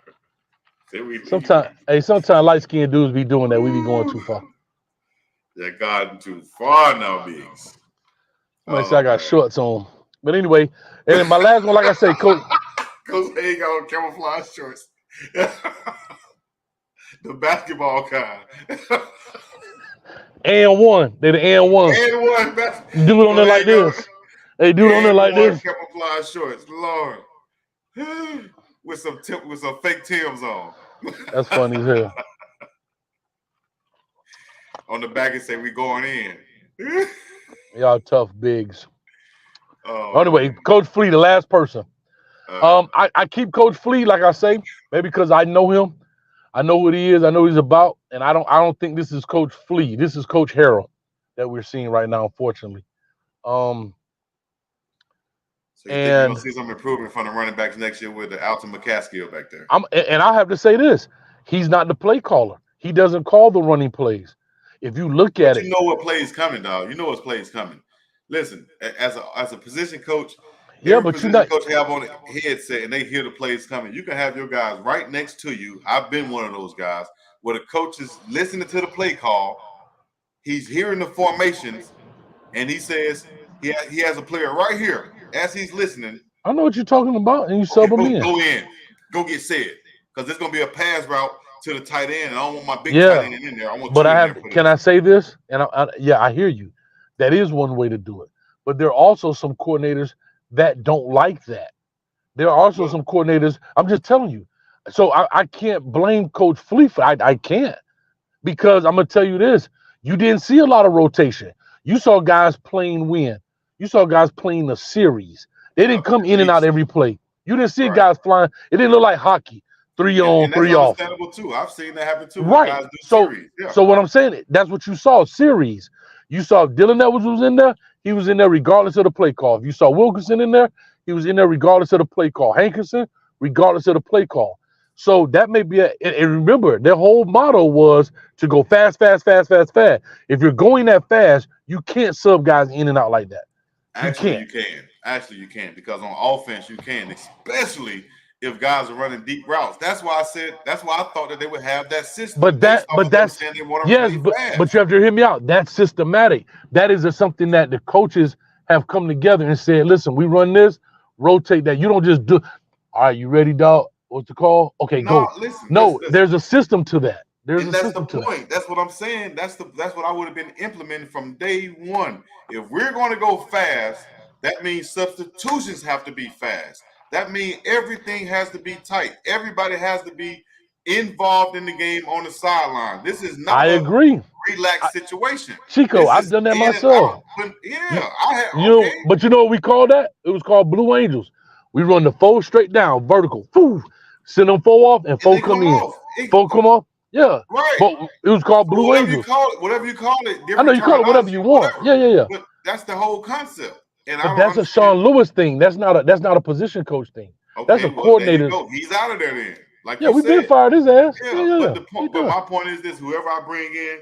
Sometimes light-skinned dudes be doing that. We be going too far. They're gotten too far now, Biggs. Somebody say I got shorts on. But anyway, and my last one, like I said, Coach Hayes got on camouflage shorts. The basketball kind. And one. They're the and one. And one. Do it on there like this. They do it on there like this. Camouflage shorts, Lord. With some fake Timbs on. That's funny as hell. On the back it say we going in. Y'all tough bigs. Anyway, Coach Flea, the last person. I keep Coach Flea, like I say, maybe because I know him. I know what he is. I know what he's about. And I don't think this is Coach Flea. This is Coach Harrell that we're seeing right now, unfortunately. So you think you're going to see some improvement from the running backs next year with the Alton McCaskill back there? And I have to say this. He's not the play caller. He doesn't call the running plays. If you look at it. You know what play is coming, dog. You know what play is coming. Listen, as a position coach, but you're not. Coach have on a headset and they hear the plays coming. You can have your guys right next to you. I've been one of those guys where the coach is listening to the play call. He's hearing the formations, and he says he has a player right here as he's listening. I know what you're talking about, and you sub him in. Go get said, because there's gonna be a pass route to the tight end, and I don't want my big tight end in there. I want but you I in have. there Can I say this? And I hear you. That is one way to do it. But there are also some coordinators that don't like that. There are also some coordinators. I'm just telling you. So I can't blame Coach Flea for I can't, because I'm gonna tell you this. You didn't see a lot of rotation. You saw guys playing when. You saw guys playing the series. They didn't come in and out every play. You didn't see guys flying. It didn't look like hockey. 3 on, 3 off. That's understandable too. I've seen that happen too. Right. Guys do series. Yeah. So what I'm saying, that's what you saw, series. You saw Dylan Edwards was in there. He was in there regardless of the play call. If you saw Wilkinson in there, he was in there regardless of the play call. Hankerson, regardless of the play call. So that may be and remember, their whole motto was to go fast, fast, fast, fast, fast. If you're going that fast, you can't sub guys in and out like that. Actually, you can, because on offense you can, especially if guys are running deep routes. That's why I thought that they would have that system. But you have to hear me out. That's systematic. That is something that the coaches have come together and said, listen, we run this, rotate that. You don't just do. All right, you ready, dog? What's the call? Okay, go. Listen, there's a system to that. That's the point. That's what I'm saying. That's what I would have been implementing from day one. If we're going to go fast, that means substitutions have to be fast. That means everything has to be tight. Everybody has to be involved in the game on the sideline. This is not a relaxed situation. Chico, I've done that myself. But you know what we call that? It was called Blue Angels. We run the 4 straight down, vertical. Woo, send them 4 off and 4 come in. 4 come off. Yeah. Right. But it was called Blue Angels. Whatever you call it. I know you call it whatever you want. Yeah. But that's the whole concept. But that's a Sean Lewis thing. That's not a position coach thing. Okay, that's a coordinator. He's out of there then. Like we've been fired his ass. But my point is this: whoever I bring in,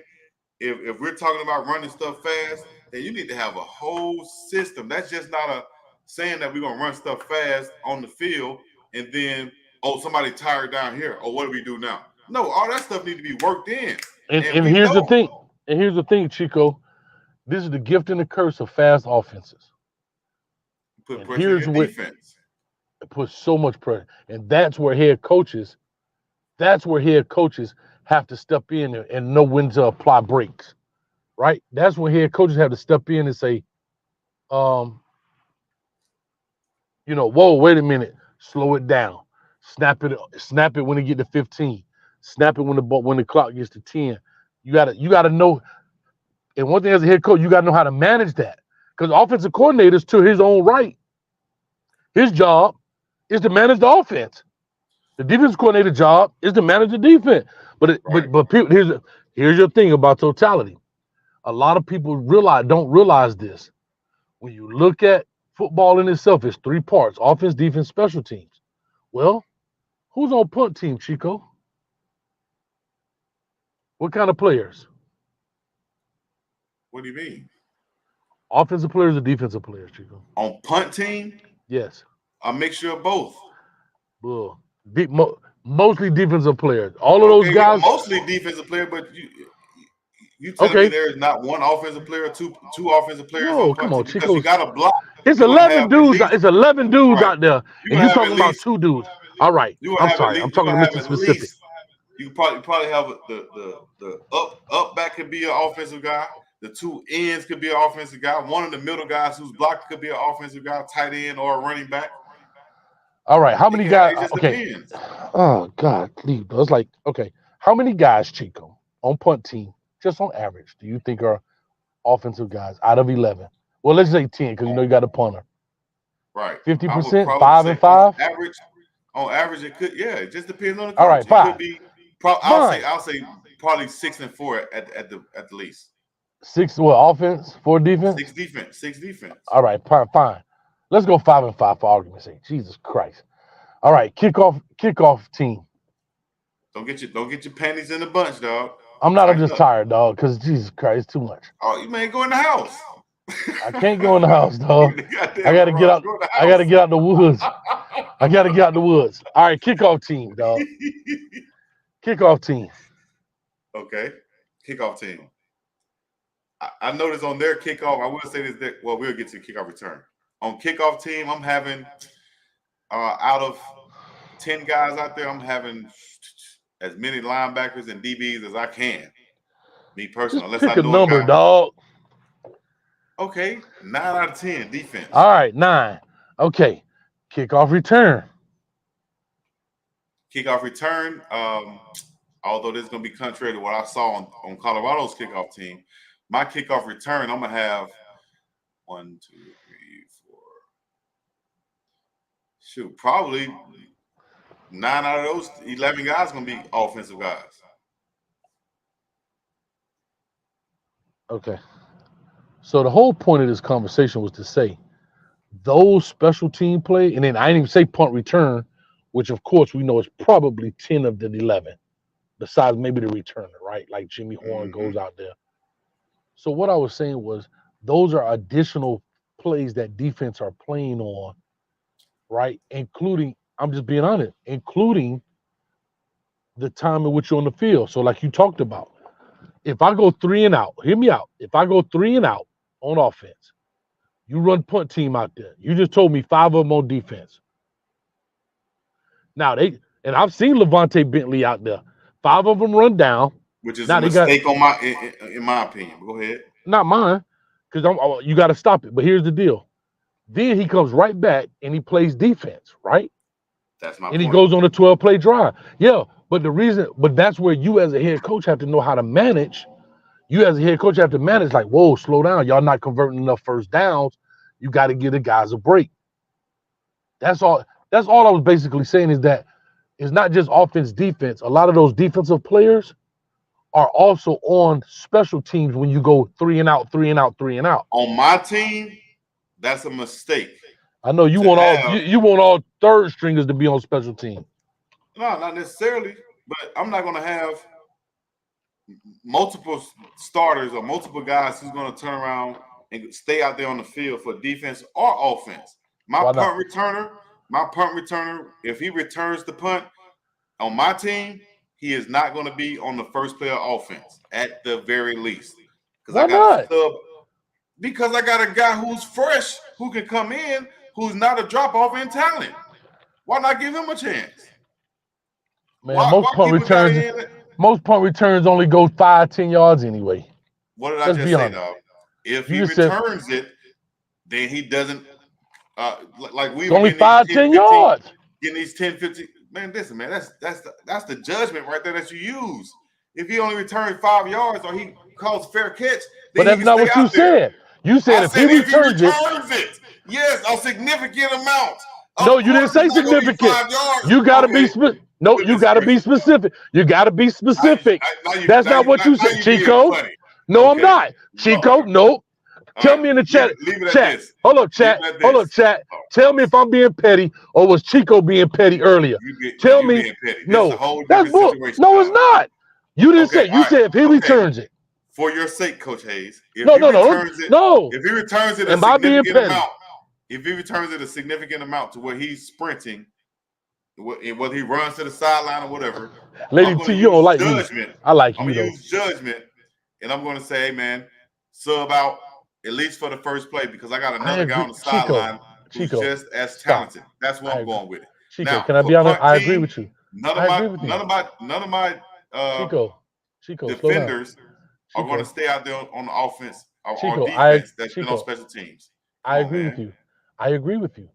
if we're talking about running stuff fast, then you need to have a whole system. That's just not saying that we're gonna run stuff fast on the field and then somebody tired down here. What do we do now? No, all that stuff needs to be worked in. And here's the thing. And here's the thing, Chico. This is the gift and the curse of fast offenses. Put pressure on defense. It puts so much pressure. And that's where head coaches have to step in and know when to apply brakes. Right? That's when head coaches have to step in and say, whoa, wait a minute, slow it down. Snap it when it get to 15. Snap it when the clock gets to 10. You gotta know. And one thing as a head coach, you gotta know how to manage that. Because offensive coordinators, to his own right, his job is to manage the offense. The defense coordinator job is to manage the defense. But people, here's your thing about totality. A lot of people don't realize this. When you look at football in itself, it's 3 parts: offense, defense, special teams. Well, who's on punt team, Chico? What kind of players? What do you mean? Offensive players or defensive players, Chico? On punt team? Yes. A mixture of both. Well, mostly defensive players. All of those guys. Mostly defensive players, but you tell me there is not one offensive player, two offensive players. No, come on, Chico. You got to block. It's 11 dudes. It's 11 dudes out there, and you're talking about 2 dudes. All right. I'm sorry. I'm talking to Mr. Specific. You probably have the up back could be an offensive guy. The 2 ends could be an offensive guy. One of the middle guys who's blocking could be an offensive guy, tight end or a running back. All right. How many guys? Okay. Depends. Oh God, please. It's like, okay. How many guys, Chico, on punt team, just on average, do you think are offensive guys out of 11? Well, let's say 10, because you got a punter. Right. 50%, 5 and 5. On average, it could. Yeah, it just depends on the coach. All right, 5. It could be. I'll say probably 6 and 4 at the least. 6 what, offense, 4 defense? 6 defense. All right, fine. Let's go 5 and 5 for argument's sake. Jesus Christ. All right, kickoff team. Don't get your panties in a bunch, dog. I'm just tired, dog, because Jesus Christ, it's too much. Oh, you may go in the house. I can't go in the house, dog. I gotta get out. I gotta get out the woods. All right, kickoff team, dog. Kickoff team. Okay, kickoff team. I noticed on their kickoff, I will say this, that, well, we'll get to kickoff return. On kickoff team, I'm having out of 10 guys out there, I'm having as many linebackers and DBs as I can. Me personally, unless pick I know a number, dog. Okay, 9 out of 10 defense. All right, 9. Okay, kickoff return. Kickoff return. Although this is going to be contrary to what I saw on Colorado's kickoff team, my kickoff return, I'm going to have 1, 2, 3, 4. Shoot, probably 9 out of those 11 guys going to be offensive guys. Okay. So the whole point of this conversation was to say those special team play, and then I didn't even say punt return, which of course we know is probably 10 of the 11, besides maybe the returner, right? Like Jimmy Horn goes out there. So what I was saying was those are additional plays that defense are playing on, right? Including, I'm just being honest, including the time in which you're on the field. So like you talked about, if I go 3 and out, hear me out. If I go 3 and out on offense, you run punt team out there. You just told me 5 of them on defense. Now and I've seen Levante Bentley out there. 5 of them run down, which is a mistake in my opinion. Go ahead. Not mine, because you got to stop it. But here's the deal. Then he comes right back and he plays defense, right? That's my point. And he goes on a 12-play drive. Yeah, but that's where you as a head coach have to know how to manage. You as a head coach have to manage like, whoa, slow down. Y'all not converting enough first downs. You got to give the guys a break. That's all I was basically saying is that it's not just offense, defense. A lot of those defensive players are also on special teams when you go 3 and out, 3 and out, 3 and out. On my team, that's a mistake. I know you want all third stringers to be on special teams. No, not necessarily, but I'm not going to have multiple starters or multiple guys who's going to turn around and stay out there on the field for defense or offense. My punt returner, if he returns the punt on my team, he is not going to be on the first play of offense at the very least. Why not? Because I got a guy who's fresh, who can come in, who's not a drop-off in talent. Why not give him a chance? Man, most punt returns only go 5-10 yards anyway. What did I just say, dog? If he returns it, then he doesn't like we only 5-10 yards. Getting these 10-15. Man, listen, man, that's the judgment right there that you use. If he only returns 5 yards or he calls a fair catch, but that's not what you said. You said if he returns it, yes, a significant amount. No, you didn't say significant. You got to be specific. No, you got to be specific. You got to be specific. That's not what you said, Chico. No, I'm not. Chico, no. Tell me in the chat. Hold up, chat. Tell me if I'm being petty or was Chico being petty earlier. Tell me. No, that's bull. No, it's not. You didn't say. You said if he returns it. For your sake, Coach Hayes. No. If he returns it a significant amount, if he returns it a significant amount to where he's sprinting, whether he runs to the sideline or whatever, Lady T, you don't like me. I like you. I'm going to use judgment, and I'm going to say, hey, man, sub out at least for the first play because I got another guy on the sideline who's just as talented. That's where I'm going with it. Chico, now, can I be honest? I agree with you. None of my defenders are going to stay out there on the offense or defense that's been on special teams. I agree with you.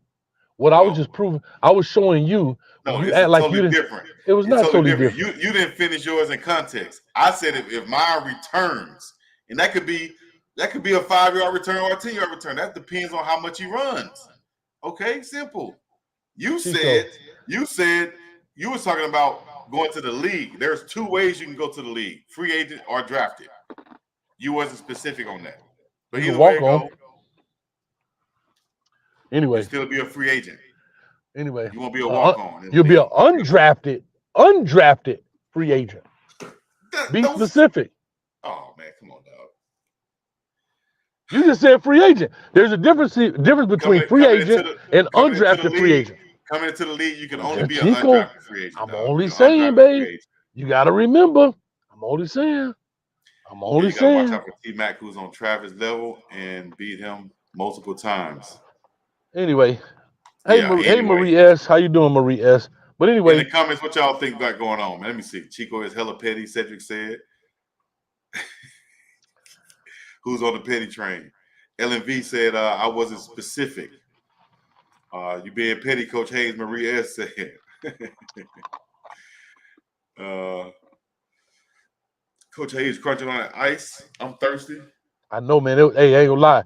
What I was just proving, I was showing you. No, you act like you didn't. Different. It was not totally different. You didn't finish yours in context. I said if mine returns, and that could be a 5-yard return or a 10-yard return. That depends on how much he runs. Okay, simple. You said you were talking about going to the league. There's 2 ways you can go to the league: free agent or drafted. You wasn't specific on that, but either way, go. Anyway, you'll still be a free agent. Anyway, you won't be a walk-on. You'll be an undrafted free agent. Be specific. Oh man, come on, dog. You just said free agent. There's a difference between free agent and undrafted free agent. Coming into the league, you can only be an undrafted free agent. I'm only saying, babe. You got to remember. I'm only saying. I'm only you got to watch saying. out for T-Mac, who's on Travis level, and beat him multiple times. Anyway, hey, Yeah. hey, Marie S. How you doing, Marie S? But In anyway, the comments, what y'all think got going on, man? Let me see. Chico is hella petty, Cedric said. Who's on the petty train? LNV said, I wasn't specific. You being petty, Coach Hayes, Marie S. said. Coach Hayes crunching on that ice. I'm thirsty. I know, man. Hey, I ain't gonna lie.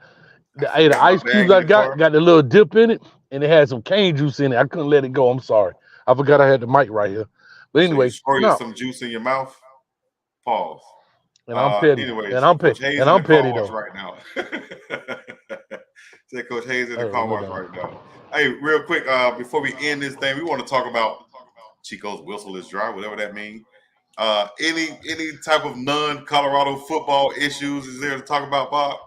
The Got my ice bag cubes in I the car. got the little dip in it, and it had some cane juice in it. I couldn't let it go. I'm sorry. I forgot I had the mic right here. But So you anyway, squirted some juice in your mouth. Pause. And I'm petty. Anyways, And I'm Coach petty. Hayes And in I'm the car petty wash though. right now. Said Coach Hayes in the Hey, car look wash on. right now. Hey, real quick, before we end this thing, we want to talk about Chico's whistle is dry, whatever that means. Any type of non-Colorado football issues is there to talk about, Bob?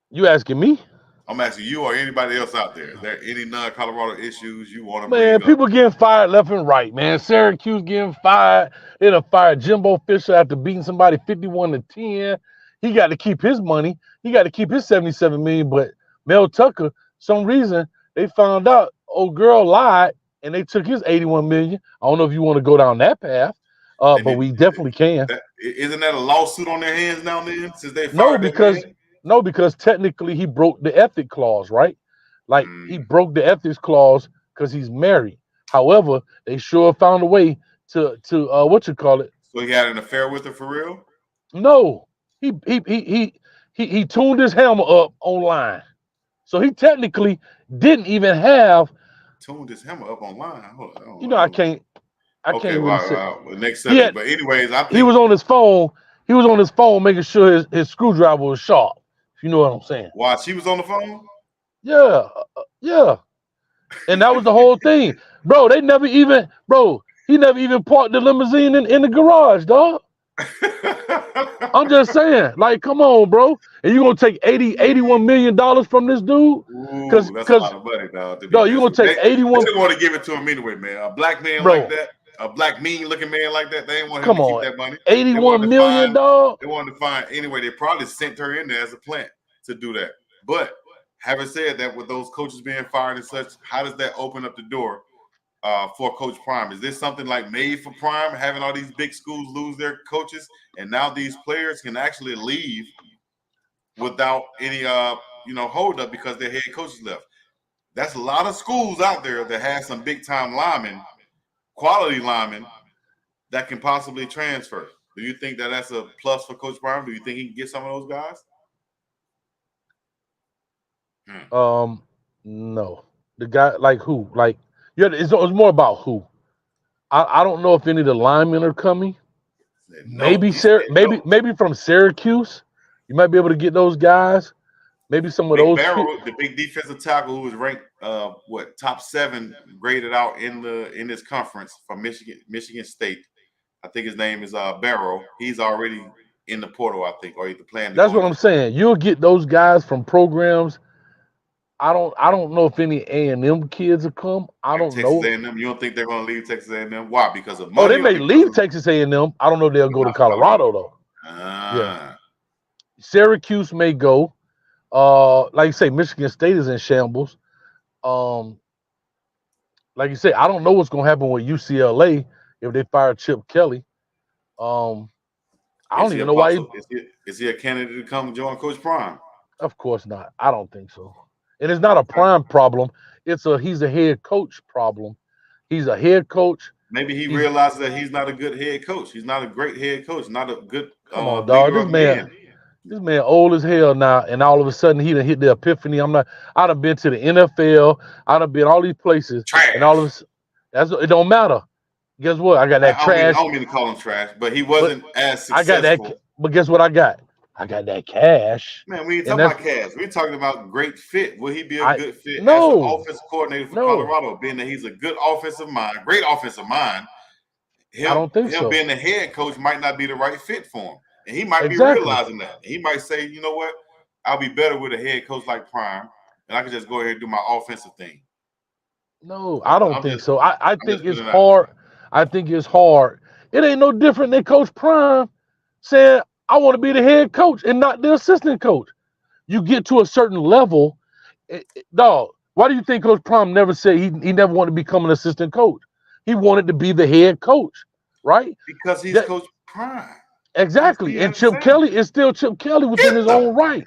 You asking me? I'm asking you or anybody else out there. Is there any non-Colorado issues you want to Man, bring people up? getting fired left and right, man. Syracuse getting fired. They done fired Jimbo Fisher after beating somebody 51-10. He got to keep his money. He got to keep his $77 million. But Mel Tucker, some reason they found out old girl lied and they took his $81 million. I don't know if you want to go down that path, but we definitely can. Isn't that a lawsuit on their hands now? Then since they No, fired that man? because technically he broke the ethic clause, right? Like he Mm. broke the ethics clause because he's married. However, they sure found a way to what you call it. So he had an affair with her for real? No, he tuned his hammer up online, so he technically didn't even have. Tuned his hammer up online. You know, I can't Okay, really say. wow. The next subject. But anyways, I think he was on his phone. He was on his phone making sure his screwdriver was sharp. If you know what I'm saying. While she was on the phone? Yeah. And that was the whole thing. Bro, he never even parked the limousine in the garage, dog. I'm just saying, like, come on, bro. And you gonna take $81 million from this dude? Ooh, that's a lot of money, dog. No, you gonna take 81. They didn't want to give it to him anyway, man. A black man like that, a black mean-looking man like that, they didn't want him to keep that money. $81 million, dog. They wanted to find anyway. They probably sent her in there as a plant to do that. But having said that, with those coaches being fired and such, how does that open up the door for Coach Prime? Is this something like made for Prime, having all these big schools lose their coaches, and now these players can actually leave without any hold up because their head coaches left? That's a lot of schools out there that have some big time linemen, quality linemen that can possibly transfer. Do you think that that's a plus for Coach Prime? Do you think he can get some of those guys? No. The guy, like who? Like, yeah, it's more about who. I don't know if any of the linemen are coming. Maybe from Syracuse. You might be able to get those guys. Maybe some of those Barrow, the big defensive tackle who was ranked top 7 graded out in this conference from Michigan State. I think his name is Barrow. He's already in the portal, I think, or he's planning. That's what I'm saying. You'll get those guys from programs. I don't know if any A&M kids will come. I don't know. Texas A&M. You don't think they're going to leave Texas A&M? Why? Because of money? Oh, they may leave Texas A&M. I don't know if they'll go to Colorado though. Yeah. Syracuse may go. Like you say, Michigan State is in shambles. Like you say, I don't know what's going to happen with UCLA if they fire Chip Kelly. I don't even know why. Is he a candidate to come join Coach Prime? Of course not. I don't think so. And it's not a Prime problem. He's a head coach problem. He's a head coach. Maybe he realizes that he's not a good head coach. He's not a great head coach. Not a good. Come on, dog. This man old as hell now, and all of a sudden he done hit the epiphany. I done been to the NFL. I done been all these places, and all of a sudden, it don't matter. Guess what? I got that trash. I don't mean to call him trash, but he wasn't as successful. I got that. But guess what I got? I got that cash. Man, we ain't talking about cash. We're talking about great fit. Will he be a good fit as an offensive coordinator for Colorado, being that he's a good offensive mind, great offensive mind? I don't think so. Him being the head coach might not be the right fit for him. And he might be realizing that. He might say, you know what? I'll be better with a head coach like Prime, and I can just go ahead and do my offensive thing. No, I don't think so. I think it's hard. I think it's hard. It ain't no different than Coach Prime. saying, I want to be the head coach and not the assistant coach. You get to a certain level, dog. Why do you think Coach Prime never said he never wanted to become an assistant coach? He wanted to be the head coach, right? Because he's Coach Prime. Exactly. And Chip Kelly is still Chip Kelly within his own right.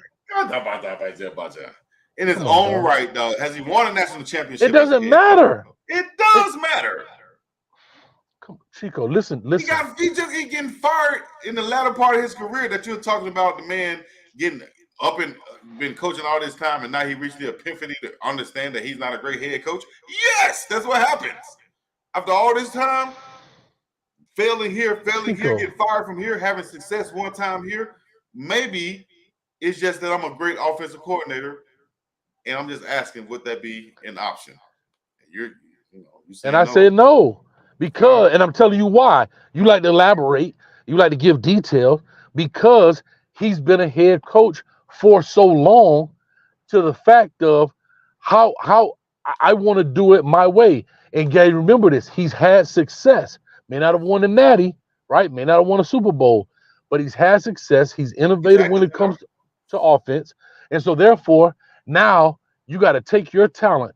In his own right, though. Has he won a national championship? It doesn't matter. It does matter. Come on, Chico, listen. He getting fired in the latter part of his career that you're talking about. The man getting up and been coaching all this time, and now he reached the epiphany to understand that he's not a great head coach. Yes, that's what happens. After all this time, failing here, getting fired from here, having success one time here, maybe it's just that I'm a great offensive coordinator, and I'm just asking, would that be an option? And I said no, because, and I'm telling you why. You like to elaborate, you like to give detail, because he's been a head coach for so long, to the fact of how I want to do it my way. And Gary, remember this, he's had success. May not have won the Natty, right? May not have won a Super Bowl, but he's had success. He's innovative when it comes to offense. And so therefore, now you got to take your talent,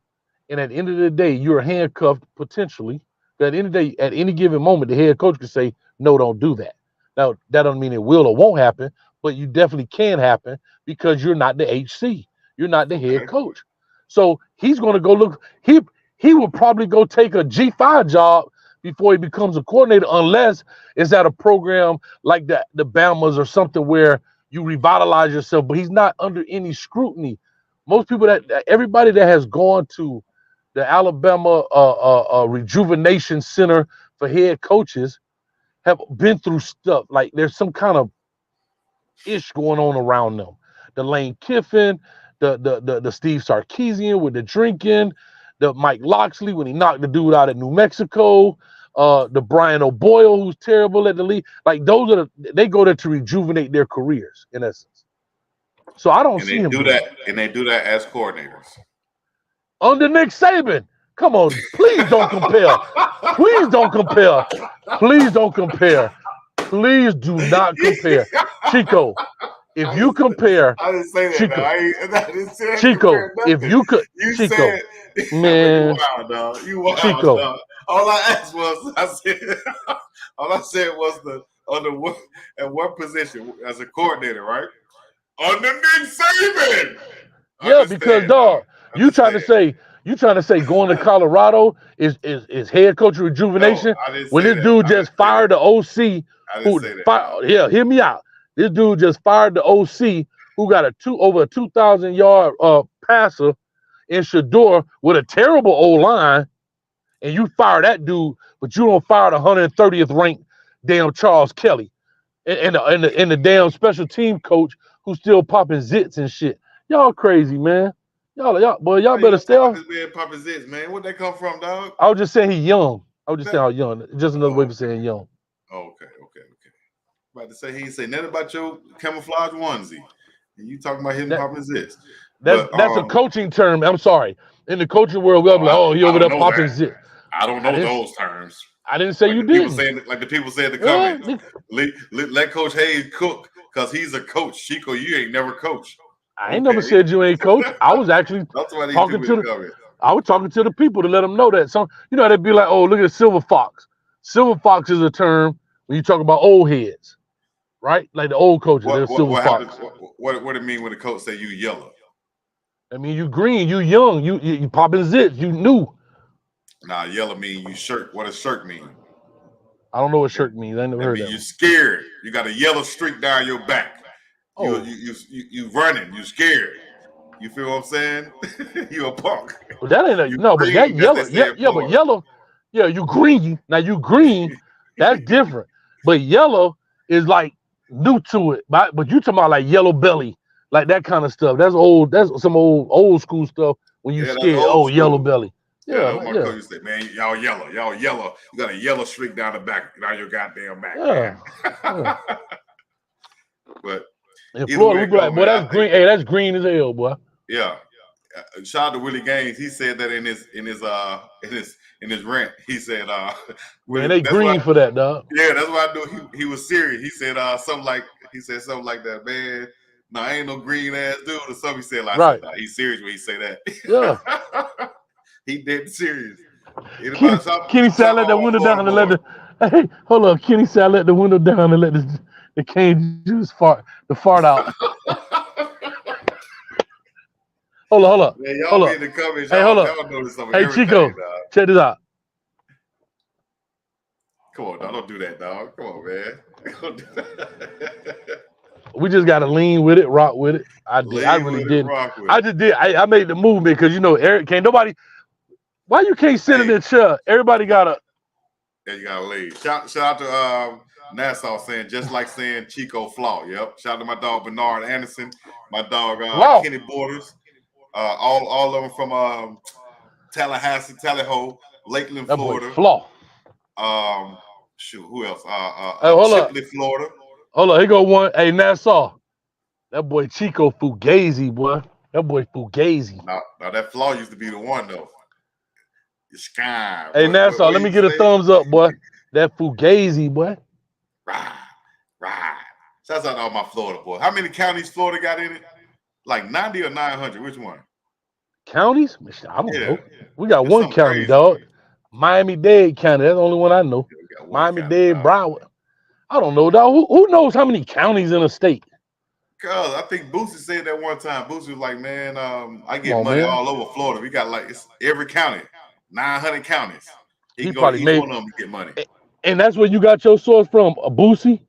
and at the end of the day, you're handcuffed potentially. But at the end of the day, at any given moment, the head coach can say, no, don't do that. Now, that doesn't mean it will or won't happen, but you definitely can happen because you're not the HC. You're not the head coach. So he's going to go look. He will probably go take a G5 job before he becomes a coordinator, unless it's at a program like the Bamas or something where you revitalize yourself. But he's not under any scrutiny. Most people everybody that has gone to the Alabama Rejuvenation Center for head coaches have been through stuff. Like there's some kind of ish going on around them. The Lane Kiffin, the Steve Sarkisian with the drinking, the Mike Loxley when he knocked the dude out at New Mexico, the Brian O'Boyle who's terrible at the league. Like those they go there to rejuvenate their careers in essence. So I don't see him do that, and they do that as coordinators under Nick Saban. Come on, please don't compare. Please don't compare. Please don't compare. Please do not compare. Chico, if you compare, I didn't say that. Chico, I didn't say Chico, if you could, Chico, said, man, you wild, dog. You wild, Chico. Dog. All I asked was, all I said was at what position as a coordinator, right? Under Nick Saban. Yeah, because dog, you trying to say going to Colorado is head coach rejuvenation when this dude just fired the OC who hear me out. This dude just fired the OC who got over a 2,000-yard passer in Shedeur with a terrible O-line, and you fire that dude, but you don't fire the 130th ranked damn Charles Kelly and the damn special team coach who's still popping zits and shit. Y'all crazy, man. Y'all better stay off. Popping zits, man. Where'd that come from, dog? I was just saying he's young. I was just saying how young. Just another way for saying young. Okay. About to say he ain't say nothing about your camouflage onesie, and you talking about him popping zits. That's a coaching term. I'm sorry. In the coaching world, we'll be like, he over there popping zits. I don't know those terms. I didn't say you did. Like the people say in the comments, let Coach Hayes cook because he's a coach. Chico, you ain't never coached. I ain't never said you ain't coach. I was actually talking to the people to let them know that. They'd be like, oh, look at Silver Fox. Silver Fox is a term when you talk about old heads, right? Like the old coaches. Silver Fox. What it mean when the coach say you yellow? I mean, you green, you young, you popping zits, you new. Nah, yellow mean you shirk. What does shirk mean? I don't know what shirk means. I never heard that. You're scared. You got a yellow streak down your back. Oh. You running. You scared. You feel what I'm saying? You a punk. But that ain't but that yellow. But yellow. Yeah, you green. Now you green. That's different. But yellow is like new to it. But you talking about like yellow belly, like that kind of stuff. That's old. That's some old school stuff. When you scared, yellow belly. Yeah, my coach used to say, man, y'all yellow. You got a yellow streak down the back, down your goddamn back. Yeah. But in Florida, we be like, boy, that's green. Hey, that's green as hell, boy. Yeah. shout out to Willie Gaines. He said that in his rant. He said, Man, they green for that, dog. Yeah, that's why I knew he was serious. He said something like that, man. No, I ain't no green ass dude or something. He said like, right. Nah, he's serious when he say that. Yeah. He dead serious. Kenny said, let the window down and let the hey, hold up. Kenny said, let the window down and let the cane juice fart out. Hold up. Man, y'all be in the comments. Hey, hold up. Hey, Chico, check this out. Come on, dog. Don't do that, dog. Come on, man. Don't do that. We just got to lean with it, rock with it. I really didn't. I just did. I made the movement because, Eric can't. Nobody. Why you can't sit in that chair? Everybody got to. Yeah, you got to leave. Shout out to Nassau saying, just like saying Chico Flaw. Yep. Shout out to my dog, Bernard Anderson. My dog, Kenny Borders. All of them from Tallahassee, Tallahassee, Lakeland, that Florida. Boy, Flaw. Who else? Chipley, Florida. Hold on, here go one. Hey, Nassau. That boy Chico Fugazi, boy. That boy Fugazi. Now that Flaw used to be the one though. Hey, Nassau, let me get a thumbs up, boy. That Fugazi, boy. Right. Shouts out to all my Florida boys. How many counties Florida got in it? Like 90 or 900? Which one? Counties? I don't know. We got one county, crazy, dog. Man. Miami-Dade County. That's the only one I know. Miami-Dade, Broward. I don't know, dog. Who knows how many counties in a state? Cause I think Boosie said that one time. Boosie was like, man, I get money all over Florida. We got like every county, 900 counties. He go to each one of them to get money. And that's where you got your source from, Boosie?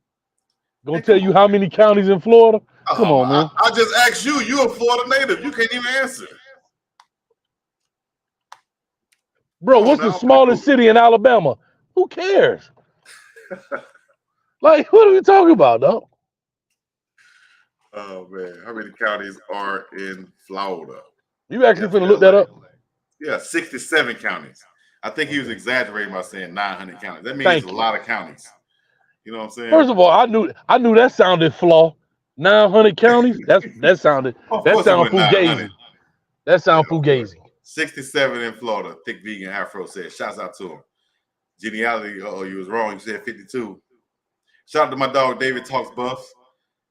Gonna tell you how many counties in Florida? Come on, man. I just asked you. You're a Florida native. You can't even answer. Bro, what's the smallest city in Alabama? Who cares? Like, what are we talking about, dog? Oh, man. How many counties are in Florida? You actually finna look that up? Yeah, 67 counties. I think he was exaggerating by saying 900 counties. That means a lot of counties. You know what I'm saying? First of all, I knew that sounded flaw. 900 counties? That sounded fugazi. That sound fugazi. 67 in Florida. Thick Vegan Afro said. Shouts out to him. Geniality, you was wrong. You said 52. Shout out to my dog David Talks Buffs.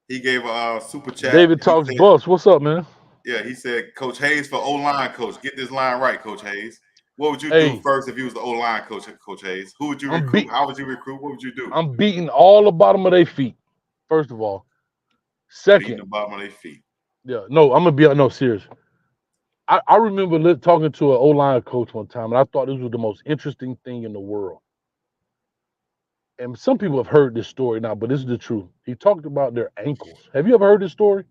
He gave a super chat. David Talks Buffs. What's up, man? Yeah, he said, Coach Hayes for O-line coach. Get this line right, Coach Hayes. What would you do first if you was the O-line coach, Coach Hayes? Who would you recruit? How would you recruit? What would you do? I'm beating all the bottom of their feet, first of all. Second. Beating the bottom of their feet. Yeah, no, I'm going to be serious. I remember talking to an O-line coach one time, and I thought this was the most interesting thing in the world. And some people have heard this story now, but this is the truth. He talked about their ankles. Have you ever heard this story?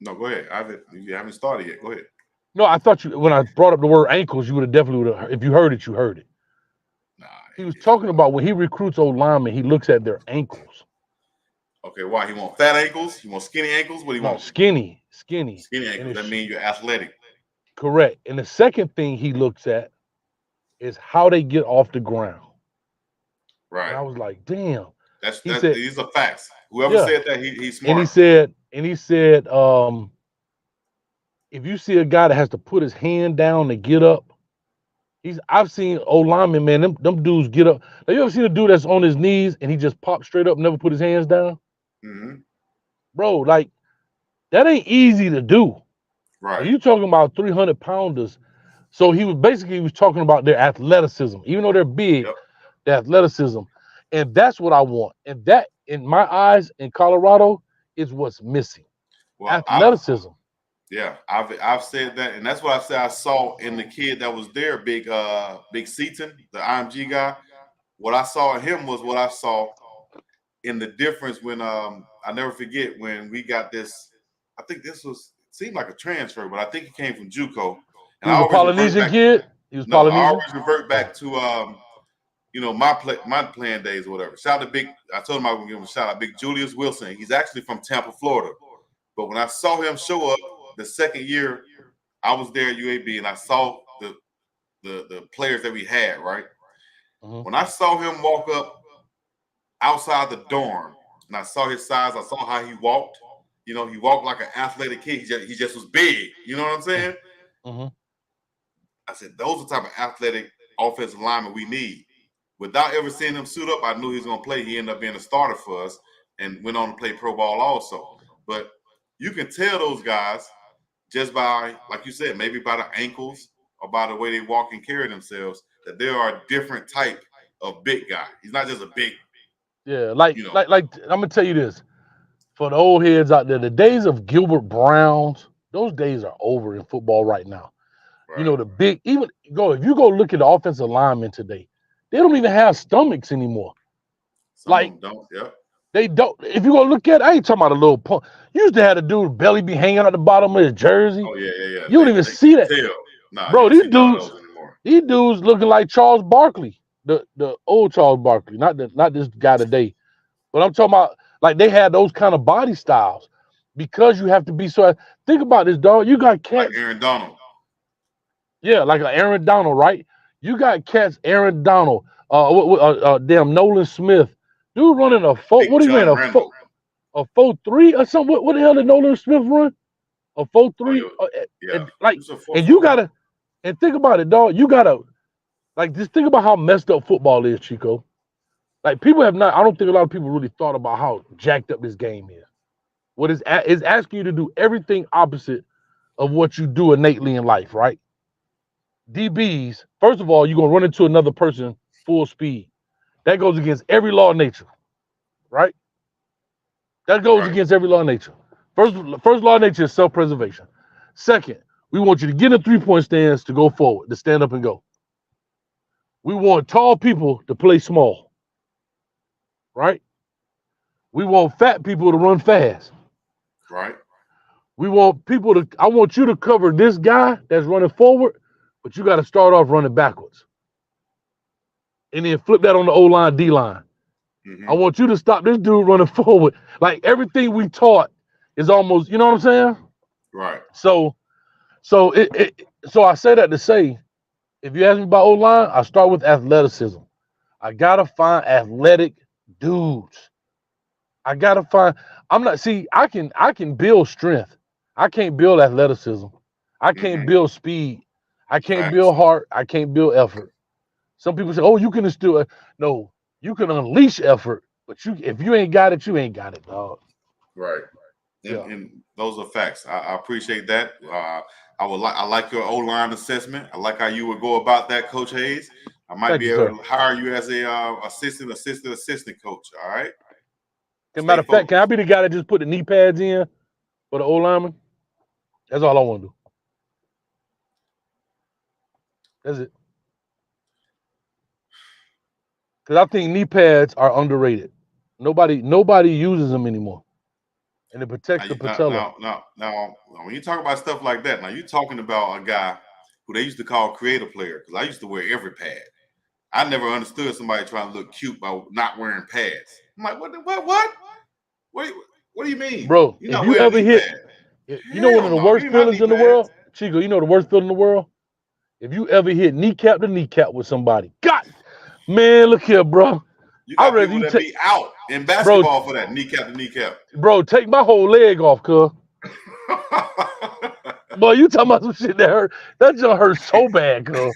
No, go ahead. You haven't started yet. Go ahead. No, I thought when I brought up the word ankles, you would have definitely if you heard it, you heard it. Nah, he was talking about when he recruits O-linemen, he looks at their ankles. Okay, why? He want fat ankles? He want skinny ankles? What do you want? Skinny. Skinny ankles. That means you're athletic. Correct. And the second thing he looks at is how they get off the ground. Right. And I was like, damn. These are facts. Whoever said that, he's smart. And he said, if you see a guy that has to put his hand down to get up, I've seen O-linemen, man, them dudes get up. Have you ever seen a dude that's on his knees and he just pops straight up, never put his hands down? Mm-hmm. Bro, like, that ain't easy to do. Right. You talking about 300-pounders. So he was talking about their athleticism. Even though they're big, their athleticism. And that's what I want. And that, in my eyes, in Colorado, is what's missing. Well, athleticism. I've said that, and that's what I said I saw in the kid that was there, Big Seaton, the IMG guy. What I saw in him was what I saw in the difference when I never forget when we got this. I think this seemed like a transfer, but I think he came from JUCO. And he was a Polynesian kid. I always revert back to my playing days or whatever. Shout out to Big. I told him I would give him a shout out. Big Julius Wilson. He's actually from Tampa, Florida. But when I saw him show up the second year, I was there at UAB and I saw the players that we had. Right. Mm-hmm. When I saw him walk up outside the dorm and I saw his size, I saw how he walked. he walked like an athletic kid. He just was big. You know what I'm saying? Mm-hmm. I said, those are the type of athletic offensive linemen we need. Without ever seeing him suit up, I knew he was going to play. He ended up being a starter for us and went on to play pro ball also. But you can tell those guys just by, like you said, maybe by the ankles or by the way they walk and carry themselves, that there are a different type of big guy. He's not just a big. Yeah, like I'm gonna tell you this. For the old heads out there, the days of Gilbert Browns, those days are over in football right now. Right. The big, if you go look at the offensive linemen today, they don't even have stomachs anymore. Some of them don't. Yep. They don't. If you go look at, I ain't talking about a little pump. You used to have the dude's belly be hanging out the bottom of his jersey. Oh yeah. You don't even see that. Nah, bro, these dudes looking like Charles Barkley, the old Charles Barkley, not this guy today. But I'm talking about like they had those kind of body styles because you have to be so. Think about this, dog. You got cats. Like Aaron Donald. Yeah, like Aaron Donald, right? You got cats. Aaron Donald. Damn Nolan Smith. Dude running a 4. What do you mean a 4.3 or something? What the hell did Nolan Smith run? A 4.3. Yeah. And you gotta think about it, dog. You gotta just think about how messed up football is, Chico. Like people have not. I don't think a lot of people really thought about how jacked up this game is. What is asking you to do everything opposite of what you do innately in life, right? DBs, first of all, you're gonna run into another person full speed. That goes against every law of nature, right? That goes against every law of nature. First law of nature is self-preservation. Second, we want you to get in a 3-point stance to go forward, to stand up and go. We want tall people to play small, right? We want fat people to run fast. Right. We want I want you to cover this guy that's running forward, but you got to start off running backwards. And then flip that on the O-line, D-line. Mm-hmm. I want you to stop this dude running forward. Like everything we taught is almost, you know what I'm saying? Right. So I say that to say, if you ask me about O-line, I start with athleticism. I gotta find athletic dudes. I can build strength. I can't build athleticism. I can't build speed. I can't build heart. I can't build effort. Some people say, "Oh, you can instill it." No, you can unleash effort, but if you ain't got it, you ain't got it, dog. Right. And those are facts. I appreciate that. I like your O-line assessment. I like how you would go about that, Coach Hayes. I might be able to hire you as a assistant coach. All right. As a matter of fact, can I be the guy that just put the knee pads in for the O-lineman? That's all I want to do. That's it. Because I think knee pads are underrated. Nobody uses them anymore. And it protects the patella. Now, when you talk about stuff like that, now you're talking about a guy who they used to call creator player, because I used to wear every pad. I never understood somebody trying to look cute by not wearing pads. I'm like, what? What do you mean? Bro, if you ever hit, you know one of the worst feelings in the world? Chico, you know the worst feeling in the world? If you ever hit kneecap to kneecap with somebody. God, man, look here, bro. You got people that be out in basketball for that kneecap to kneecap. Bro, take my whole leg off, cuz. Boy, you talking about some shit that hurt. That just hurt so bad, cuz.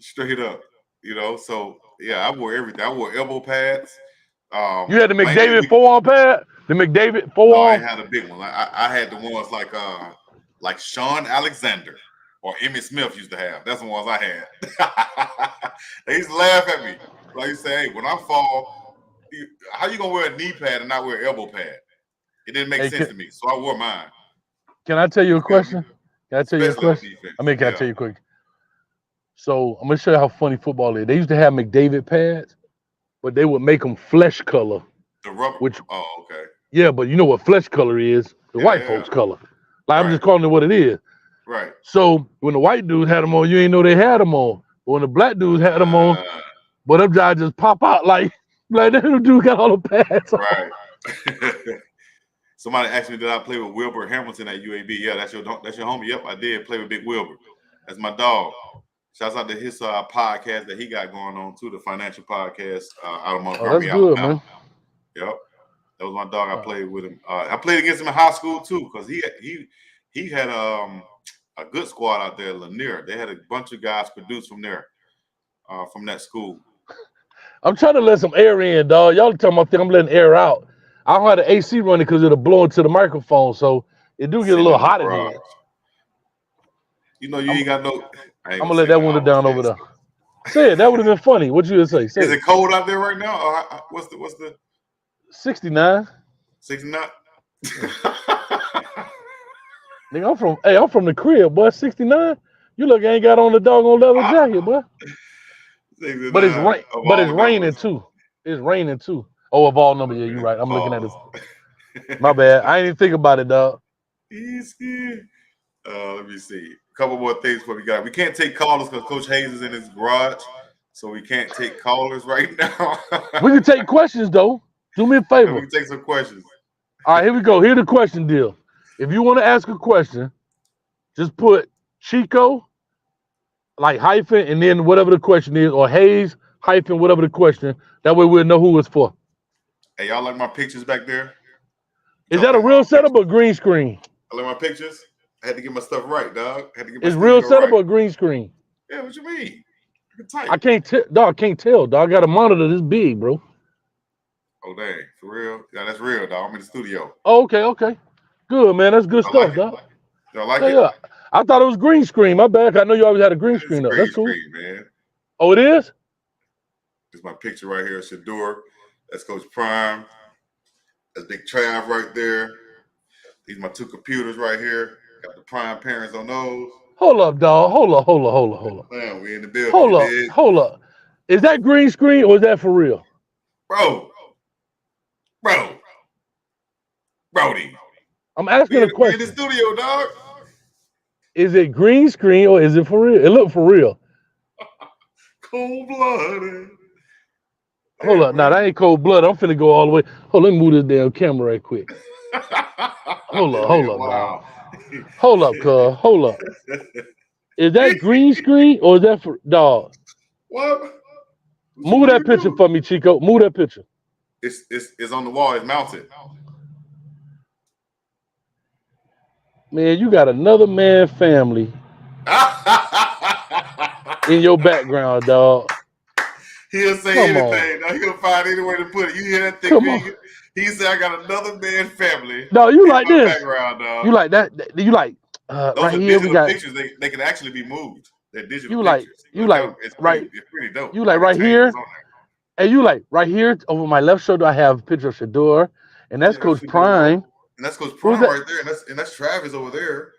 Straight up. So yeah, I wore everything. I wore elbow pads. You had the McDavid forearm pad? The McDavid forearm? No, I had a big one. I had the ones like Sean Alexander or Emmitt Smith used to have. That's the ones I had. They used to laugh at me. Like you say, hey, when I fall, how you gonna wear a knee pad and not wear an elbow pad? It didn't make sense to me, so I wore mine. Can I tell you a question? Can I tell you a question? Can I tell you quick? So I'm gonna show you how funny football is. They used to have McDavid pads, but they would make them flesh color. The rubber. Okay. Yeah, but you know what flesh color is? The white folks color. Like I'm just calling it what it is. Right. So when the white dudes had them on, you ain't know they had them on. But when the black dudes had them on, but them guys just pop out like that dude got all the pads on. Right. Somebody asked me, did I play with Wilbur Hamilton at UAB? Yeah, that's your homie. Yep, I did play with Big Wilbur. That's my dog. Shouts out to his podcast that he got going on too, the financial podcast out of Montgomery. That's good, man. Yep. That was my dog. I played with him. I played against him in high school too, because he had a good squad out there, Lanier. They had a bunch of guys produced from there, from that school. I'm trying to let some air in, dog. Y'all talking about I'm letting air out. I don't have the AC running because it'll blow into the microphone, so it do get a little hot in here. You know, you ain't got no. I'm gonna let that window down over there. Say it. That would have been funny. What you would say? Is it cold out there right now? Or what's the 69? 69. Nigga, I'm from the crib, boy. 69. You look ain't got on the doggone leather jacket, boy. But it's raining too. It's raining too. Oh, of all numbers, yeah, you're right. I'm looking at it. My bad. I ain't even think about it, dog. Easy. Let me see. A couple more things before we got. We can't take callers because Coach Hayes is in his garage, so we can't take callers right now. We can take questions though. Do me a favor. We can take some questions. All right, here we go. Here's the question deal. If you want to ask a question, just put Chico, like hyphen, and then whatever the question is, or Hayes hyphen whatever the question. That way we'll know who it's for. Hey, y'all like my pictures back there? Is that a real setup or green screen? I like my pictures. I had to get my stuff right, dog. It's real setup or green screen? Yeah, what you mean? I can't tell, dog. I can't tell, dog. I got a monitor this big, bro. Oh, dang. For real? Yeah, that's real, dog. I'm in the studio. Oh, okay. Good, man. That's good stuff, dog. Y'all like it? Yeah. I thought it was green screen. My bad. I know you always had a green screen up. That's cool. Screen, man. Oh, it is? There's my picture right here, Shedeur. That's Coach Prime. That's Big Trav right there. These are my two computers right here. Got the Prime parents on those. Hold up, dog. Hold up. Man, we in the building. Hold up. Is that green screen or is that for real? Brody. I'm asking a question. We in the studio, dog. Is it green screen or is it for real? It looked for real. Cold-blooded. Hold up. Now, that ain't cold blood. I'm finna go all the way. Hold on, let me move this damn camera right quick. Hold up, dog. Hold up, cuz. Hold up. Is that green screen or is that for dog? What? Move that picture for me, Chico. Move that picture. It's on the wall. It's mounted. Man, you got another man family in your background, dog. He'll say anything. No, he'll find any way to put it. You hear that thing? He said, "I got another man family." No, you like this? Background, dog. You like that? You like those right are here? We got pictures. They can actually be moved. They're digital. Pictures. It's pretty dope. You like right here? And you like right here over my left shoulder? I have a picture of Shedeur, and that's Coach Prime. And that's Coach Prime right there, and that's Travis over there.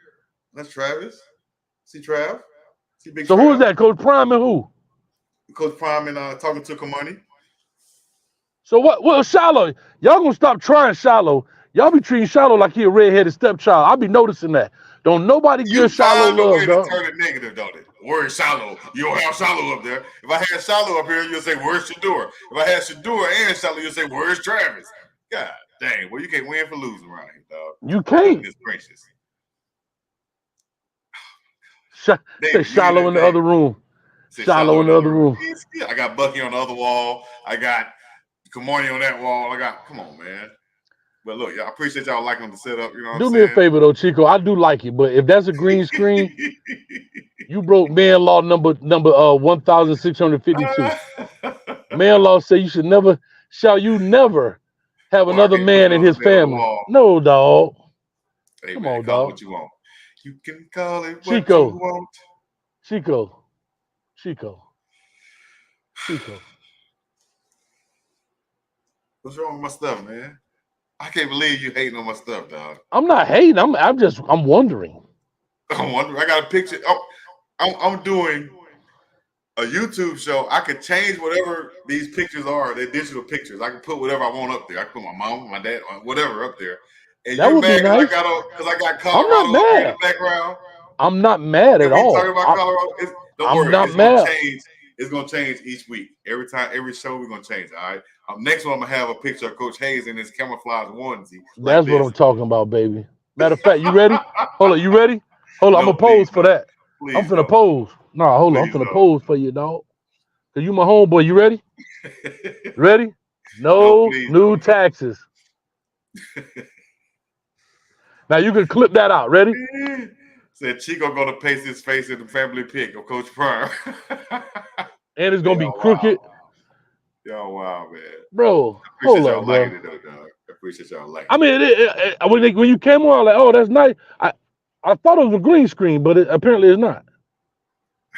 That's Travis. See Trav? See Big. So who is that? Coach Prime and who? Coach Prime and talking to Kamani. So what? Well, Shallow, y'all gonna stop trying Shallow. Y'all be treating Shallow like he a redheaded stepchild. I be noticing that. Don't nobody give Shallow love, dog. Turn it negative, don't it? Where's Shallow? You don't have Shallow up there. If I had Shallow up here, you'll say, "Where's Shedeur?" If I had Shedeur and Shallow, you'll say, "Where's Travis?" God dang, well, you can't win for losing right here, dog. You can't. Goodness gracious. Say Shallow in the other room. Shallow in the other room. I got Bucky on the other wall. I got Kamani on that wall. Come on, man. But look, I appreciate y'all liking the setup. You know what I'm saying? Do me a favor, though, Chico. I do like it, but if that's a green screen, you broke man law number 1,652. Man law say you should never, shall you never have another man in his family. No, dog. Hey, come man, on, dog. What you want. You can call it what Chico. you want. Chico. What's wrong with my stuff, man? I can't believe you hating on my stuff, dog. I'm not hating. I'm wondering. I'm wondering. I got a picture. I'm doing a YouTube show. I could change whatever these pictures are. They're digital pictures. I can put whatever I want up there. I can put my mom, my dad, whatever up there. And that you're would mad be nice. because I got Colorado I'm not mad. in the background. I'm not mad at all. Talking about Colorado. Don't worry. Not mad. It's gonna change each week. Every show we're gonna change. All right. Next one I'm gonna have a picture of Coach Hayes in his camouflage onesie. That's what I'm talking about, baby. Matter of fact, you ready? Hold on, you ready? Hold on, I'm gonna pose for that. I'm finna pose. Nah, hold on, I'm finna pose for you, dog. Cause you my homeboy. You ready? Ready? No new taxes. Now you can clip that out. Ready? Said Chico gonna paste his face in the family pic of Coach Prime. And it's gonna be crooked. Yo, wow, man. Bro, hold up, bro. It, though, dog. I appreciate y'all liking I mean, when you came on, like, oh, that's nice. I thought it was a green screen, but apparently it's not.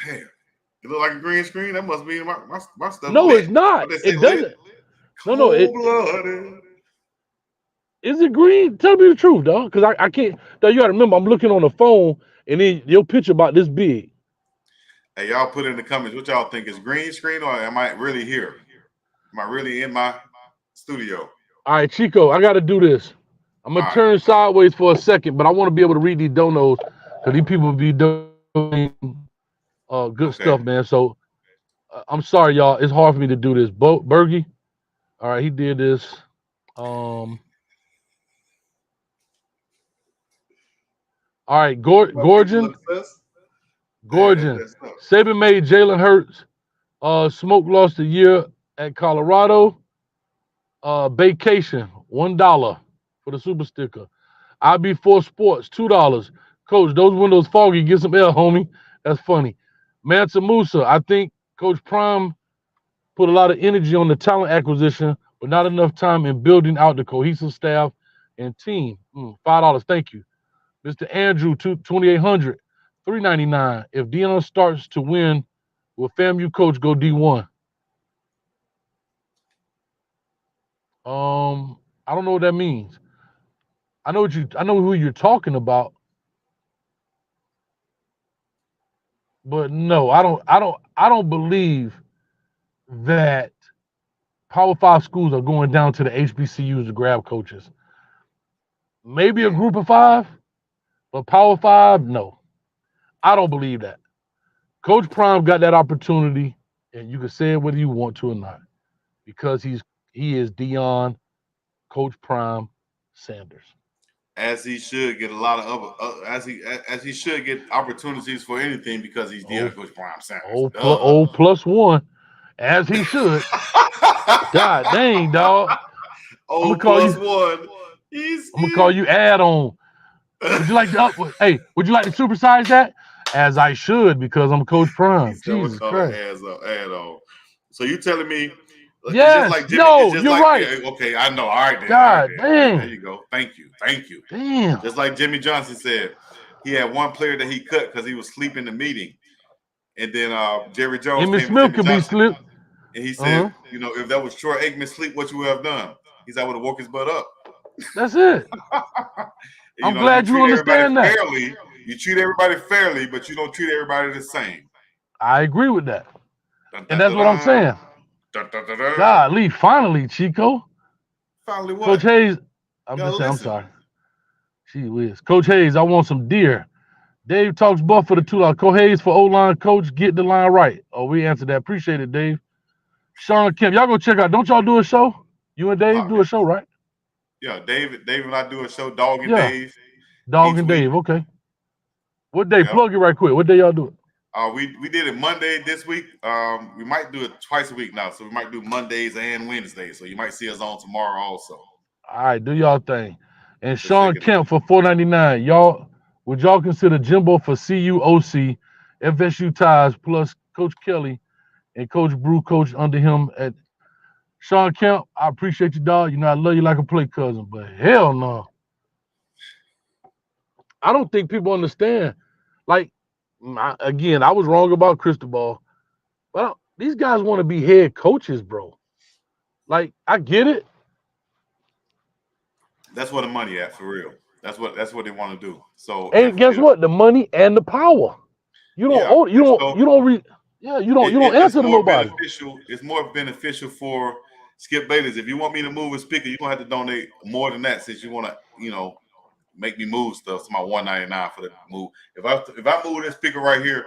Damn. It look like a green screen? That must be my stuff. No, lit. It's not. It doesn't. No. Is it green? Tell me the truth, dog. Because I can't. Dog, you got to remember, I'm looking on the phone, and then your picture about this big. Hey, y'all put in the comments what y'all think is green screen, or am I really here? Am I really in my studio? All right, Chico, I got to do this. I'm going to turn sideways for a second, but I want to be able to read these donos because these people be doing good stuff, man. So I'm sorry, y'all. It's hard for me to do this. Bergie, all right, he did this. All right, Gorgon. Saban made Jalen Hurts. Smoke lost a year at Colorado. Vacation, $1 for the super sticker. IB4 Sports, $2. Coach, those windows foggy. Get some air, homie. That's funny. Mansa Musa, I think Coach Prime put a lot of energy on the talent acquisition, but not enough time in building out the cohesive staff and team. $5. Thank you. Mr. Andrew, 2,800, $3.99. If Deion starts to win, will FAMU coach go D1? I don't know what that means. I know who you're talking about, but no, I don't believe that Power 5 schools are going down to the HBCUs to grab coaches. Maybe a group of 5, but Power 5, no. I don't believe that. Coach Prime got that opportunity, and you can say it whether you want to or not, because he is Deion, Coach Prime Sanders. As he should get a lot of other, as he should get opportunities for anything because he's Deion, Coach Prime Sanders. Plus one, as he should. God dang, dog. I'm gonna call you add-on. Would you like to would you like to supersize that? As I should, because I'm Coach Prime. Jesus Christ. Add-on. So you telling me? Yes. Like Jimmy, you're right. Okay, I know. All right, then. God damn. There you go. Thank you. Damn. Just like Jimmy Johnson said, he had one player that he cut because he was sleeping in the meeting, and then Jerry Jones Jimmy Smith could be sleep. And he said, if that was Troy Aikman sleep, what you would have done? He said, I would have woke his butt up. That's it. I'm glad you understand that. You treat everybody fairly, but you don't treat everybody the same. I agree with that. And that's what I'm saying. Golly, finally, Chico. Finally what? Coach Hayes, I'm sorry. Gee whiz. Coach Hayes, I want some deer. Dave talks buff for the $2. Coach Hayes for O-line coach, get the line right. Oh, we answered that. Appreciate it, Dave. Sean Kemp, y'all go check out. Don't y'all do a show? You and Dave do a show, right? Yeah, Dave and I do a show, Dog and Dave. Dog and Dave, okay. What day? Plug it right quick. What day y'all do it? We did it Monday this week. We might do it twice a week now, so we might do Mondays and Wednesdays. So you might see us on tomorrow also. All right, do y'all thing. And Sean Kemp for $4.99. Would y'all consider Jimbo for CUOC, FSU ties plus Coach Kelly and Coach Brew coach under him at Sean Kemp? I appreciate you, dog. I love you like a play cousin, but hell no. I don't think people understand. Like, again, I was wrong about Cristobal. But these guys want to be head coaches, bro. Like, I get it. That's where the money at, for real. That's what they want to do. So, and guess what? The money and the power. You don't answer to nobody. It's more beneficial for Skip Bayless. If you want me to move a speaker, you're gonna have to donate more than that since you want to, make me move stuff. It's my $199 for the move. If I move this speaker right here,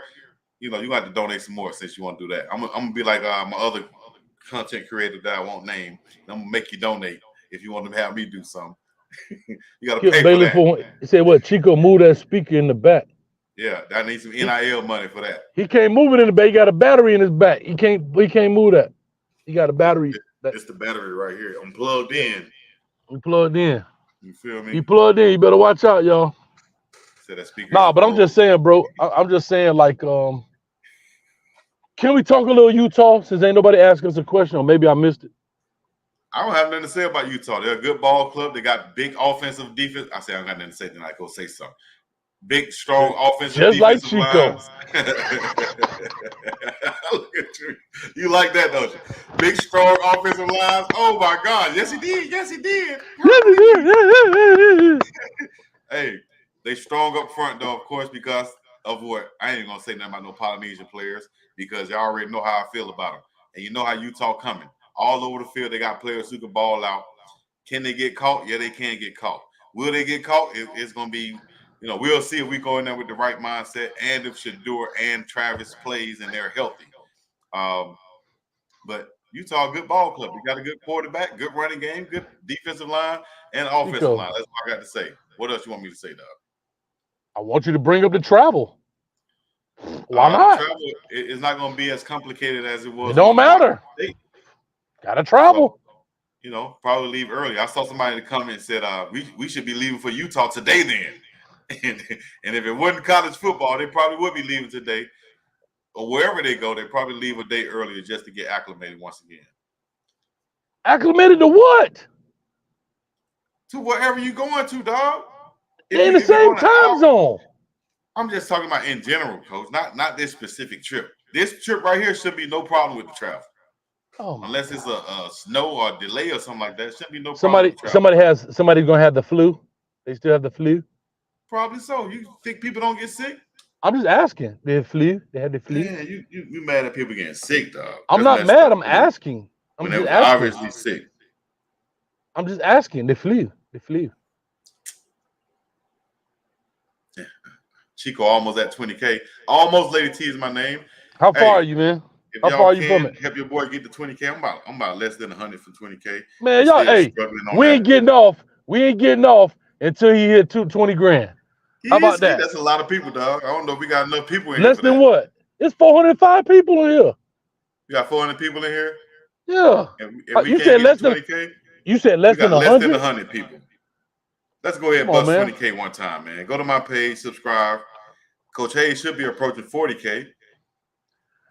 you gonna have to donate some more since you want to do that. I'm gonna be like my other content creator that I won't name. I'm gonna make you donate if you want to have me do something. You gotta pay Bailey for that. He said, "What? Chico move that speaker in the back." Yeah, I need some NIL money for that. He can't move it in the back. He got a battery in his back. He can't move that. He got a battery. It's the battery right here. I'm plugged in. I'm plugged in. You feel me? He plugged in. You better watch out, y'all. Said that speaker. Nah, but I'm just saying, bro. I'm just saying, like, can we talk a little Utah since ain't nobody asked us a question, or maybe I missed it? I don't have nothing to say about Utah. They're a good ball club. They got big offensive defense. I say I don't got nothing to say, then I go say something. Big, strong offensive just defensive like Chico. lines. Look at you. You like that, don't you? Big, strong offensive lines. Oh my God. Yes, he did. Yes, he did. Hey, they strong up front though, of course, because of what I ain't gonna say nothing about no Polynesian players because y'all already know how I feel about them. And you know how Utah coming. All over the field, they got players who can ball out. Can they get caught? Yeah, they can get caught. Will they get caught? It's gonna be, we'll see if we go in there with the right mindset and if Shedeur and Travis plays and they're healthy. But Utah, good ball club. We got a good quarterback, good running game, good defensive line, and offensive line. That's all I got to say. What else you want me to say, Doug? I want you to bring up the travel. Why not? The travel is not going to be as complicated as it was. It don't matter. Gotta travel. So, probably leave early. I saw somebody in the comments said we should be leaving for Utah today then. And if it wasn't college football, they probably would be leaving today. Or wherever they go, they probably leave a day earlier just to get acclimated once again. Acclimated to what? To wherever you going to, dog. In the same time zone. I'm just talking about in general, Coach. Not this specific trip. This trip right here should be no problem with the travel. Unless it's a snow or delay or something like that, shouldn't be no problem. Somebody's gonna have the flu. They still have the flu. Probably so. You think people don't get sick? I'm just asking. They had flu. They had the flu. Yeah, you mad at people getting sick, dog? I'm not mad. I'm asking. When they were obviously sick. I'm just asking. The flu. The flu. Yeah. Chico almost at 20K. Almost Lady T is my name. How far are you, man? How far are you from it? Help your boy get to 20K. I'm about less than 100 for 20K. Man, y'all, hey, we ain't getting off. We ain't getting off until he hit 20 grand. How about that? That's a lot of people, dog. I don't know if we got enough people in here. Less than what? It's 405 people in here. You got 400 people in here? Yeah. If you said less than 20K? You said less than 100? Less than 100 people. Let's go ahead and bust 20K one time, man. Go to my page, subscribe. Coach Hayes should be approaching 40K.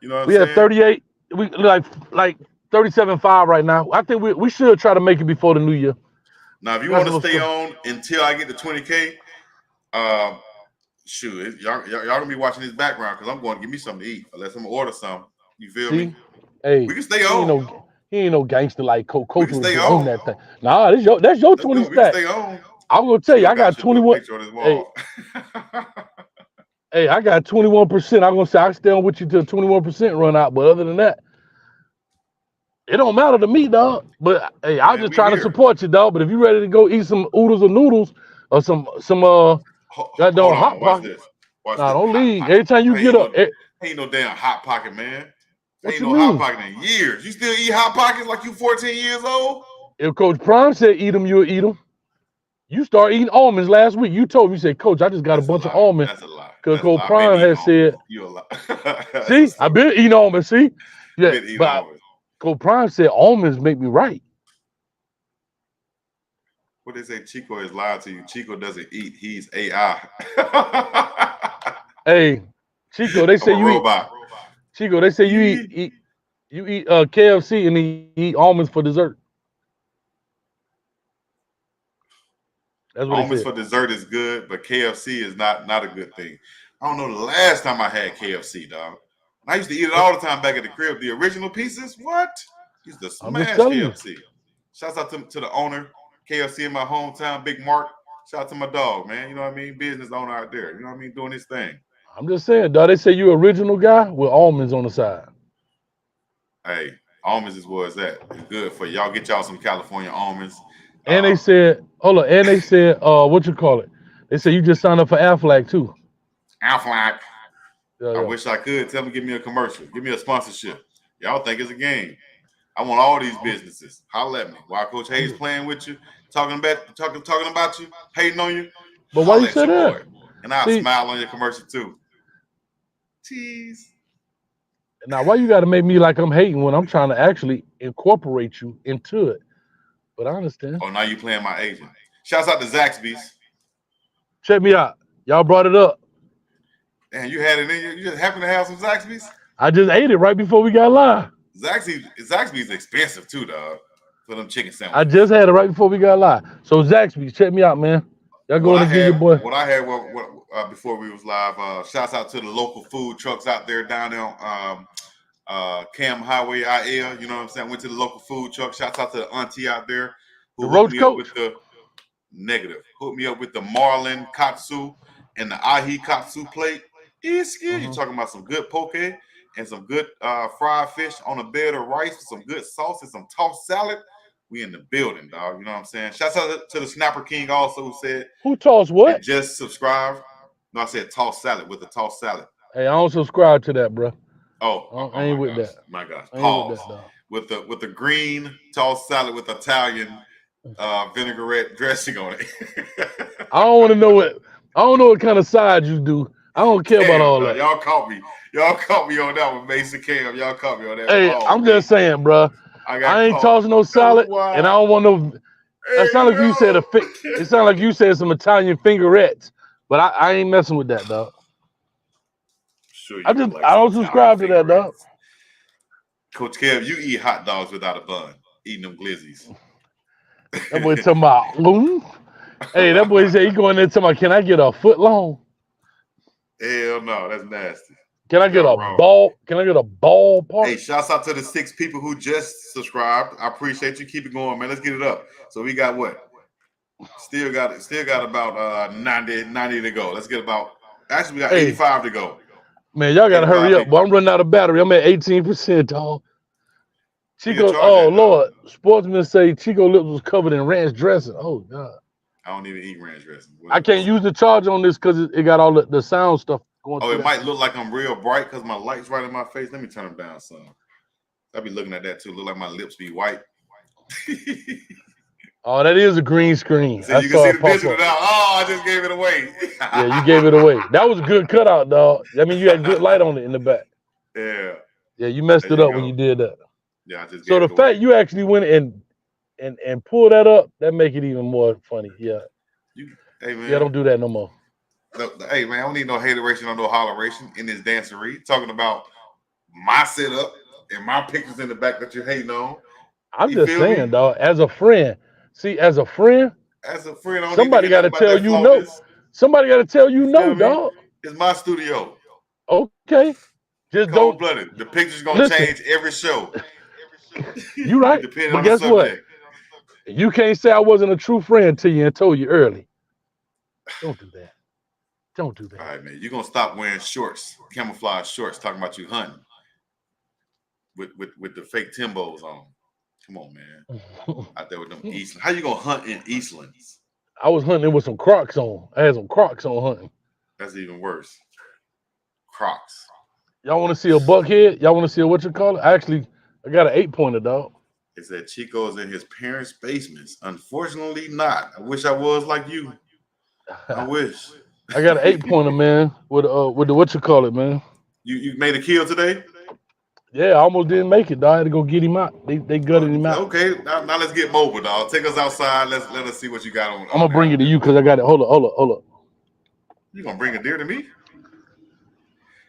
You know what I'm saying? We have 38. We like 37.5 right now. I think we should try to make it before the new year. Now, if you want to stay on until I get to 20K, shoot, y'all gonna be watching this background because I'm going to give me something to eat unless I'm gonna order something. You feel me? Hey, we can stay on. He ain't no gangster like Coach would stay on that thing. Nah, that's your 20 stack. Stay on. I'm gonna tell you, I got 21. Hey, I got 21%. I'm gonna say I stay on with you till 21% run out. But other than that, it don't matter to me, dog. But hey, I'll just try to support you, dog. But if you ready to go eat some oodles or noodles or some goddamn hot pocket, don't leave. Every time you get up, ain't no damn hot pocket, man. Ain't no hot pocket in years. You still eat hot pockets like you 14 years old? If Coach Prime said eat them, you'll eat them. You start eating almonds last week. You told me, you said, Coach, I just got a bunch of almonds. That's a lie. Because Coach Prime has said, you a lie. See, I've been eating almonds. See, yeah, but Coach Prime said almonds make me right. What they say, Chico is lying to you. Chico doesn't eat. He's AI. Hey, Chico, they say you eat. Chico, they say you eat KFC and you eat almonds for dessert. Almonds for dessert is good, but KFC is not a good thing. I don't know the last time I had KFC, dog. I used to eat it all the time back at the crib. The original pieces, what? Used to smash KFC. Shouts out to the owner, KFC in my hometown, Big Mark. Shout out to my dog, man. You know what I mean? Business owner out there. You know what I mean? Doing his thing. I'm just saying, dog. They say you original guy with almonds on the side. Hey, almonds is where it's at. It's good for y'all. Get y'all some California almonds. And they said, hold on. And they said, what you call it? They said you just signed up for Aflac too. Aflac. Yeah. I wish I could. Tell them, give me a commercial. Give me a sponsorship. Y'all think it's a game. I want all these businesses. Holler at me. While Coach Hayes playing with you, talking about you, hating on you. But why you say that? And I'll smile on your commercial too. Tease. Now, why you got to make me like I'm hating when I'm trying to actually incorporate you into it? But I understand. Oh, now you playing my agent. Shouts out to Zaxby's. Check me out. Y'all brought it up. And you had it in you just happened to have some Zaxby's? I just ate it right before we got live. Zaxby's expensive too, dog, for them chicken sandwiches. I just had it right before we got live. So Zaxby's, check me out, man. Y'all go and give your boy. What I had before we was live, shouts out to the local food trucks out there down there on Cam Highway IL. You know what I'm saying? Went to the local food truck. Shouts out to the auntie out there who The roach coach? Hooked me up with the Marlin katsu and the ahi katsu plate. You talking about some good poke and some good fried fish on a bed of rice with some good sauce and some tossed salad. We in the building, dog. You know what I'm saying? Shouts out to the Snapper King also who said, who tossed what? Just subscribe. No, I said tossed salad with the tossed salad. Hey, I don't subscribe to that, bro. I ain't with that. My gosh. Pause. With the green tossed salad with Italian vinaigrette dressing on it. I don't know what kind of side you do. I don't care about all that. Y'all caught me on that one, Mason Cam. Y'all caught me on that. Hey, I'm just saying, bro. I ain't tossing no salad, and I don't want no. That sounds like you said it sounds like you said some Italian fingerettes, but I ain't messing with that, dog. Sure, I don't subscribe to that, dog. Coach Kev, you eat hot dogs without a bun, eating them glizzies. That boy talking about. Hey, that boy said he going there talking about, can I get a foot long? Hell no, that's nasty. Can I get a ball? Can I get a ball part? Hey, shouts out to the 6 people who just subscribed. I appreciate you. Keep it going, man. Let's get it up. So we got what? Still got about 90 to go. Let's get about. Actually, we got 85 to go. Man, y'all gotta hurry up. Boy, I'm running out of battery. I'm at 18%, dog. Chico, Lord, sportsmen say Chico lips was covered in ranch dressing. Oh God. I don't even eat ranch dressing. I can't use the charger on this because it got all the sound stuff going. Oh, it might look like I'm real bright because my light's right in my face. Let me turn them down some. I'll be looking at that too. Look like my lips be white. Oh, that is a green screen. So you can see the visual now. Oh, I just gave it away. Yeah, you gave it away. That was a good cutout, dog. I mean, you had good light on it in the back. Yeah. Yeah, you messed it up when you did that. Yeah, I just. So the fact you actually went and pull that up, that make it even more funny. Yeah. Hey man. Yeah, don't do that no more. Hey man, I don't need no hateration or no holleration in this dancery. Talking about my setup and my pictures in the back that you're hating on. I'm just saying, dog. As a friend, somebody got to tell you no. Somebody got to tell you no, dog. It's my studio. Okay. Just cold-blooded. The picture's gonna change every show. You right. But guess what? You can't say I wasn't a true friend to you and told you early. Don't do that. Don't do that. All right, man. You're gonna stop wearing shorts, camouflage shorts, talking about you hunting with the fake Timbos on. Come on, man. Out there with them Eastlands. How you gonna hunt in Eastlands? I was hunting with some Crocs on. I had some Crocs on hunting. That's even worse. Crocs. Y'all want to see a buckhead? Y'all want to see a what you call it? Actually, I got an 8-pointer, dog. It said Chico's in his parents' basements. Unfortunately, not. I wish I was like you. I wish. I got an 8-pointer, man. With the what you call it, man. You made a kill today? Yeah, I almost didn't make it, dog. I had to go get him out. They gutted him out. Okay, now let's get mobile, dog. Take us outside. Let us see what you got on. I'm gonna bring it to you because I got it. Hold up. You gonna bring a deer to me?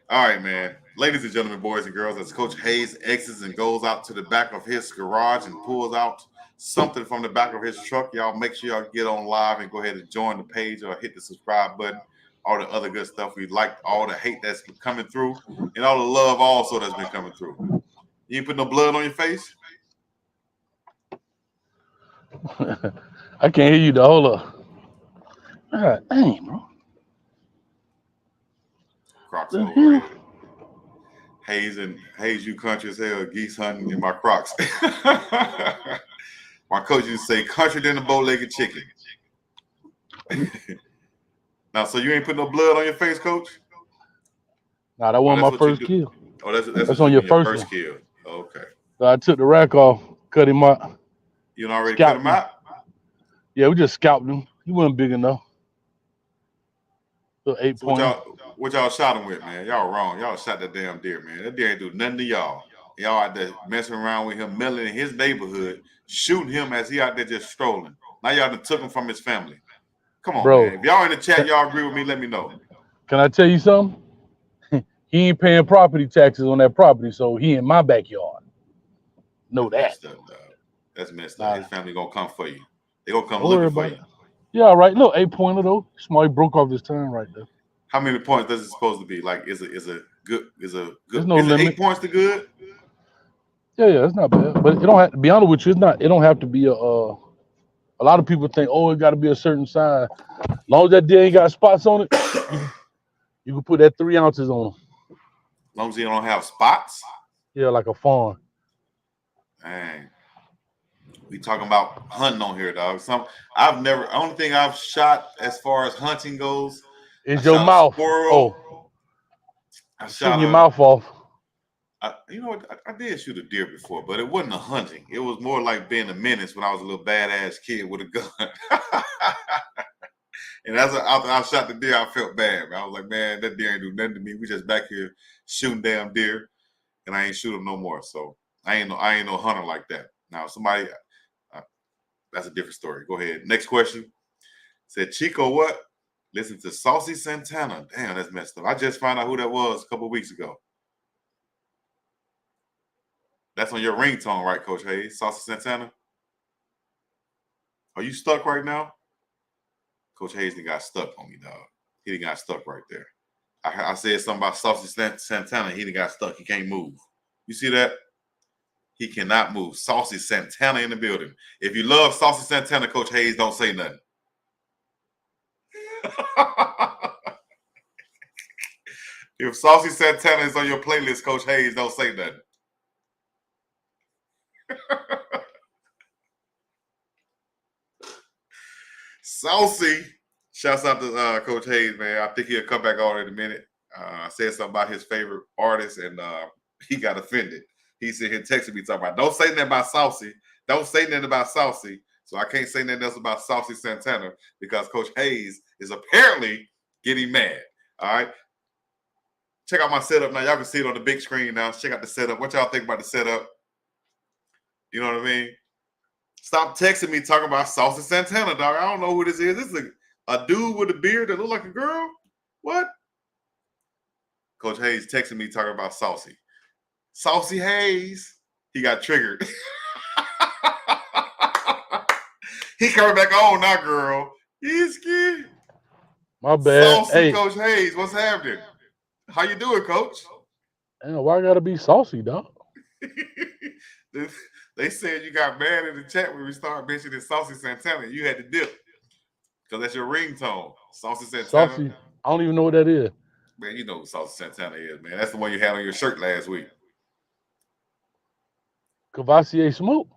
All right, man. Ladies and gentlemen, boys and girls, as Coach Hayes exits and goes out to the back of his garage and pulls out something from the back of his truck, y'all make sure y'all get on live and go ahead and join the page or hit the subscribe button. All the other good stuff. We like all the hate that's coming through and all the love also that's been coming through. You ain't put no blood on your face? I can't hear you, though. Hold up. All right, dang, bro. Crocs over Hayes, you country as hell, geese hunting in my Crocs. My coach used to say, country than a bow-legged chicken. Now, so you ain't put no blood on your face, Coach? Nah, that wasn't my first kill. Oh, that's on your first kill. Okay. So I took the rack off, cut him out. You done already cut him out? Yeah, we just scalped him. He wasn't big enough. So 8-pointer. What y'all shot him with, man? Y'all wrong. Y'all shot that damn deer, man. That deer ain't do nothing to y'all. Y'all out there messing around with him, milling in his neighborhood, shooting him as he out there just strolling. Now y'all done took him from his family. Come on, Bro, man. If y'all in the chat, y'all agree with me, let me know. Can I tell you something? He ain't paying property taxes on that property, so he in my backyard. Know that. Messed up, dog. That's messed up. His family gonna come for you. They gonna come Don't worry looking for about you. it. Yeah, all right. Look, 8-pointer though. Smart broke off his turn right there. How many points does it supposed to be? Like, is a good? There's no is limit. it 8 points to good? Yeah, it's not bad. But it don't have to be honest with you. It's not. It don't have to be a. A lot of people think, oh, it got to be a certain size. As long as that deer ain't got spots on it, you can put that 3 ounces on them. As long as you don't have spots. Yeah, like a fawn. Dang. We talking about hunting on here, dog. Only thing I've shot as far as hunting goes is your mouth. Squirrel. I shooting your mouth off. You know what? I did shoot a deer before, but it wasn't a hunting. It was more like being a menace when I was a little badass kid with a gun. And after I shot the deer, I felt bad. Man. I was like, man, that deer ain't do nothing to me. We just back here shooting damn deer, and I ain't shoot them no more. So I ain't no hunter like that. Now somebody, that's a different story. Go ahead. Next question. Said Chico, what? Listen to Saucy Santana. Damn, that's messed up. I just found out who that was a couple of weeks ago. That's on your ringtone, right, Coach Hayes? Saucy Santana? Are you stuck right now? Coach Hayes done got stuck on me, dog. He done got stuck right there. I said something about Saucy Santana. He done got stuck. He can't move. You see that? He cannot move. Saucy Santana in the building. If you love Saucy Santana, Coach Hayes, don't say nothing. If Saucy Santana is on your playlist, Coach Hayes, don't say nothing. Saucy, shouts out to Coach Hayes, man. I think he'll come back on in a minute. I said something about his favorite artist, and he got offended. He said he texted me talking about, don't say nothing about Saucy. Don't say nothing about Saucy. So I can't say nothing else about Saucy Santana because Coach Hayes is apparently getting mad. All right. Check out my setup now. Y'all can see it on the big screen now. Check out the setup. What y'all think about the setup? You know what I mean? Stop texting me talking about Saucy Santana, dog. I don't know who this is. This is a dude with a beard that look like a girl? What? Coach Hayes texting me talking about Saucy. Saucy Hayes. He got triggered. He coming back on now, girl. He's scared. My bad. Saucy hey. Coach Hayes, what's happening? How you doing, Coach? Damn, why I gotta be saucy, dog? They said you got mad in the chat when we started mentioning Saucy Santana. You had to dip because that's your ringtone. Saucy Santana. Saucy. I don't even know what that is. Man, you know what Saucy Santana is, man. That's the one you had on your shirt last week. Cavassier Smoke.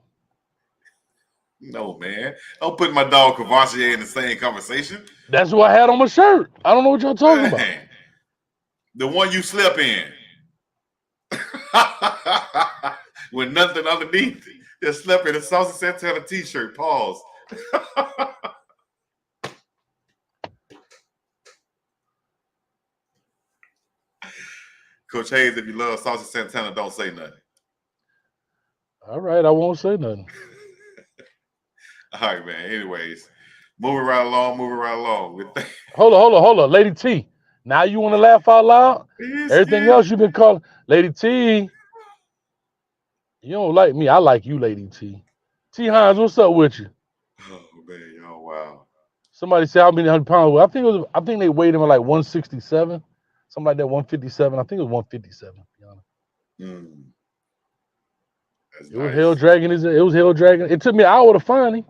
No, man. Don't put my dog Cavassier in the same conversation. That's what I had on my shirt. I don't know what y'all talking about. The one you slept in. With nothing underneath. Just slept in a Saucy Santana t-shirt. Pause. Coach Hayes, if you love Saucy Santana, don't say nothing. All right, I won't say nothing. All right, man. Anyways, moving right along. Hold on. Lady T. Now you want to laugh out loud? Everything else you've been calling. Lady T. You don't like me. I like you, Lady T. T. Hines, what's up with you? Oh, man. Oh, wow. Somebody said how many 100 pounds. I think they weighed him at like 167. Something like that, 157. I think it was 157, to be honest. It was hell dragging. It was hell dragging. It took me an hour to find him.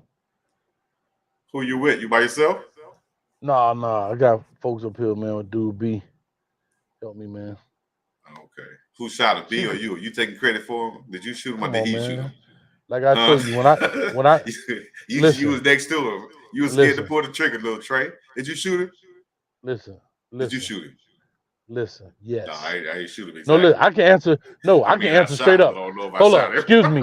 Who you with? You by yourself? Nah. I got folks up here, man, with Dude B. Help me, man. Okay. Who shot him, B or you? You taking credit for him? Did you shoot him or did he shoot him? Like I told you, when I you was next to him. You was scared to pull the trigger, little Trey. Did you shoot him? Listen. Did you shoot him? Listen, yes. No, I ain't shoot him. Exactly. No, listen, I can answer. No, I can answer straight up. Hold on, excuse me.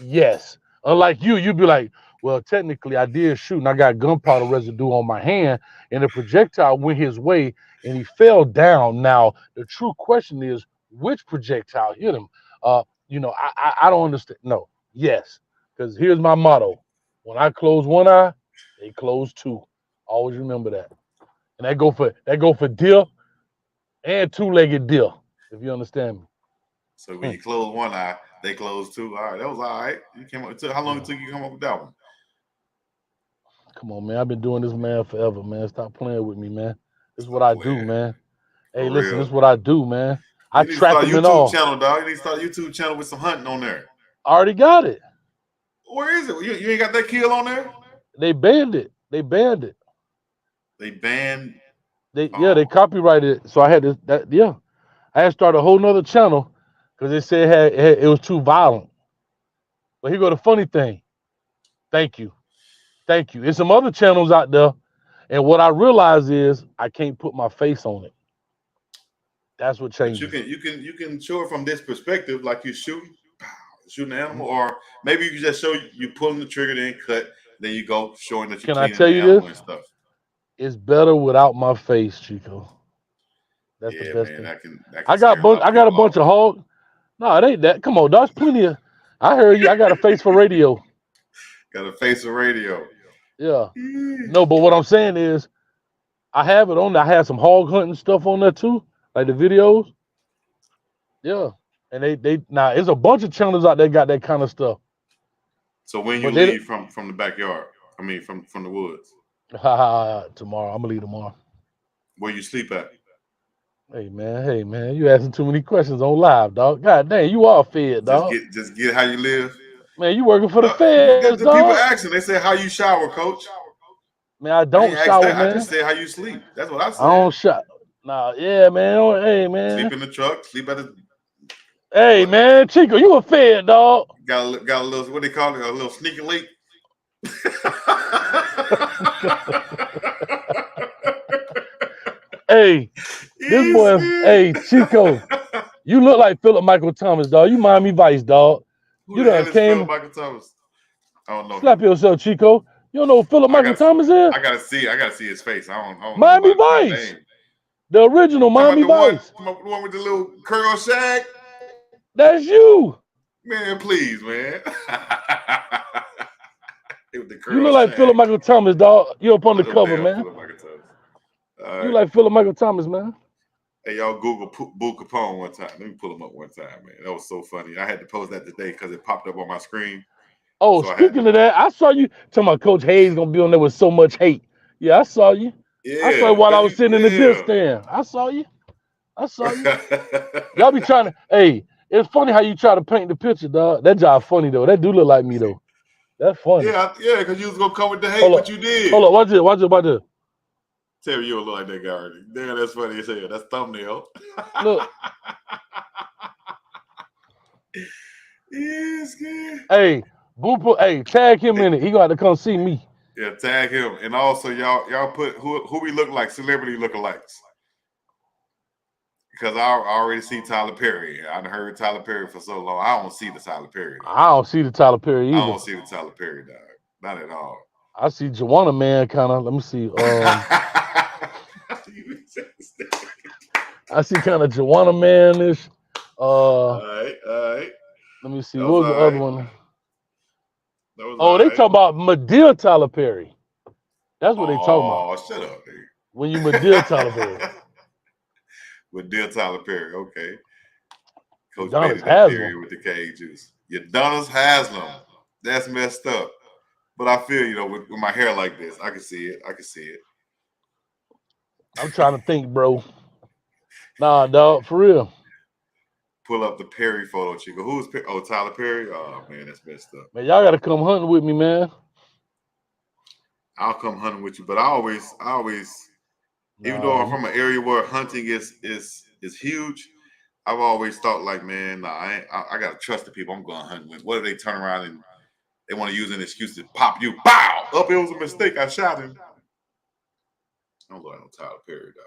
Yes. Unlike you'd be like, well, technically I did shoot and I got gunpowder residue on my hand and the projectile went his way and he fell down. Now, the true question is, which projectile hit him? I don't understand. No, yes. Because here's my motto. When I close one eye, they close two. Always remember that. And that go for deer and two-legged deer, if you understand me. So when you close one eye, they close two. All right, that was all right. You came up. How long it took you to come up with that one? Come on, man. I've been doing this, man, forever, man. Stop playing with me, man. This is what I do, man. Hey, listen, this is what I do, man. I track them in all. Channel, dog. You need to start a YouTube channel with some hunting on there. I already got it. Where is it? You ain't got that kill on there? They banned it. They banned it. They banned. Yeah, they copyrighted it. So I had to. I had to start a whole nother channel because they said it was too violent. But here go the funny thing. Thank you. There's some other channels out there, and what I realize is I can't put my face on it. That's what changed. You can show it from this perspective, like you're shooting an animal, or maybe you can just show you pulling the trigger, then cut, then you go showing that you're cleaning the animal and stuff. It's better without my face, Chico. That's the best thing. I got a bunch of hogs. No, it ain't that. Come on, there's plenty of. I heard you. I got a face for radio. Got a face for radio. Yeah. No, but what I'm saying is, I have it on there. I have some hog hunting stuff on there too, like the videos. Yeah, and they now there's a bunch of channels out there got that kind of stuff. So when you leave from the backyard, I mean from the woods. Tomorrow. I'm gonna leave tomorrow. Where you sleep at? Hey man, you asking too many questions on live, dog. God dang, you are fed, dog. Just get how you live. Man, you working for the feds, the people asking, they say how you shower, coach. Man, I don't shower, man. I just say how you sleep. That's what I said. I don't shower. Nah, yeah, man. Hey, man. Sleep in the truck. Sleep at the. Hey, man, Chico, you a fed, dog. Got a little. What they call it? A little sneaky link. Hey, this boy. Hey, Chico, you look like Philip Michael Thomas, dog. You Miami Vice, dog. Who the hell is Philip Michael Thomas? I don't know. Slap yourself, Chico. You don't know who Philip Michael Thomas is? I gotta see his face. I don't Miami Vice. The original Miami Vice. The one with the little curl shag. That's you. Man, please, man. You look like Philip Michael Thomas, dog. You up on the cover, man. You like Philip Michael Thomas, man. Hey, y'all Google Boo Capone one time. Let me pull him up one time, man. That was so funny. I had to post that today because it popped up on my screen. Oh, so speaking of that, I saw you talking about Coach Hayes gonna be on there with so much hate. Yeah, I saw you. Yeah, I saw you while I was sitting in the dip stand. I saw you. Y'all be trying to. Hey, it's funny how you try to paint the picture, dog. That job funny though. That do look like me though. That's funny. Yeah, because you was gonna come with the hate, but you did. Hold on, watch this. Terry, you don't look like that guy already. Damn, that's funny as hell. That's thumbnail. Look. Yes, good. Hey, hey, tag him in it. He gonna have to come see me. Yeah, tag him. And also, y'all put who we look like, celebrity lookalikes. Because I already see Tyler Perry. I've heard Tyler Perry for so long. I don't see the Tyler Perry. I don't see the Tyler Perry either. I don't see the Tyler Perry, dog. Not at all. I see Joanna Man kind of. Let me see. I see kind of Joanna Man-ish. All right. Let me see. What was the other one? They talk about Medea Tyler Perry. That's what they talking about. Oh, shut up, dude. When you Medea Tyler Perry. Medea Tyler Perry, okay. Coach Udonis Haslem with the K juice. Udonis Haslem. That's messed up. But I feel, with my hair like this, I can see it. I'm trying to think, bro. Nah, dog, for real. Pull up the Perry photo, Chico. Who's Perry? Oh, Tyler Perry? Oh, man, that's messed up. Man, y'all got to come hunting with me, man. I'll come hunting with you, but I always, even though I'm from an area where hunting is huge, I've always thought like, man, I got to trust the people I'm going hunting with. What if they turn around and they want to use an excuse to pop you? Bow! Up, it was a mistake. I shot him. I don't like no Tyler Perry, dog.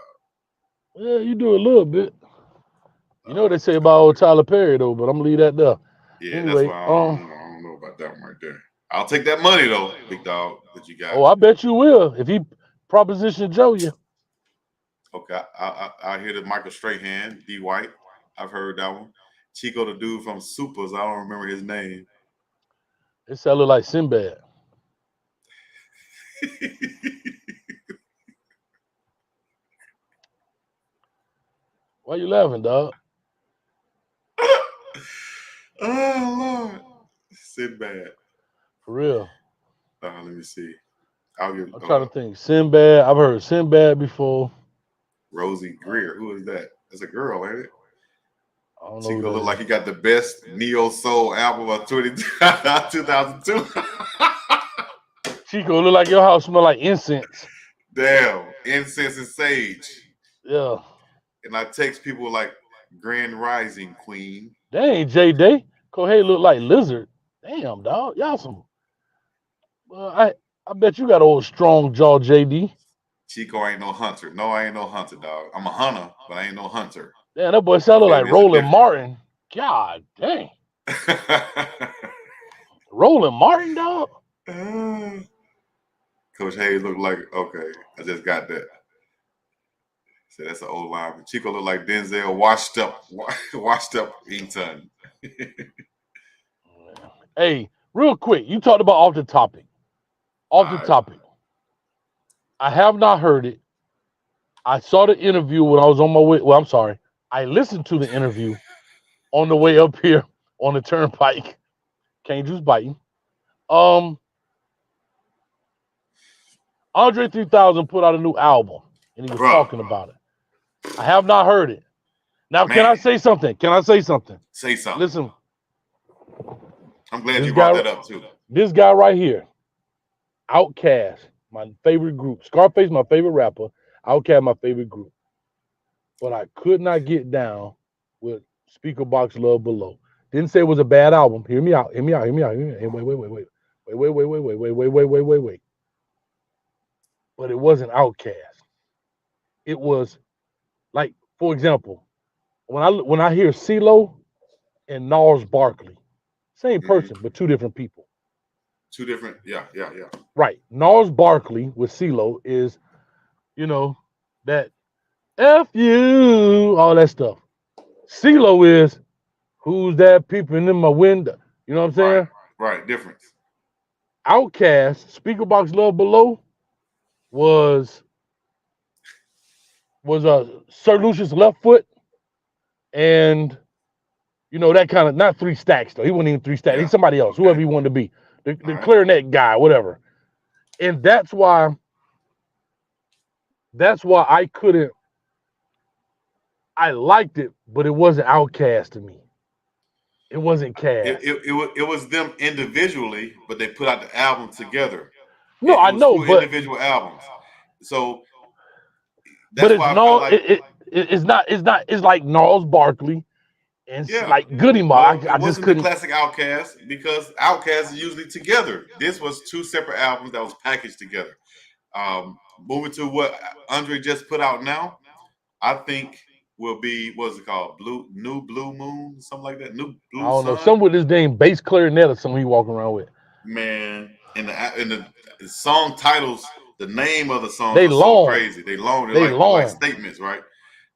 Yeah, you do a little bit. You know what they say about old Tyler Perry, though, but I'm going to leave that there. Yeah, anyway, that's why I don't know about that one right there. I'll take that money, though, big dog, that you got. Oh, I bet you will. If he Proposition Joe you. Okay, I hear the Michael Strahan, D. White. I've heard that one. Chico, the dude from Supers, I don't remember his name. It sounded like Sinbad. Why you laughing, dog? Oh Lord, Sinbad. For real. Let me see. I'll give. I'm trying to think. Sinbad. I've heard Sinbad before. Rosie Greer. Who is that? That's a girl, ain't it? I don't know. Chico look like he got the best neo soul album of 2002. Chico look like your house smell like incense. Damn, incense and sage. Yeah. And I text people like Grand Rising Queen. That ain't J Day. Kohei look like lizard. Damn, dog. Y'all some. Well, I bet you got old strong jaw, JD. Chico ain't no hunter. No, I ain't no hunter, dog. I'm a hunter, but I ain't no hunter. Damn, that boy sounded like Roland Martin. God dang. Roland Martin, dog. Coach Hayes looked like, okay, I just got that. So that's an old line. Chico looked like Denzel washed up Eaton. Hey, real quick, you talked about off the topic. I have not heard it. I saw the interview when I was on my way. Well, I'm sorry. I listened to the interview on the way up here on the turnpike. Can't just biting. Andre 3000 put out a new album, and he was talking about it. I have not heard it. Now, can I say something? Say something. Listen. I'm glad you brought that up, too. This guy right here, Outkast, my favorite group. Scarface, my favorite rapper. Outkast, my favorite group. But I could not get down with Speaker Box Love Below. Didn't say it was a bad album. Hear me out. Hey, wait. But it wasn't Outkast. It was like, for example, when I hear CeeLo and Gnarls Barkley, same person, but two different people. Two different, yeah. Right. Gnarls Barkley with CeeLo is, that F you, all that stuff. CeeLo is, who's that peeping in my window? You know what I'm saying? Right. Difference. Outkast, Speaker Box Love Below was Sir Lucius Left Foot, and that kind of, not Three Stacks though. He wasn't even Three Stacks. Yeah. He's somebody else, whoever he wanted to be, the clarinet guy, whatever. And that's why I couldn't. I liked it, but it wasn't Outkast to me. It wasn't Cast. It was them individually, but they put out the album together. No, I know, but individual albums. So that's why I feel like it's not. It's like Gnarls Barkley and like Goody Mob. I just couldn't. The classic Outkast, because Outkast is usually together. This was two separate albums that was packaged together. Moving to what Andre just put out now, I think will be, what's it called? New Blue Moon, something like that. New Blue I don't Sun? know. Some with his name bass clarinet or something he walking around with. Man, and the song titles, the name of the song is so crazy. They long. They're like statements, right?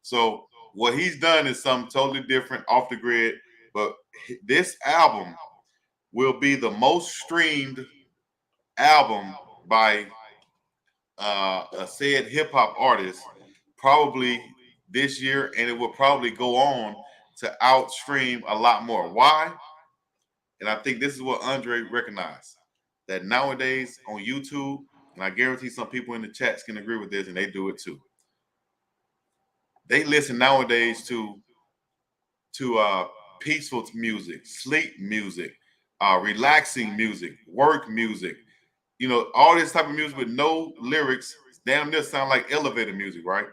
So what he's done is something totally different, off the grid. But this album will be the most streamed album by a said hip hop artist probably this year, and it will probably go on to outstream a lot more. Why? And I think this is what Andre recognized, that nowadays on YouTube, and I guarantee some people in the chats can agree with this, and they do it too. They listen nowadays to peaceful music, sleep music, relaxing music, work music, all this type of music with no lyrics. Damn near sound like elevator music, right?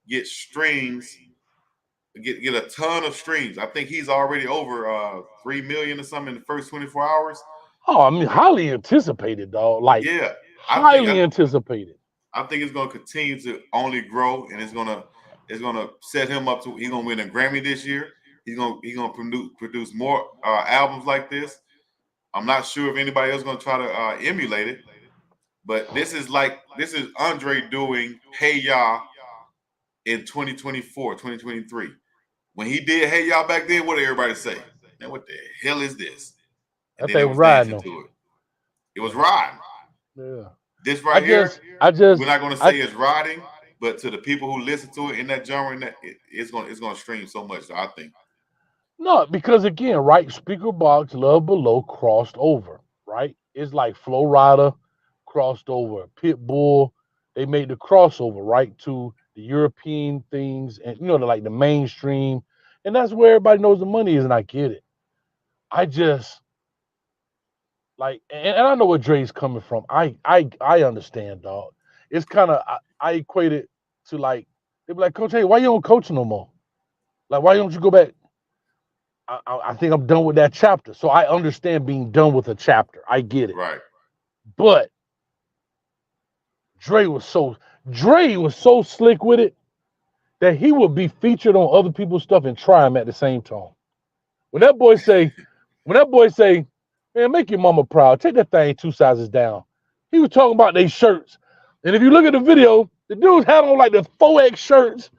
Get streams, get a ton of streams. I think he's already over 3 million or something in the first 24 hours. Oh, I mean, highly anticipated, dog. Like, yeah, highly anticipated. I think it's going to continue to only grow, and it's going to set him up to. He's going to win a Grammy this year. He's going to produce more albums like this. I'm not sure if anybody else is going to try to emulate it, but this is Andre doing Hey Ya in 2024, 2023. When he did Hey Ya back then, what did everybody say? Man, what the hell is this? And then it was riding. It was riding. Yeah. This right here, we're not going to say it's rotting, but to the people who listen to it in that genre, it's going to stream so much. So I think. No, because again, right? Speaker Box, Love Below crossed over, right? It's like Flow Rider crossed over, Pitbull. They made the crossover right to the European things, and like the mainstream, and that's where everybody knows the money is, and I get it. I just like, and I know where Dre's coming from. I understand, dog. It's kind of I equate it to like they be like, Coach, hey, why you don't coach no more? Like, why don't you go back? I think I'm done with that chapter. So I understand being done with a chapter. I get it. Right. But Dre was so slick with it that he would be featured on other people's stuff and try him at the same time. When that boy say, man, make your mama proud. Take that thing 2 sizes down. He was talking about their shirts. And if you look at the video, the dudes had on like the 4X shirts.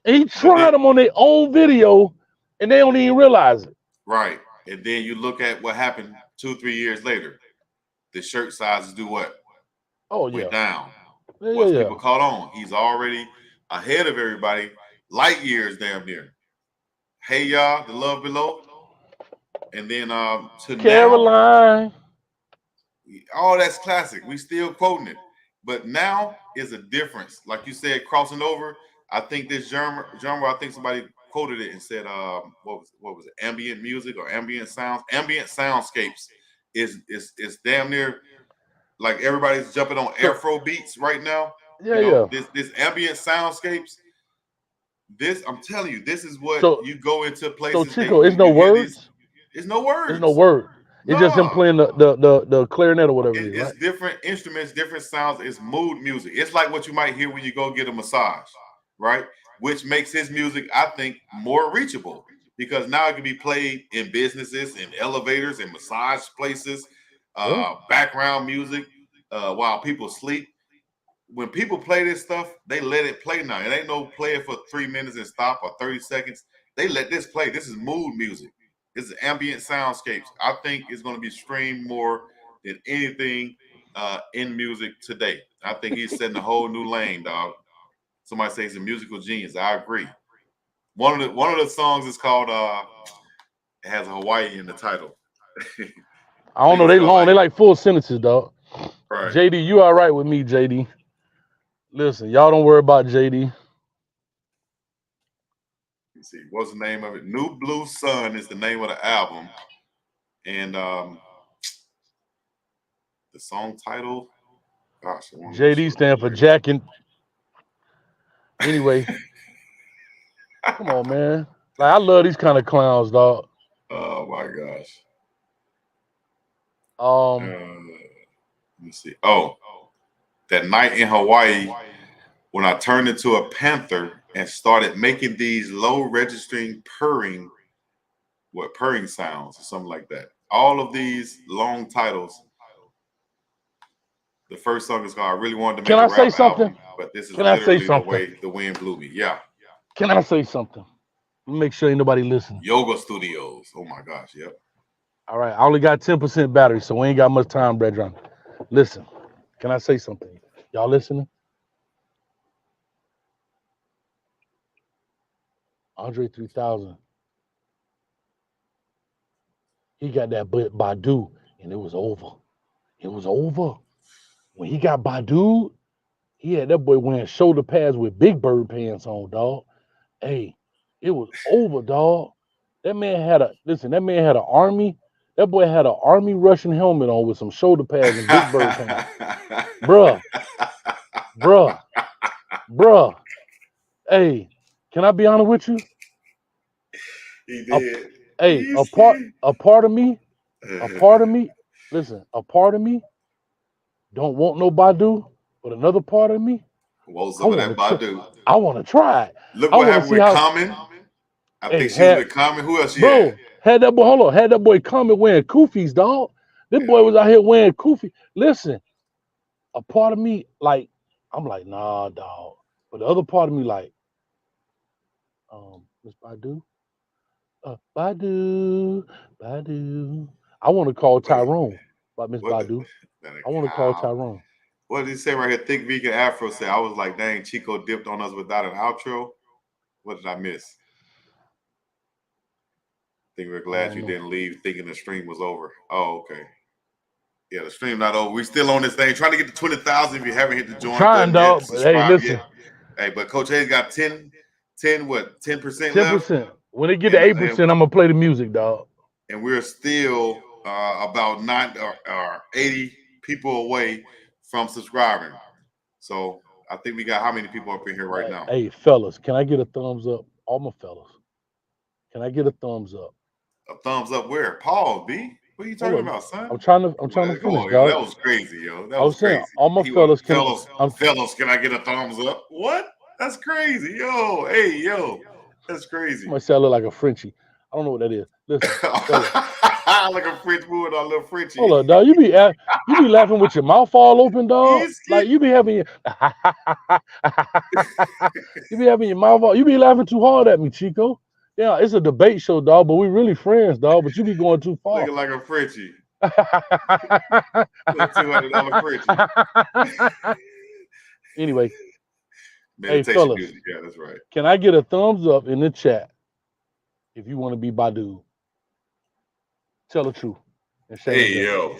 And he tried them on their own video, and they don't even realize it. Right. And then you look at what happened 2-3 years later. The shirt sizes do what? Oh, yeah. Went down. Yeah, Once people caught on, he's already ahead of everybody, light years damn near. Hey, y'all, the Love Below. And then to Caroline. Now, that's classic. We still quoting it. But now is a difference. Like you said, crossing over. I think this genre, I think somebody quoted it and said, what was it? Ambient music or ambient sounds? Ambient soundscapes is damn near like everybody's jumping on Afro beats right now. Yeah, This ambient soundscapes. This, I'm telling you, this is what you go into places. So Chico, it's no words. It's no words. There's no word. It's just him playing the clarinet or whatever. It's different instruments, different sounds. It's mood music. It's like what you might hear when you go get a massage, right? Which makes his music, I think, more reachable because now it can be played in businesses, in elevators, in massage places, background music while people sleep. When people play this stuff, they let it play now. It ain't no play it for 3 minutes and stop or 30 seconds. They let this play. This is mood music. This is ambient soundscapes. I think it's going to be streamed more than anything in music today. I think he's setting a whole new lane, dog. Somebody says he's a musical genius. I agree. One of the songs is called it has Hawaii in the title. I don't know. They long. They like full sentences, dog. Right. JD, you all right with me, JD? Listen, y'all don't worry about JD. Let's see, what's the name of it? New Blue Sun is the name of the album. And the song title, gosh. JD stand for Jack and... Anyway. Come on, man. Like, I love these kind of clowns, dog. Oh, my gosh. Let me see. Oh, that night in Hawaii when I turned into a panther and started making these low registering purring sounds or something like that. All of these long titles. The first song is called I Really Wanted to Make Can a I Rap say something? Album, but this is Can I say literally something? the way the wind blew me. Yeah. Can I say something? Make sure ain't nobody listening. Yoga Studios. Oh my gosh. Yep. All right. I only got 10% battery, so we ain't got much time, brethren. Listen. Can I say something? Y'all listening? Andre 3000. He got that Badu, and it was over. It was over. When he got Badu, he had that boy wearing shoulder pads with Big Bird pants on, dog. Hey, it was over, dog. That man had an army. That boy had an army Russian helmet on with some shoulder pads and Big Bird pants. Bruh. Hey, can I be honest with you? He did. A part of me, listen, a part of me don't want no Badu, but another part of me, I want to try it. Look what happened with Common. I think she was with Common. Who else? Had that boy. Had that boy Common wearing koofies, dog. This boy was out here wearing koofies. Listen, a part of me, like, I'm like, nah, dog. But the other part of me, like, Miss Badu. Badu. I want to call Tyrone about Miss Badu. I want to call Tyrone. What did he say right here? Thick Vegan Afro said, I was like, dang, Chico dipped on us without an outro. What did I miss? I think we're glad you didn't leave thinking the stream was over. Oh, okay. Yeah, the stream not over. We still on this thing. Trying to get to 20,000 if you haven't hit the join button yet. Hey, listen. Yet. Hey, but Coach Hayes got 10% 10% left? 10%. When they get to 8%, I'm going to play the music, dog. And we're still about 80 people away from subscribing. So I think we got how many people up in here right now? Hey, fellas, can I get a thumbs up? All my fellas. Can I get a thumbs up? A thumbs up where? Paul, B? What are you talking about, son? I'm trying to finish, dog. That was crazy, yo. That was crazy. All my fellas, fellas, can I get a thumbs up? What? That's crazy, yo. Hey, yo. That's crazy. I might say I look like a Frenchie. I don't know what that is. Listen, like a French boy, a little Frenchie. Hold on, dog. You be laughing with your mouth all open, dog. Like you be having your your mouth all. You be laughing too hard at me, Chico. Yeah, it's a debate show, dog, but we really friends, dog. But you be going too far. Looking like a Frenchie. $200 Frenchie. Anyway. Meditation fellas, music. Yeah, that's right. Can I get a thumbs up in the chat if you want to be Badu? Tell the truth. Hey, yo.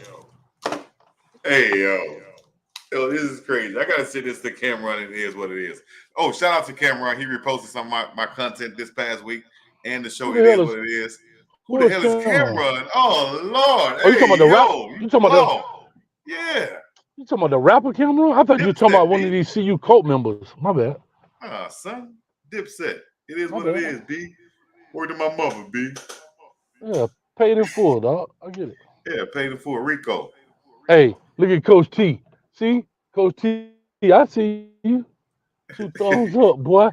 Yo, this is crazy. I gotta say this to Cameron, and it is what it is. Oh, shout out to Cameron. He reposted some of my content this past week and the show. It is what it is. Who the hell is Cameron? Oh Lord! Oh, you talking about the rap? You talking about yeah? You talking about the rapper Cameron? I thought you were talking about one of these CU cult members. My bad. Son, Dipset. It is what it is, B. Word to my mother, B. Yeah, paid in full, dog. I get it. Yeah, paid in full, Rico. Hey, look at Coach T. See, Coach T. I see you. 2 thumbs up, boy.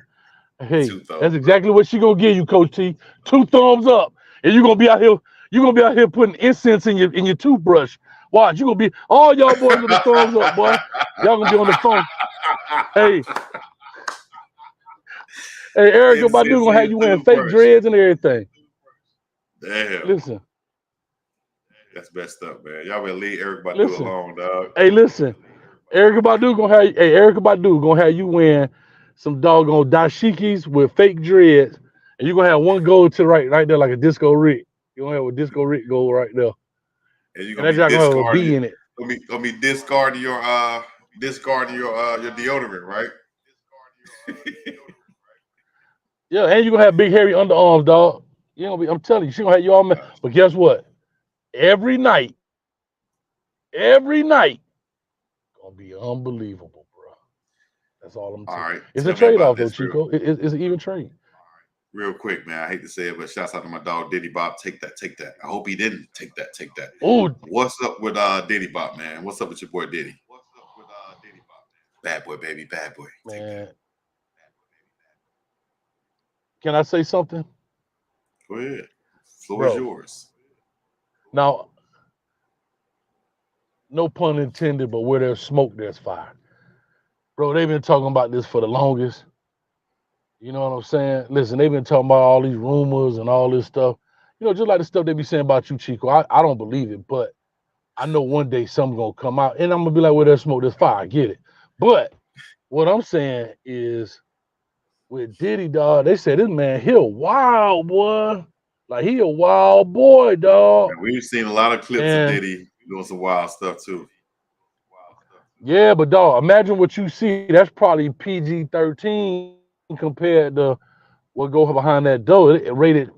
Hey, that's exactly what she gonna give you, Coach T. 2 thumbs up, and you're gonna be out here. You're gonna be out here putting incense in your toothbrush. Watch, you gonna be all y'all boys with the thumbs up, boy. Y'all gonna be on the phone. Hey, Erica Badu gonna have you wearing fake dreads and everything. Damn. Listen. That's messed up, man. Y'all better leave Erica Badu alone, dog. Hey, listen. Erica Badu gonna have you wearing some doggone dashikis with fake dreads, and you're gonna have one gold to right there like a disco Rick. You're gonna have a disco Rick gold right there. And you're gonna be discarding B in it. Gonna be discarding your deodorant, right? Yeah, and you're gonna have big hairy underarms, dog. You gonna be, I'm telling you, she gonna have you all but guess what? Every night, gonna be unbelievable, bro. That's all I'm telling you. Right, it's a trade-off though, Chico. It's an even trade. Real quick, man. I hate to say it, but shouts out to my dog Diddy Bop. Take that. I hope he didn't take that. Oh, what's up with Diddy Bop, man? What's up with your boy Diddy? Bad boy, baby, bad boy. Man. Can I say something? Go ahead. Floor is yours. Now, no pun intended, but where there's smoke, there's fire. Bro, they've been talking about this for the longest. You know what I'm saying? Listen, they've been talking about all these rumors and all this stuff. You know, just like the stuff they be saying about you, Chico. I don't believe it, but I know one day something's going to come out, and I'm going to be like, where there's smoke, there's fire. I get it. But what I'm saying is, with Diddy, dog, they said this man, he a wild boy. Like, he a wild boy, dog. Yeah, we've seen a lot of clips of Diddy doing some wild stuff, too. Yeah, but, dog, imagine what you see. That's probably PG-13 compared to what go behind that door. It rated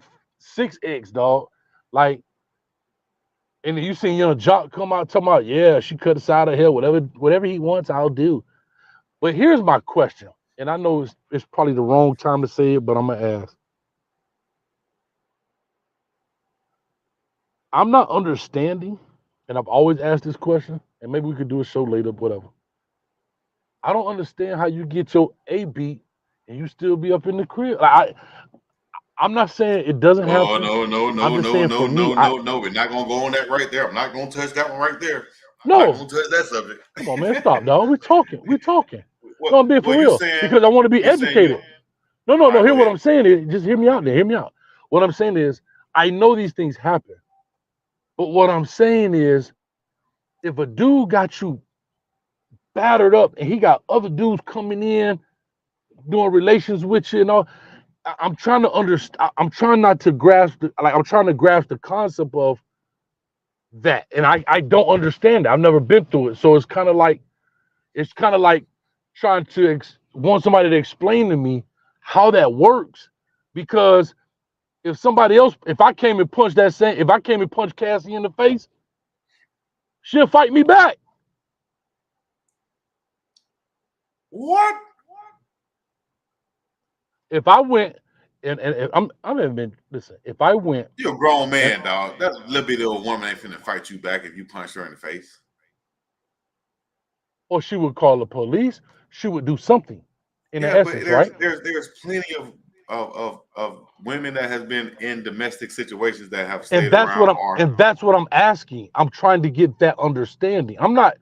6X, dog. Like, and then you seen Young Jock come out talking about, yeah, she cut us out of here. Whatever he wants, I'll do. But here's my question. And I know it's probably the wrong time to say it, but I'm going to ask. I'm not understanding, and I've always asked this question, and maybe we could do a show later, whatever. I don't understand how you get your A beat and you still be up in the crib. Like, I'm not saying it doesn't happen. No. We're not going to go on that right there. I'm not going to touch that one right there. I'm not going to touch that subject. Come on, man. Stop, dog. We're talking. No, I'm being for real because I want to be educated. No. Hear what I'm saying is, just hear me out there. Hear me out. What I'm saying is, I know these things happen, but what I'm saying is, if a dude got you spattered up, and he got other dudes coming in, doing relations with you and all. I'm trying to understand. I'm trying not to grasp. I'm trying to grasp the concept of that, and I don't understand it. I've never been through it, so it's kind of like trying to want somebody to explain to me how that works, because if I came and punched Cassie in the face, she'll fight me back. What? If I went and listen, if I went, you're a grown man, dog. That little bitty old woman ain't finna fight you back if you punch her in the face. Or she would call the police. She would do something. In essence, right? There's plenty of women that has been in domestic situations that have stayed and that's around. That's what I'm asking. I'm trying to get that understanding. I'm not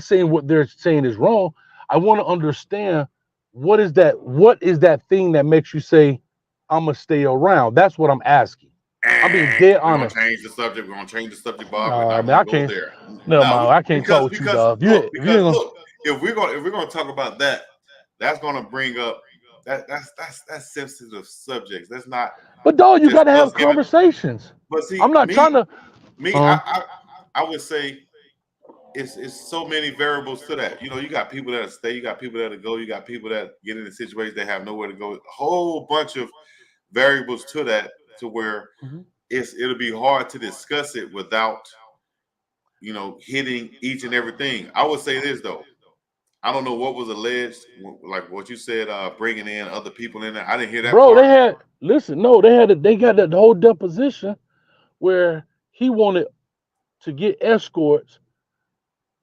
saying what they're saying is wrong. I want to understand what is that thing that makes you say I'm gonna stay around. That's what I'm asking. I'm being dead honest. We're gonna change the subject, Bob. I can't. There. No, I can't talk with you, dog. Look, if we're gonna talk about that, that's gonna bring up that's sensitive subjects. That's not. But dog, you got to have conversations. But see, I'm not trying to. I would say it's so many variables to that. You know, you got people that stay, you got people that go, you got people that get into situations they have nowhere to go. A whole bunch of variables to that, to where it'll be hard to discuss it without, hitting each and everything. I would say this though. I don't know what was alleged, like what you said, bringing in other people in there. I didn't hear that. Bro, part. They got that whole deposition where he wanted to get escorts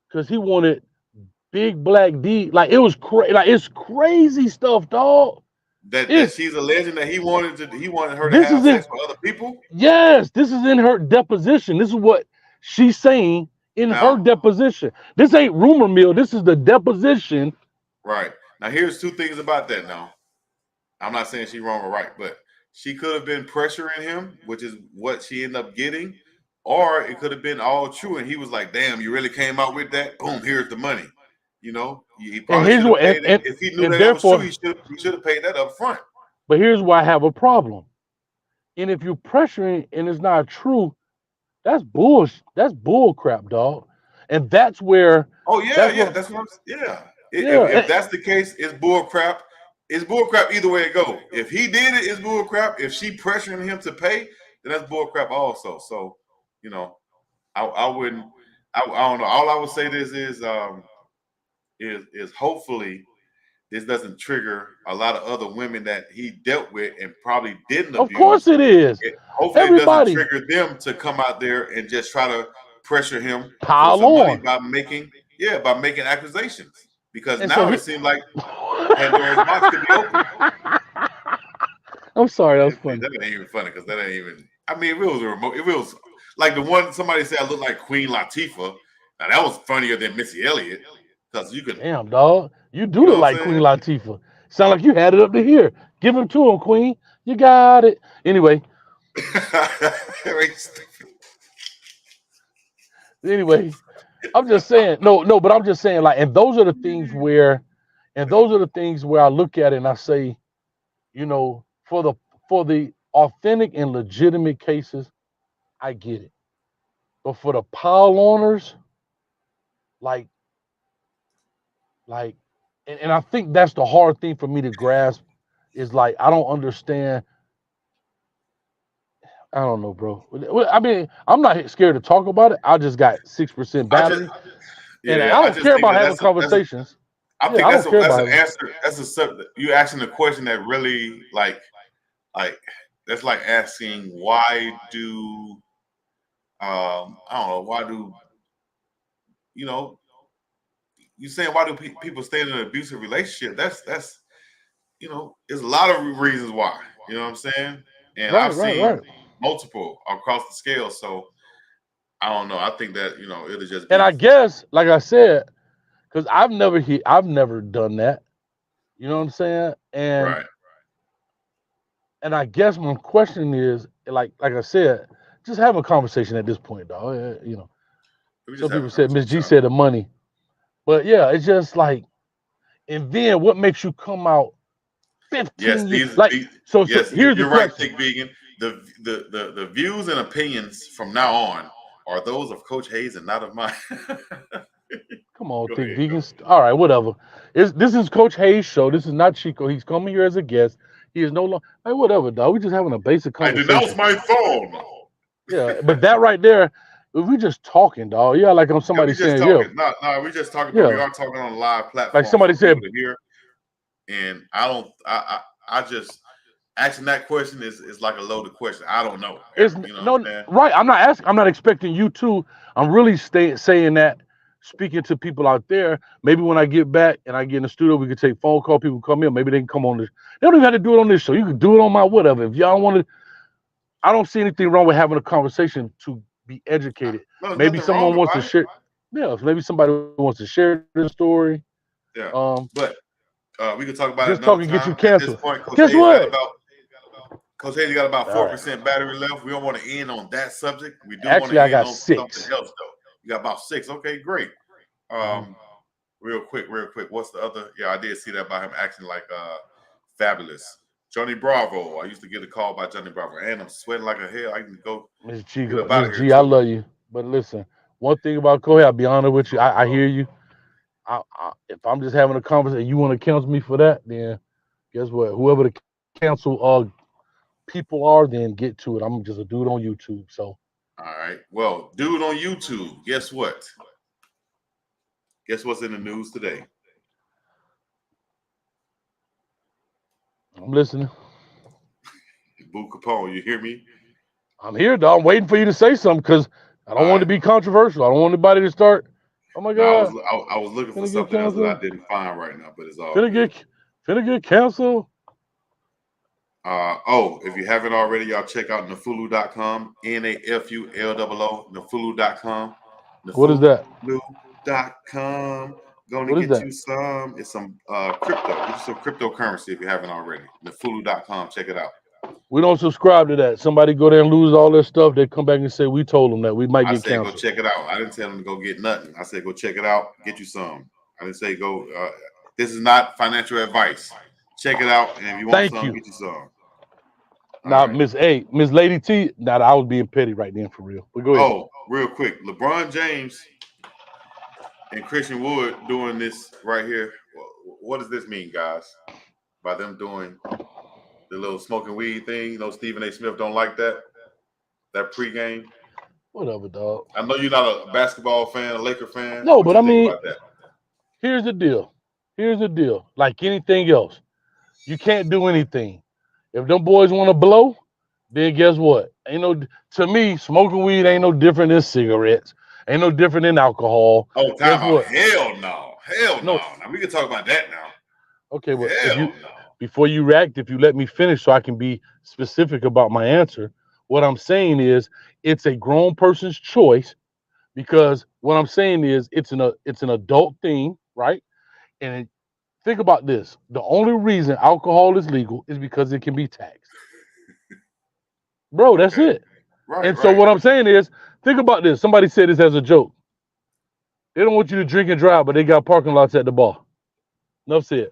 because he wanted big black D. Like, it was crazy. Like, it's crazy stuff, dog. That she's alleging that he wanted her to have sex with other people. Yes, this is in her deposition. This is what she's saying in her deposition. This ain't rumor mill. This is the deposition. Right. Now, here's two things about that. Now, I'm not saying she's wrong or right, but she could have been pressuring him, which is what she ended up getting, or it could have been all true, and he was like, "Damn, you really came out with that? Boom, here's the money." He probably should have paid it. If he knew that was true, he should have paid that up front. But here's why I have a problem. And if you're pressuring and it's not true, that's bullshit. That's bull crap, dog. And that's where. Oh yeah, that's what I'm saying. Yeah. If that's the case, it's bull crap. It's bull crap either way it go. If he did it, it's bull crap. If she pressuring him to pay, then that's bull crap also. So, I wouldn't. I don't know. All I would say is hopefully this doesn't trigger a lot of other women that he dealt with and probably didn't abuse. Of course it is. Hopefully it doesn't trigger them to come out there and just try to pressure him pile on by making accusations. Because now it seems like Pandora's box could be open. I'm sorry, that was funny. That ain't even funny because that ain't even. I mean, if it was like the one somebody said I look like Queen Latifah. Now that was funnier than Missy Elliott. Because you could. Damn, dog. You do look like Queen Latifah. Sound like you had it up to here. Give him to him, Queen. You got it. Anyway. I'm just saying. No, but I'm just saying, like, and those are the things where I look at it and I say, for the authentic and legitimate cases, I get it. But for the pile owners, and I think that's the hard thing for me to grasp is like, I don't understand. I don't know, bro. I mean, I'm not scared to talk about it. I just got 6% battery. And I don't care about having conversations. I think that's an answer. That's a subject. You asking a question that really like that's like asking why do I don't know, why do you saying why do people stay in an abusive relationship? That's there's a lot of reasons why. You know what I'm saying? And I've seen multiple across the scale. So I don't know. I think that it'll just be. And I guess, like I said, because I've never done that. You know what I'm saying? And and I guess my question is, like I said, just have a conversation at this point, dog. Some people said Miss G said the money. But yeah, it's just like, and then what makes you come out 15 Yes, years? Like, so yes, here's the you're right, question. Thick Vegan. The views and opinions from now on are those of Coach Hayes and not of mine. Come on, Go Thick ahead, Vegans. All right, whatever. This is Coach Hayes' show. This is not Chico. He's coming here as a guest. He is no longer. Hey, whatever, dog. We just having a basic I conversation. denounce my phone. Yeah, but that right there, we just talking, dog. Yeah, like I'm Yeah, somebody we just saying, talking. No, we just talking, but we yeah, are talking on a live platform like somebody for said. people to hear. And I just asking that question is like a loaded question. I don't know. It's You know no what I'm saying? right. I'm not asking. I'm not expecting you to. I'm really saying that, speaking to people out there. Maybe when I get back and I get in the studio, we could take phone call. People come in. Maybe they can come on this. They don't even have to do it on this show. You can do it on my whatever. If y'all want to, I don't see anything wrong with having a conversation to be educated. No, there's Maybe nothing wrong someone wants to about it. share. Yeah, maybe somebody wants to share their story. Yeah, but we can talk about it Just another talking get you time. At this canceled. point, Coach Guess Hayes what? got about All right. 4% battery left. We don't want to end on that subject. We do want Actually, to I end got on 6. something else though. You got about 6. Okay, great. Real quick. What's the other? Yeah, I did see that by him acting like fabulous. Johnny Bravo. I used to get a call by Johnny Bravo, and I'm sweating like a hell. I can go Miss get up G, out of Miss here G, I too. love you. But listen, one thing about Kobe, I'll be honest with you. I hear you. If I'm just having a conversation, you want to cancel me for that, then guess what? Whoever the cancel people are, then get to it. I'm just a dude on YouTube. So All right. Well, dude on YouTube, guess what? Guess what's in the news today? I'm listening. Boo Capone, you hear me? I'm here, dog. I'm waiting for you to say something because I don't want to be controversial. I don't want anybody to start. Oh my No, God. I was looking for Finna get something else that I canceled. didn't find right now, but it's all Finna good. get canceled. If you haven't already, y'all check out Nafulu.com, NAFULOO, Nafulu.com. What is that? Nafulu.com. Going to What is get that? you some. It's some crypto. Get you some cryptocurrency if you haven't already. Nafulu.com. Check it out. We don't subscribe to that. Somebody go there and lose all their stuff. They come back and say we told them that we might I get said canceled. go check it out. I didn't tell them to go get nothing. I said go check it out. Get you some. I didn't say go. This is not financial advice. Check it out, and if you want some, get you some. Now, right. Miss Lady T. Now, I was being petty right then for real. But go ahead. Oh, real quick, LeBron James and Christian Wood doing this right here. What does this mean, guys? By them doing the little smoking weed thing, Stephen A. Smith don't like that pregame. Whatever, dog. I know you're not a basketball fan, a Laker fan. No, What but you I think mean, about that? here's the deal. Like anything else, you can't do anything. If them boys want to blow, then guess what? To me, smoking weed ain't no different than cigarettes. Ain't no different than alcohol. Oh, Guess time out. what? Hell no. No. Now we can talk about that now. Okay, well, No. before you react, if you let me finish so I can be specific about my answer, what I'm saying is it's a grown person's choice, because what I'm saying is it's an adult thing, right? And think about this. The only reason alcohol is legal is because it can be taxed. Bro, that's it. Right. So what I'm saying is, think about this. Somebody said this as a joke. They don't want you to drink and drive, but they got parking lots at the bar. Enough said.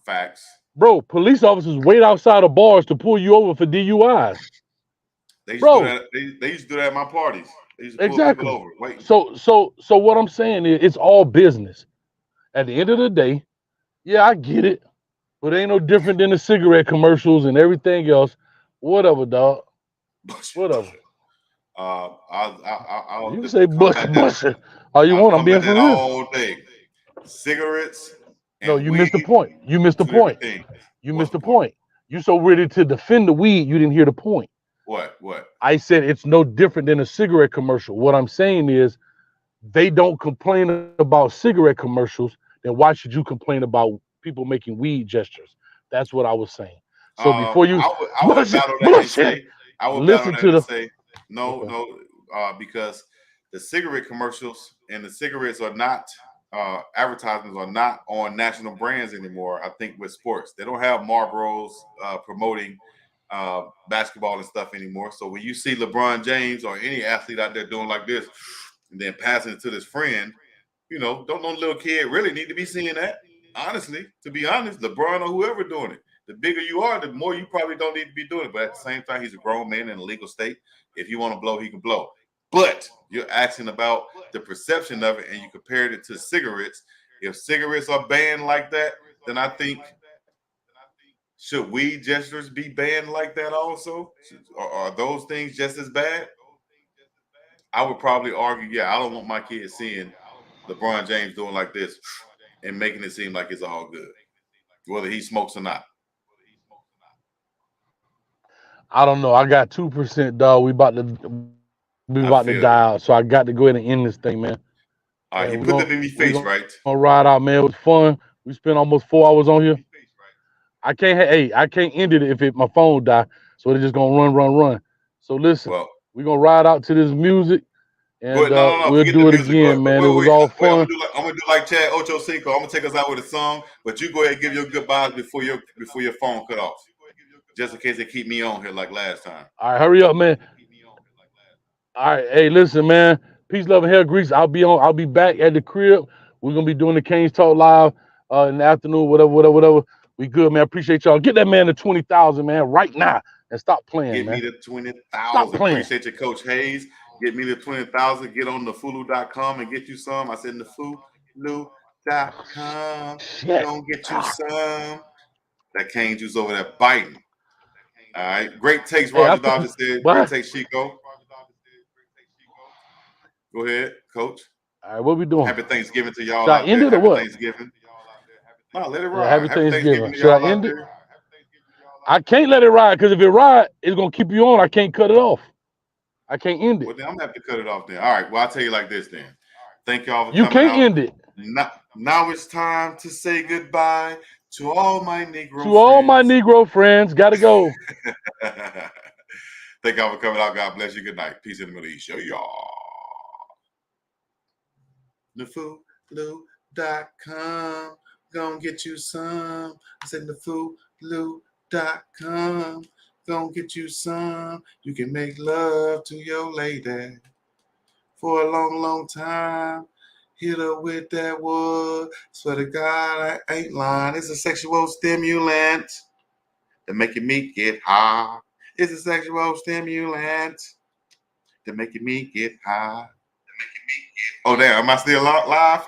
Facts. Bro, police officers wait outside of bars to pull you over for DUIs. They used to do that. They used to do that at my parties. They used to pull people over. Wait. So what I'm saying is it's all business. At the end of the day, yeah, I get it. But it ain't no different than the cigarette commercials and everything else. Whatever, dog. Whatever. I'll you can say bush it all you want. I'm being for real. All day. Cigarettes. No, you missed the point. You missed the point. You missed the point. You so ready to defend the weed, you didn't hear the point. What? I said it's no different than a cigarette commercial. What I'm saying is they don't complain about cigarette commercials, then why should you complain about people making weed gestures? That's what I was saying. So before you I would battle that and say, no, because the cigarette commercials and the cigarettes are not advertisements are not on national brands anymore. I think with sports, they don't have Marlboros promoting basketball and stuff anymore. So when you see LeBron James or any athlete out there doing like this and then passing it to this friend, don't no little kid really need to be seeing that. Honestly, to be honest, LeBron or whoever doing it. The bigger you are, the more you probably don't need to be doing it. But at the same time, he's a grown man in a legal state. If you want to blow, he can blow. But you're asking about the perception of it, and you compared it to cigarettes. If cigarettes are banned like that, then I think should weed gestures be banned like that also? Are those things just as bad? I would probably argue, yeah, I don't want my kids seeing LeBron James doing like this and making it seem like it's all good, whether he smokes or not. I don't know. I got 2%, dog. We about to die out, so I got to go ahead and end this thing, man. All right, he put that in your face, right? We're gonna ride out, man. It was fun. We spent almost 4 hours on here. I can't end it if my phone die. So it's just gonna run. So listen, we're gonna ride out to this music, and we'll do it again, man. It was all fun. I'm gonna do like Chad Ochocinco. I'm gonna take us out with a song, but you go ahead and give your goodbyes before your phone cut off, just in case they keep me on here like last time. All right, hurry up, man. All right, hey, listen, man. Peace, love, and hair grease. I'll be back at the crib. We're gonna be doing the Canes Talk live in the afternoon, whatever. We good, man. Appreciate y'all. Get that man to 20,000, man, right now, and stop playing, man. Get me to 20,000. Appreciate your Coach Hayes. Get me to 20,000. Get on the Fulu.com and get you some. I said the Fulu.com. Don't get you some. That Cane juice over there biting. All right. Great takes, Roger Dodger said. Great takes, Chico. Go ahead, Coach. All right, what we doing? Happy Thanksgiving to y'all out there. Happy what? Thanksgiving. No, let it ride. Happy Thanksgiving. Should I end it? I can't let it ride because if it ride, it's gonna keep you on. I can't cut it off. I can't end it. Well, then I'm gonna have to cut it off then. All right. Well, I'll tell you like this then. Thank y'all for coming out. You can't end it. Now it's time to say goodbye to all my Negro friends. To all my Negro friends. Gotta go. Thank y'all for coming out. God bless you. Good night. Peace in the Middle East. Show y'all. TheFulu.com. Gonna get you some. I said TheFulu.com. Gonna get you some. You can make love to your lady for a long, long time. Hit her with that wood. Swear to God, I ain't lying. It's a sexual stimulant to make your meat get high. It's a sexual stimulant to make your meat get high. Oh, damn. Am I still live?